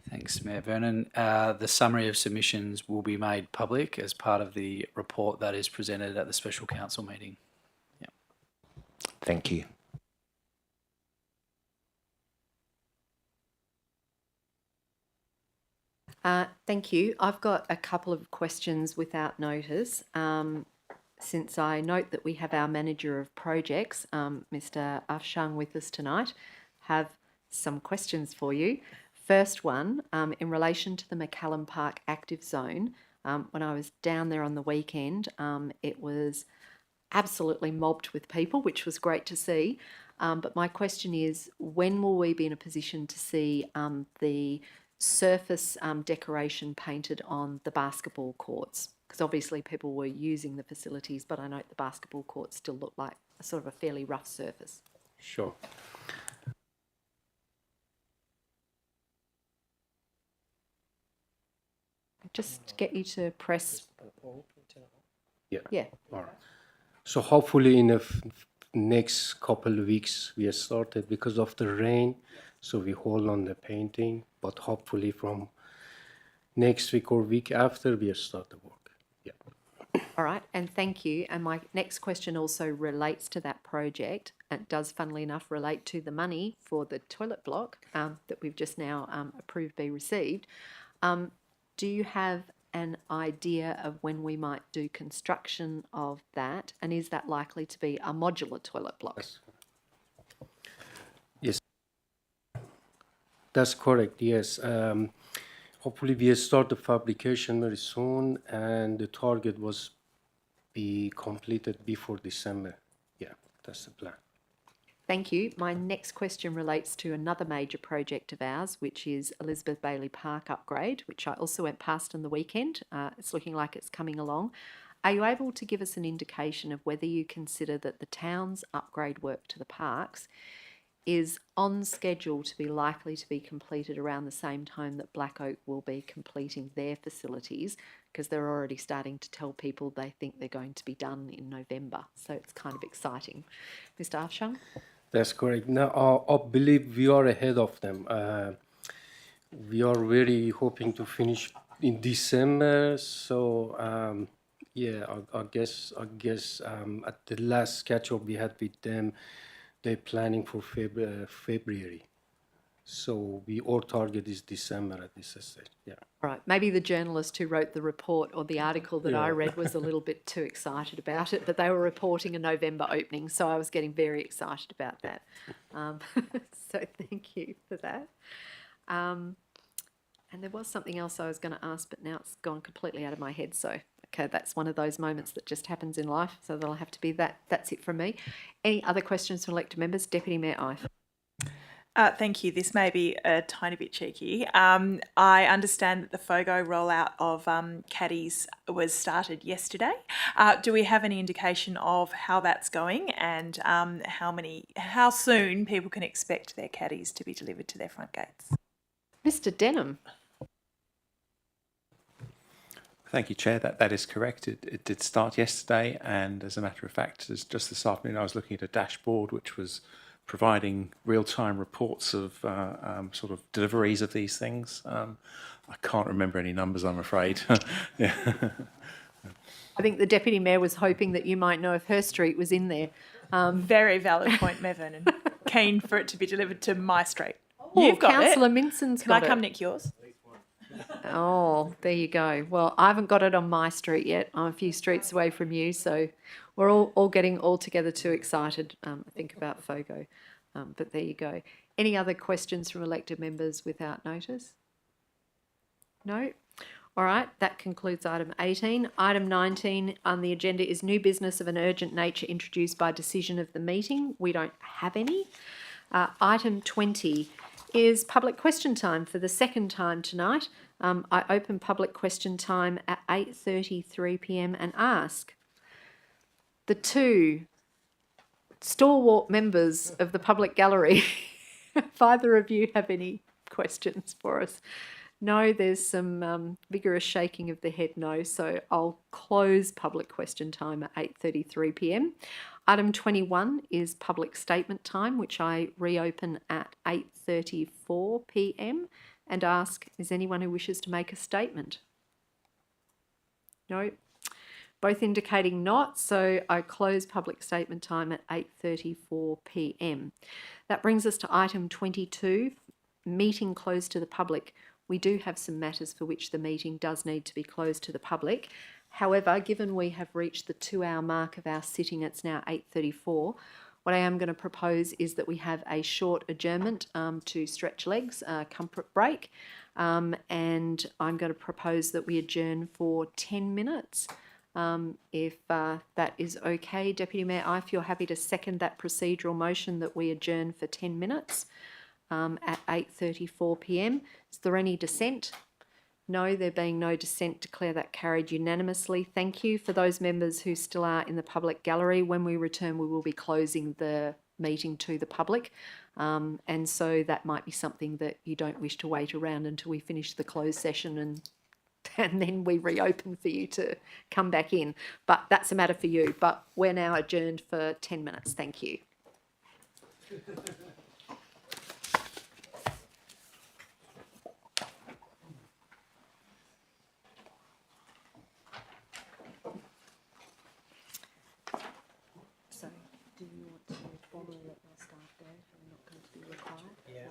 Thanks, Mayor Vernon. The summary of submissions will be made public as part of the report that is presented at the special council meeting. Yep. Thank you. Thank you. I've got a couple of questions without notice. Since I note that we have our manager of projects, Mr. Afshang, with us tonight, have some questions for you. First one, in relation to the McCallum Park active zone. When I was down there on the weekend, it was absolutely mobbed with people, which was great to see. But my question is, when will we be in a position to see the surface decoration painted on the basketball courts, because obviously people were using the facilities, but I note the basketball courts still look like a sort of a fairly rough surface. Sure. Just get you to press. Yeah. Yeah. All right. So hopefully in the next couple of weeks we have started because of the rain. So we hold on the painting, but hopefully from next week or week after we start the work. Yeah. All right, and thank you. And my next question also relates to that project. It does, funnily enough, relate to the money for the toilet block that we've just now approved be received. Do you have an idea of when we might do construction of that? And is that likely to be a modular toilet block? Yes. That's correct, yes. Hopefully we start the fabrication very soon and the target was be completed before December. Yeah, that's the plan. Thank you. My next question relates to another major project of ours, which is Elizabeth Bailey Park upgrade, which I also went past on the weekend. It's looking like it's coming along. Are you able to give us an indication of whether you consider that the town's upgrade work to the parks is on schedule to be likely to be completed around the same time that Black Oak will be completing their facilities, because they're already starting to tell people they think they're going to be done in November. So it's kind of exciting. Mr. Afshang? That's correct. Now, I believe we are ahead of them. We are really hoping to finish in December. So, yeah, I guess at the last catch-up we had with them, they're planning for February. So our target is December at this stage. Yeah. Right. Maybe the journalist who wrote the report or the article that I read was a little bit too excited about it, but they were reporting a November opening, so I was getting very excited about that. So thank you for that. And there was something else I was going to ask, but now it's gone completely out of my head. So, okay, that's one of those moments that just happens in life. So that'll have to be that. That's it from me. Any other questions from elected members? Deputy Mayor Ive. Thank you. This may be a tiny bit cheeky. I understand that the FOGO rollout of caddies was started yesterday. Do we have any indication of how that's going and how soon people can expect their caddies to be delivered to their front gates? Mr. Denham. Thank you, Chair. That is correct. It did start yesterday, and as a matter of fact, just this afternoon I was looking at a dashboard which was providing real-time reports of sort of deliveries of these things. I can't remember any numbers, I'm afraid. Yeah. I think the Deputy Mayor was hoping that you might know if her street was in there. Very valid point, Mayor Vernon. Keen for it to be delivered to my street. Oh, You've got Councillor it. Minson's Can got I come it. nick yours? Oh, there you go. Well, I haven't got it on my street yet. I'm a few streets away from you, so we're all getting all together too excited, I think, about FOGO. But there you go. Any other questions from elected members without notice? No? All right, that concludes item 18. Item 19 on the agenda is new business of an urgent nature introduced by decision of the meeting. We don't have any. Item 20 is public question time for the second time tonight. I open public question time at 8:33 p.m. and ask the two stalwart members of the public gallery if either of you have any questions for us. No, there's some vigorous shaking of the head no, so I'll close public question time at 8:33 p.m. Item 21 is public statement time, which I reopen at 8:34 p.m. and ask, is anyone who wishes to make a statement? No, both indicating not, so I close public statement time at 8:34 p.m. That brings us to item 22, meeting closed to the public. We do have some matters for which the meeting does need to be closed to the public. However, given we have reached the 2-hour mark of our sitting, it's now 8:34, what I am going to propose is that we have a short adjournment to stretch legs, comfort break, and I'm going to propose that we adjourn for 10 minutes. If that is okay, Deputy Mayor, if you're happy to second that procedural motion that we adjourn for 10 minutes. at 8:34 p.m. Is there any dissent? No, there being no dissent, declare that carried unanimously. Thank you. For those members who still are in the public gallery, when we return, we will be closing the meeting to the public. And so that might be something that you don't wish to wait around until we finish the closed session and then we reopen for you to come back in. But that's a matter for you. But we're now adjourned for 10 minutes. Thank you. So, do you want to formally let our staff go if we're not going to be required? Yeah.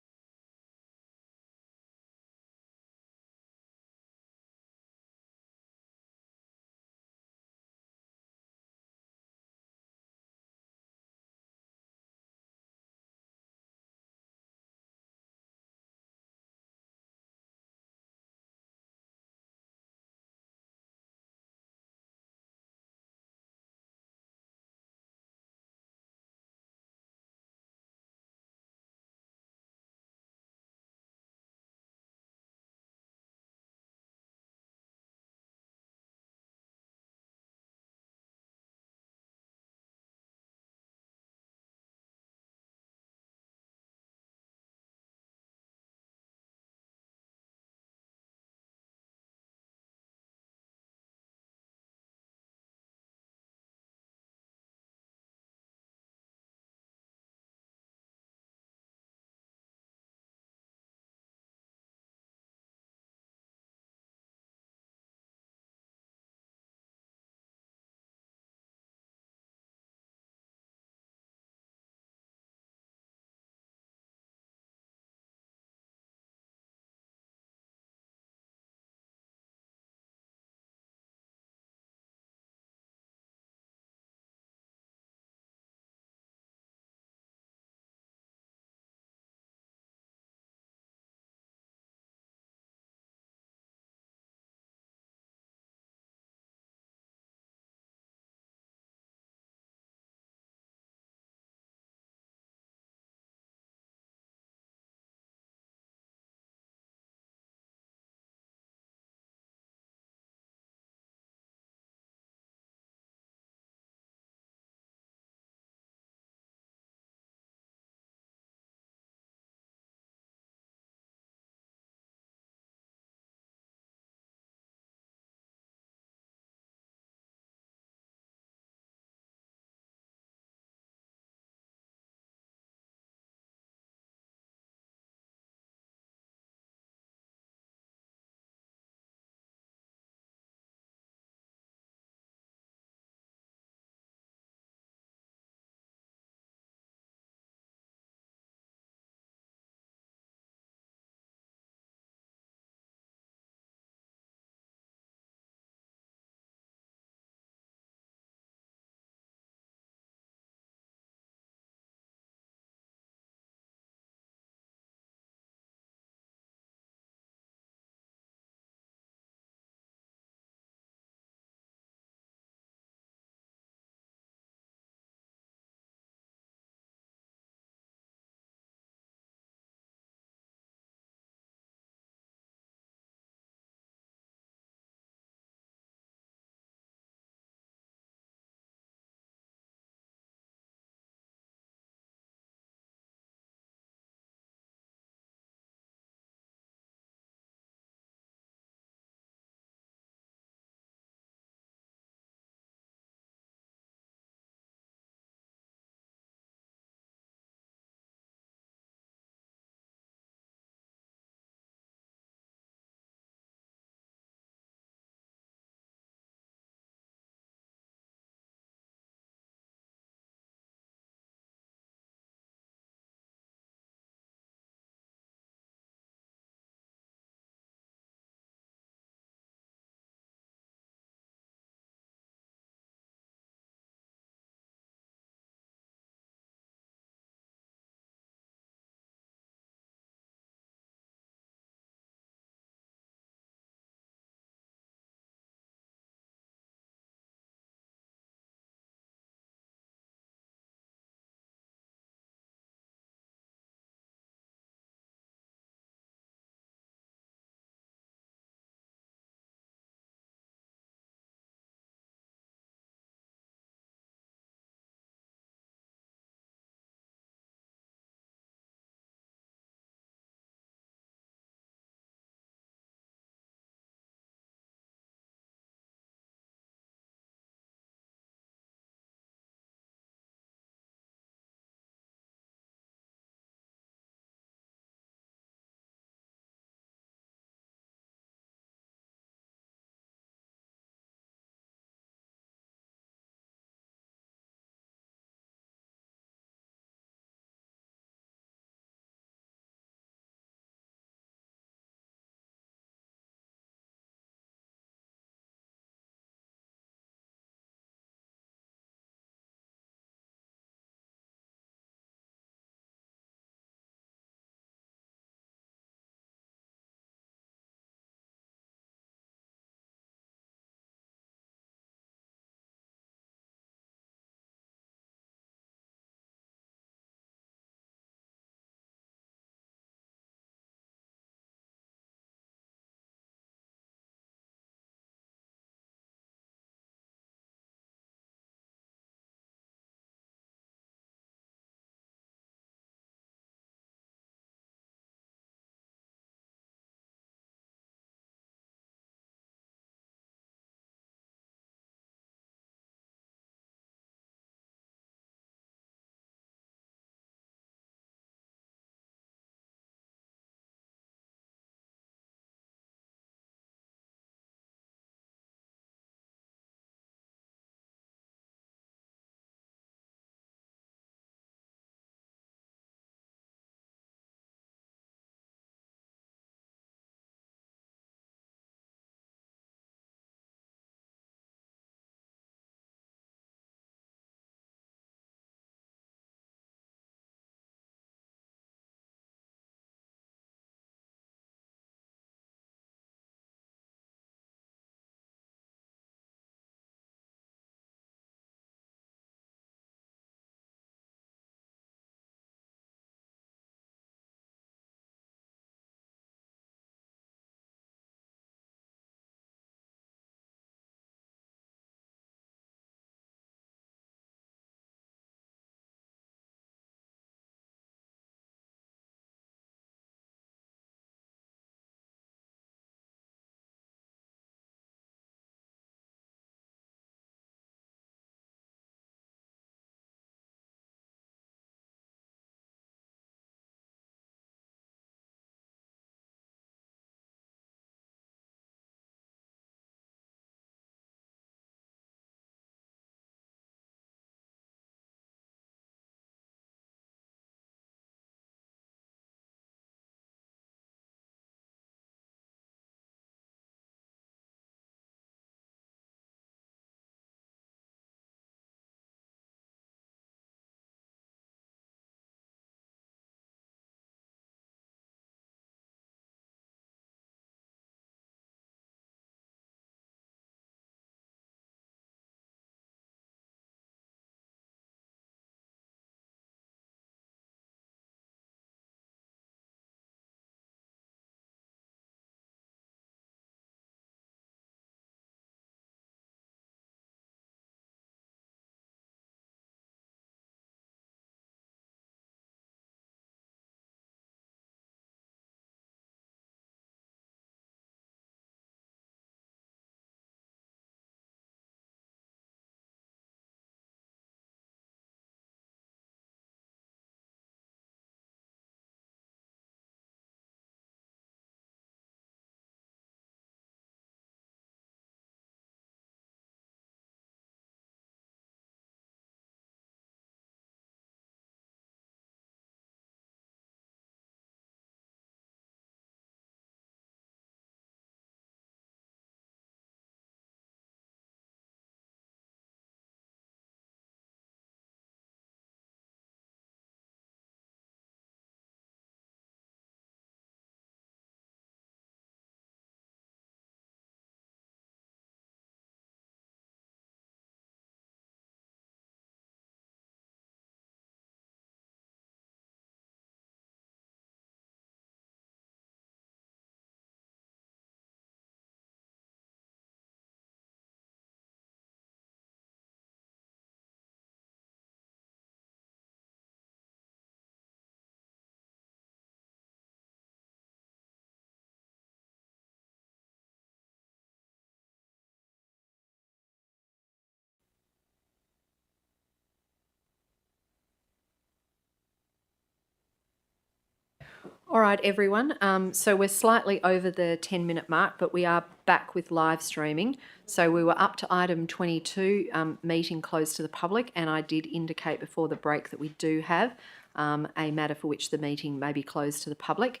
All right, everyone. So we're slightly over the 10-minute mark, but we are back with live streaming. So we were up to item 22, meeting closed to the public, and I did indicate before the break that we do have a matter for which the meeting may be closed to the public.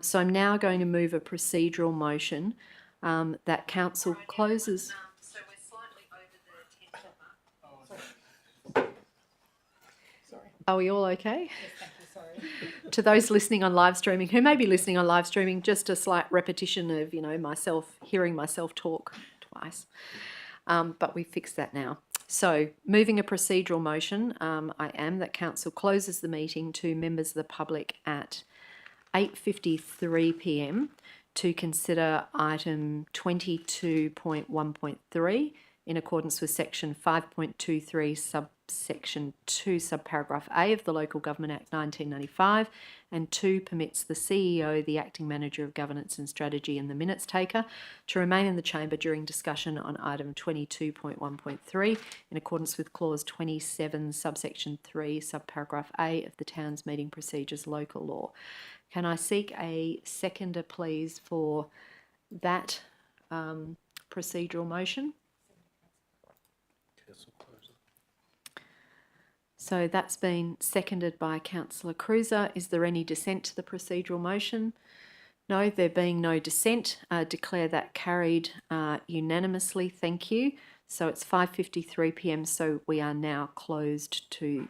So I'm now going to move a procedural motion that council closes. So we're slightly over the 10-minute mark. Sorry. Are we all okay? Yes, thank you. Sorry. To those listening on live streaming, who may be listening on live streaming, just a slight repetition of, hearing myself talk twice. But we fixed that now. So, moving a procedural motion, I am that council closes the meeting to members of the public at 8:53 p.m. to consider item 22.1.3 in accordance with section 5.23 subsection 2 subparagraph A of the Local Government Act 1995, and 2 permits the CEO, the acting manager of governance and strategy, and the minutes taker to remain in the chamber during discussion on item 22.1.3 in accordance with clause 27 subsection 3 subparagraph A of the town's meeting procedures local law. Can I seek a seconder, please, for that procedural motion? So that's been seconded by Councillor Cruiser. Is there any dissent to the procedural motion? No, there being no dissent, declare that carried unanimously. Thank you. So it's 5:53 p.m. So we are now closed to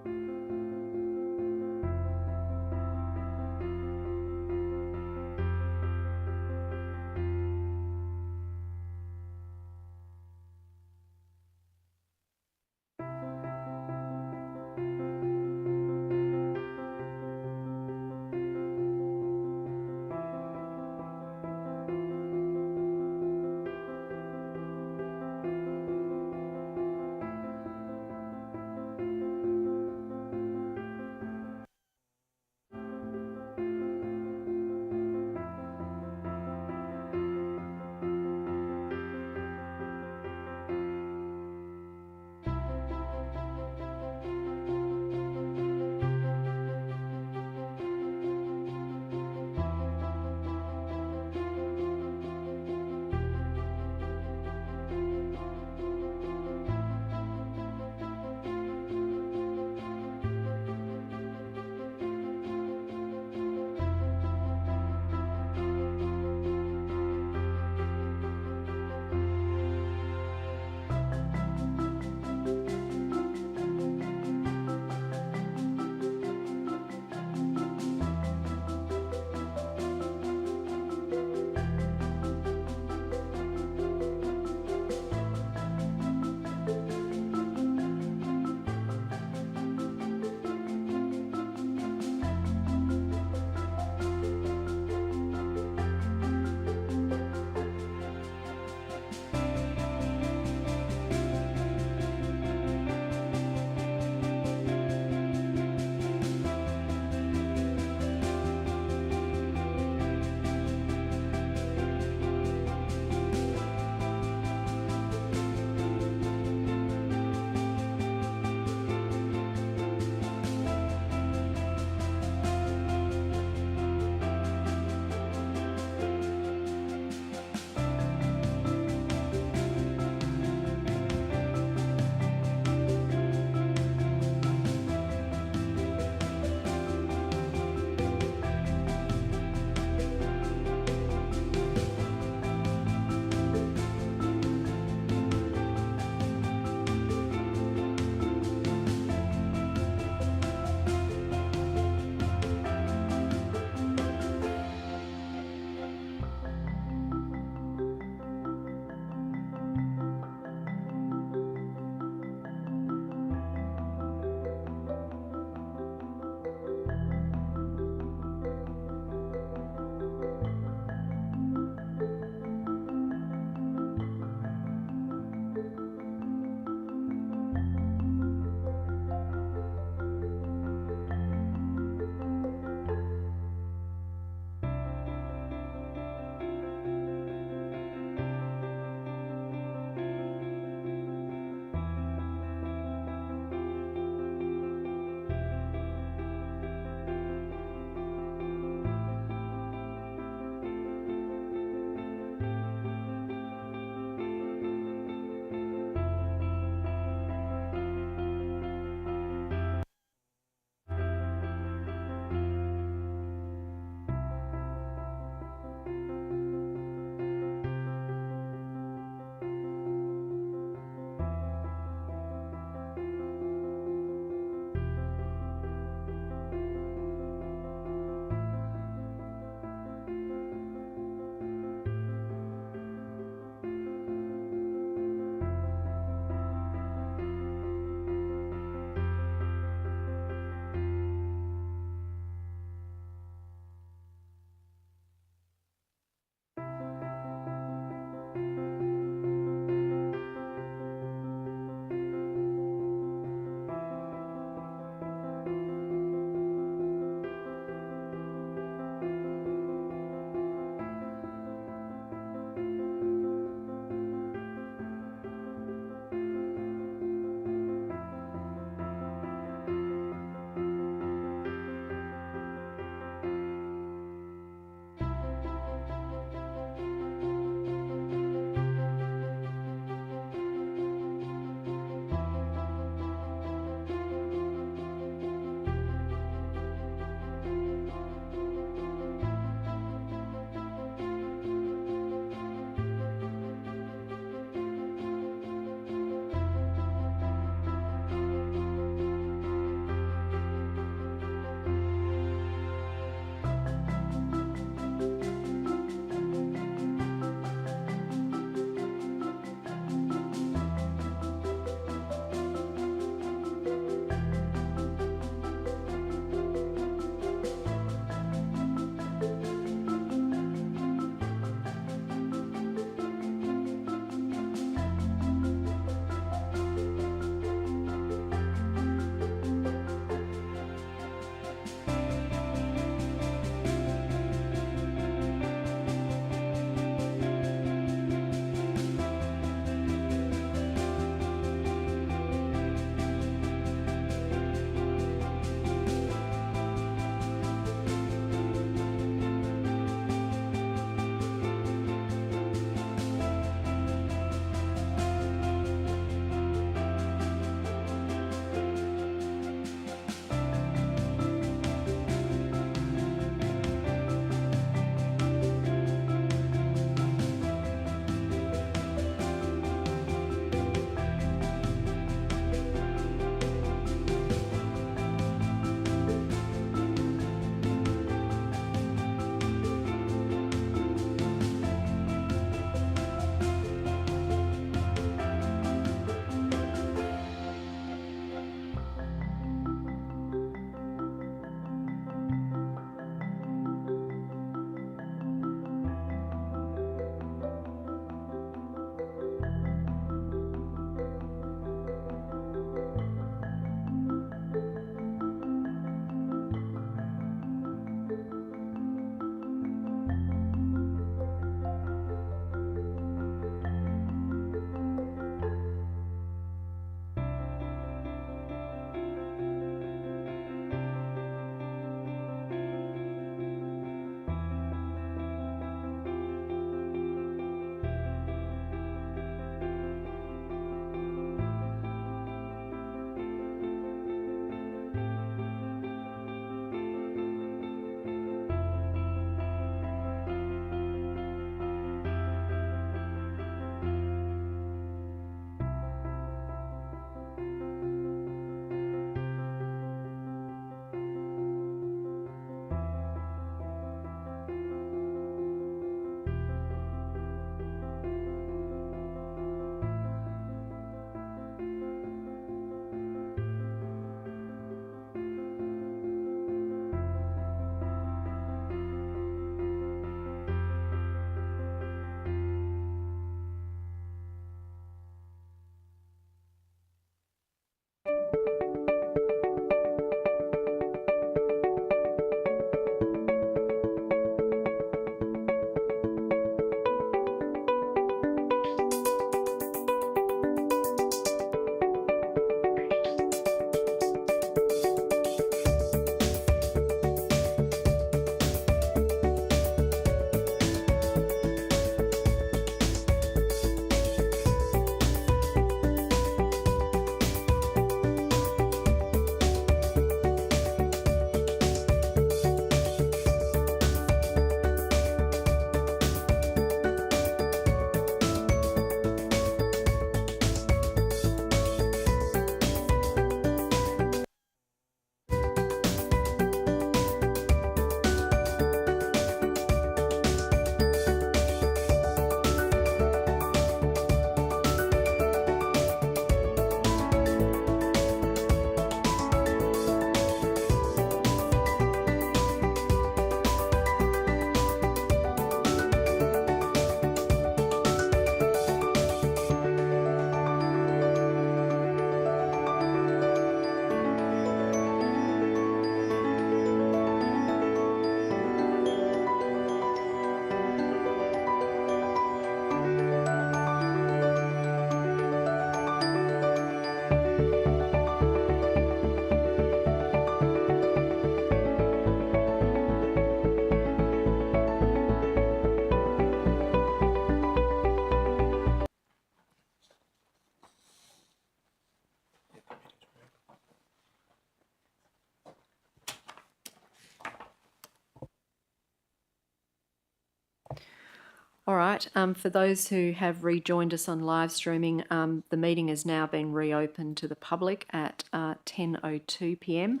All right, for those who have rejoined us on live streaming, the meeting has now been reopened to the public at 10:02 p.m.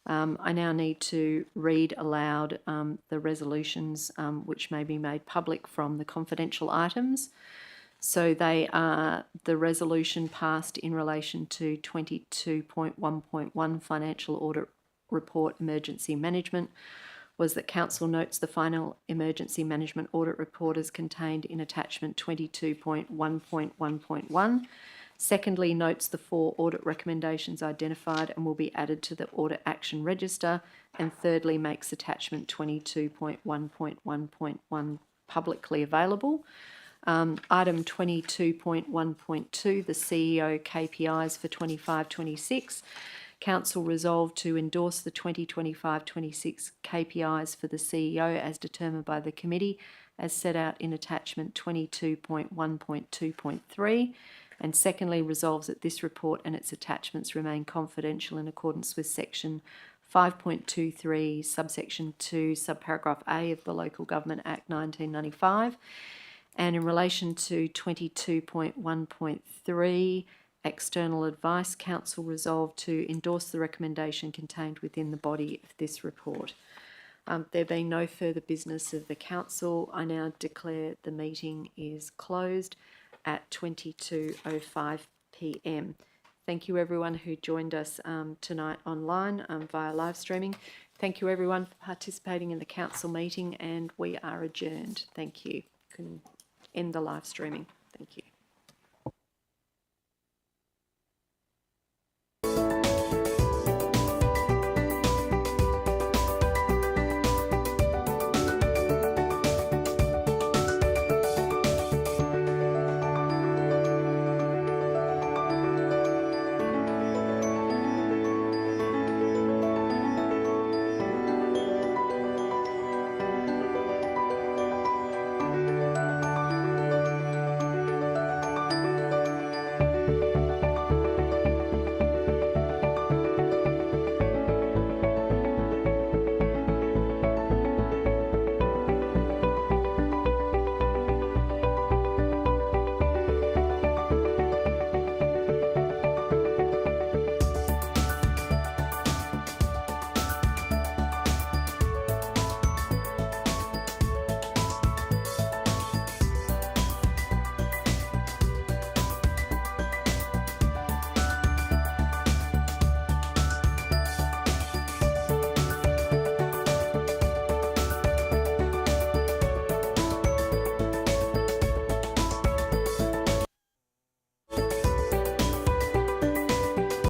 I now need to read aloud the resolutions which may be made public from the confidential items. So they are the resolution passed in relation to 22.1.1 Financial Audit Report Emergency Management was that Council notes the final Emergency Management Audit Report is contained in attachment 22.1.1.1. Secondly, notes the 4 audit recommendations identified and will be added to the Audit Action Register. And thirdly, makes attachment 22.1.1.1 publicly available. Item 22.1.2, the CEO KPIs for 25-26. Council resolved to endorse the 2025-26 KPIs for the CEO as determined by the committee as set out in attachment 22.1.2.3. And secondly, resolves that this report and its attachments remain confidential in accordance with section 5.23 subsection 2 subparagraph A of the Local Government Act 1995. And in relation to 22.1.3, external advice, Council resolved to endorse the recommendation contained within the body of this report. There being no further business of the Council, I now declare the meeting is closed at 22:05 p.m. Thank you everyone who joined us tonight online via live streaming. Thank you everyone for participating in the Council meeting, and we are adjourned. Thank you. You can end the live streaming. Thank you.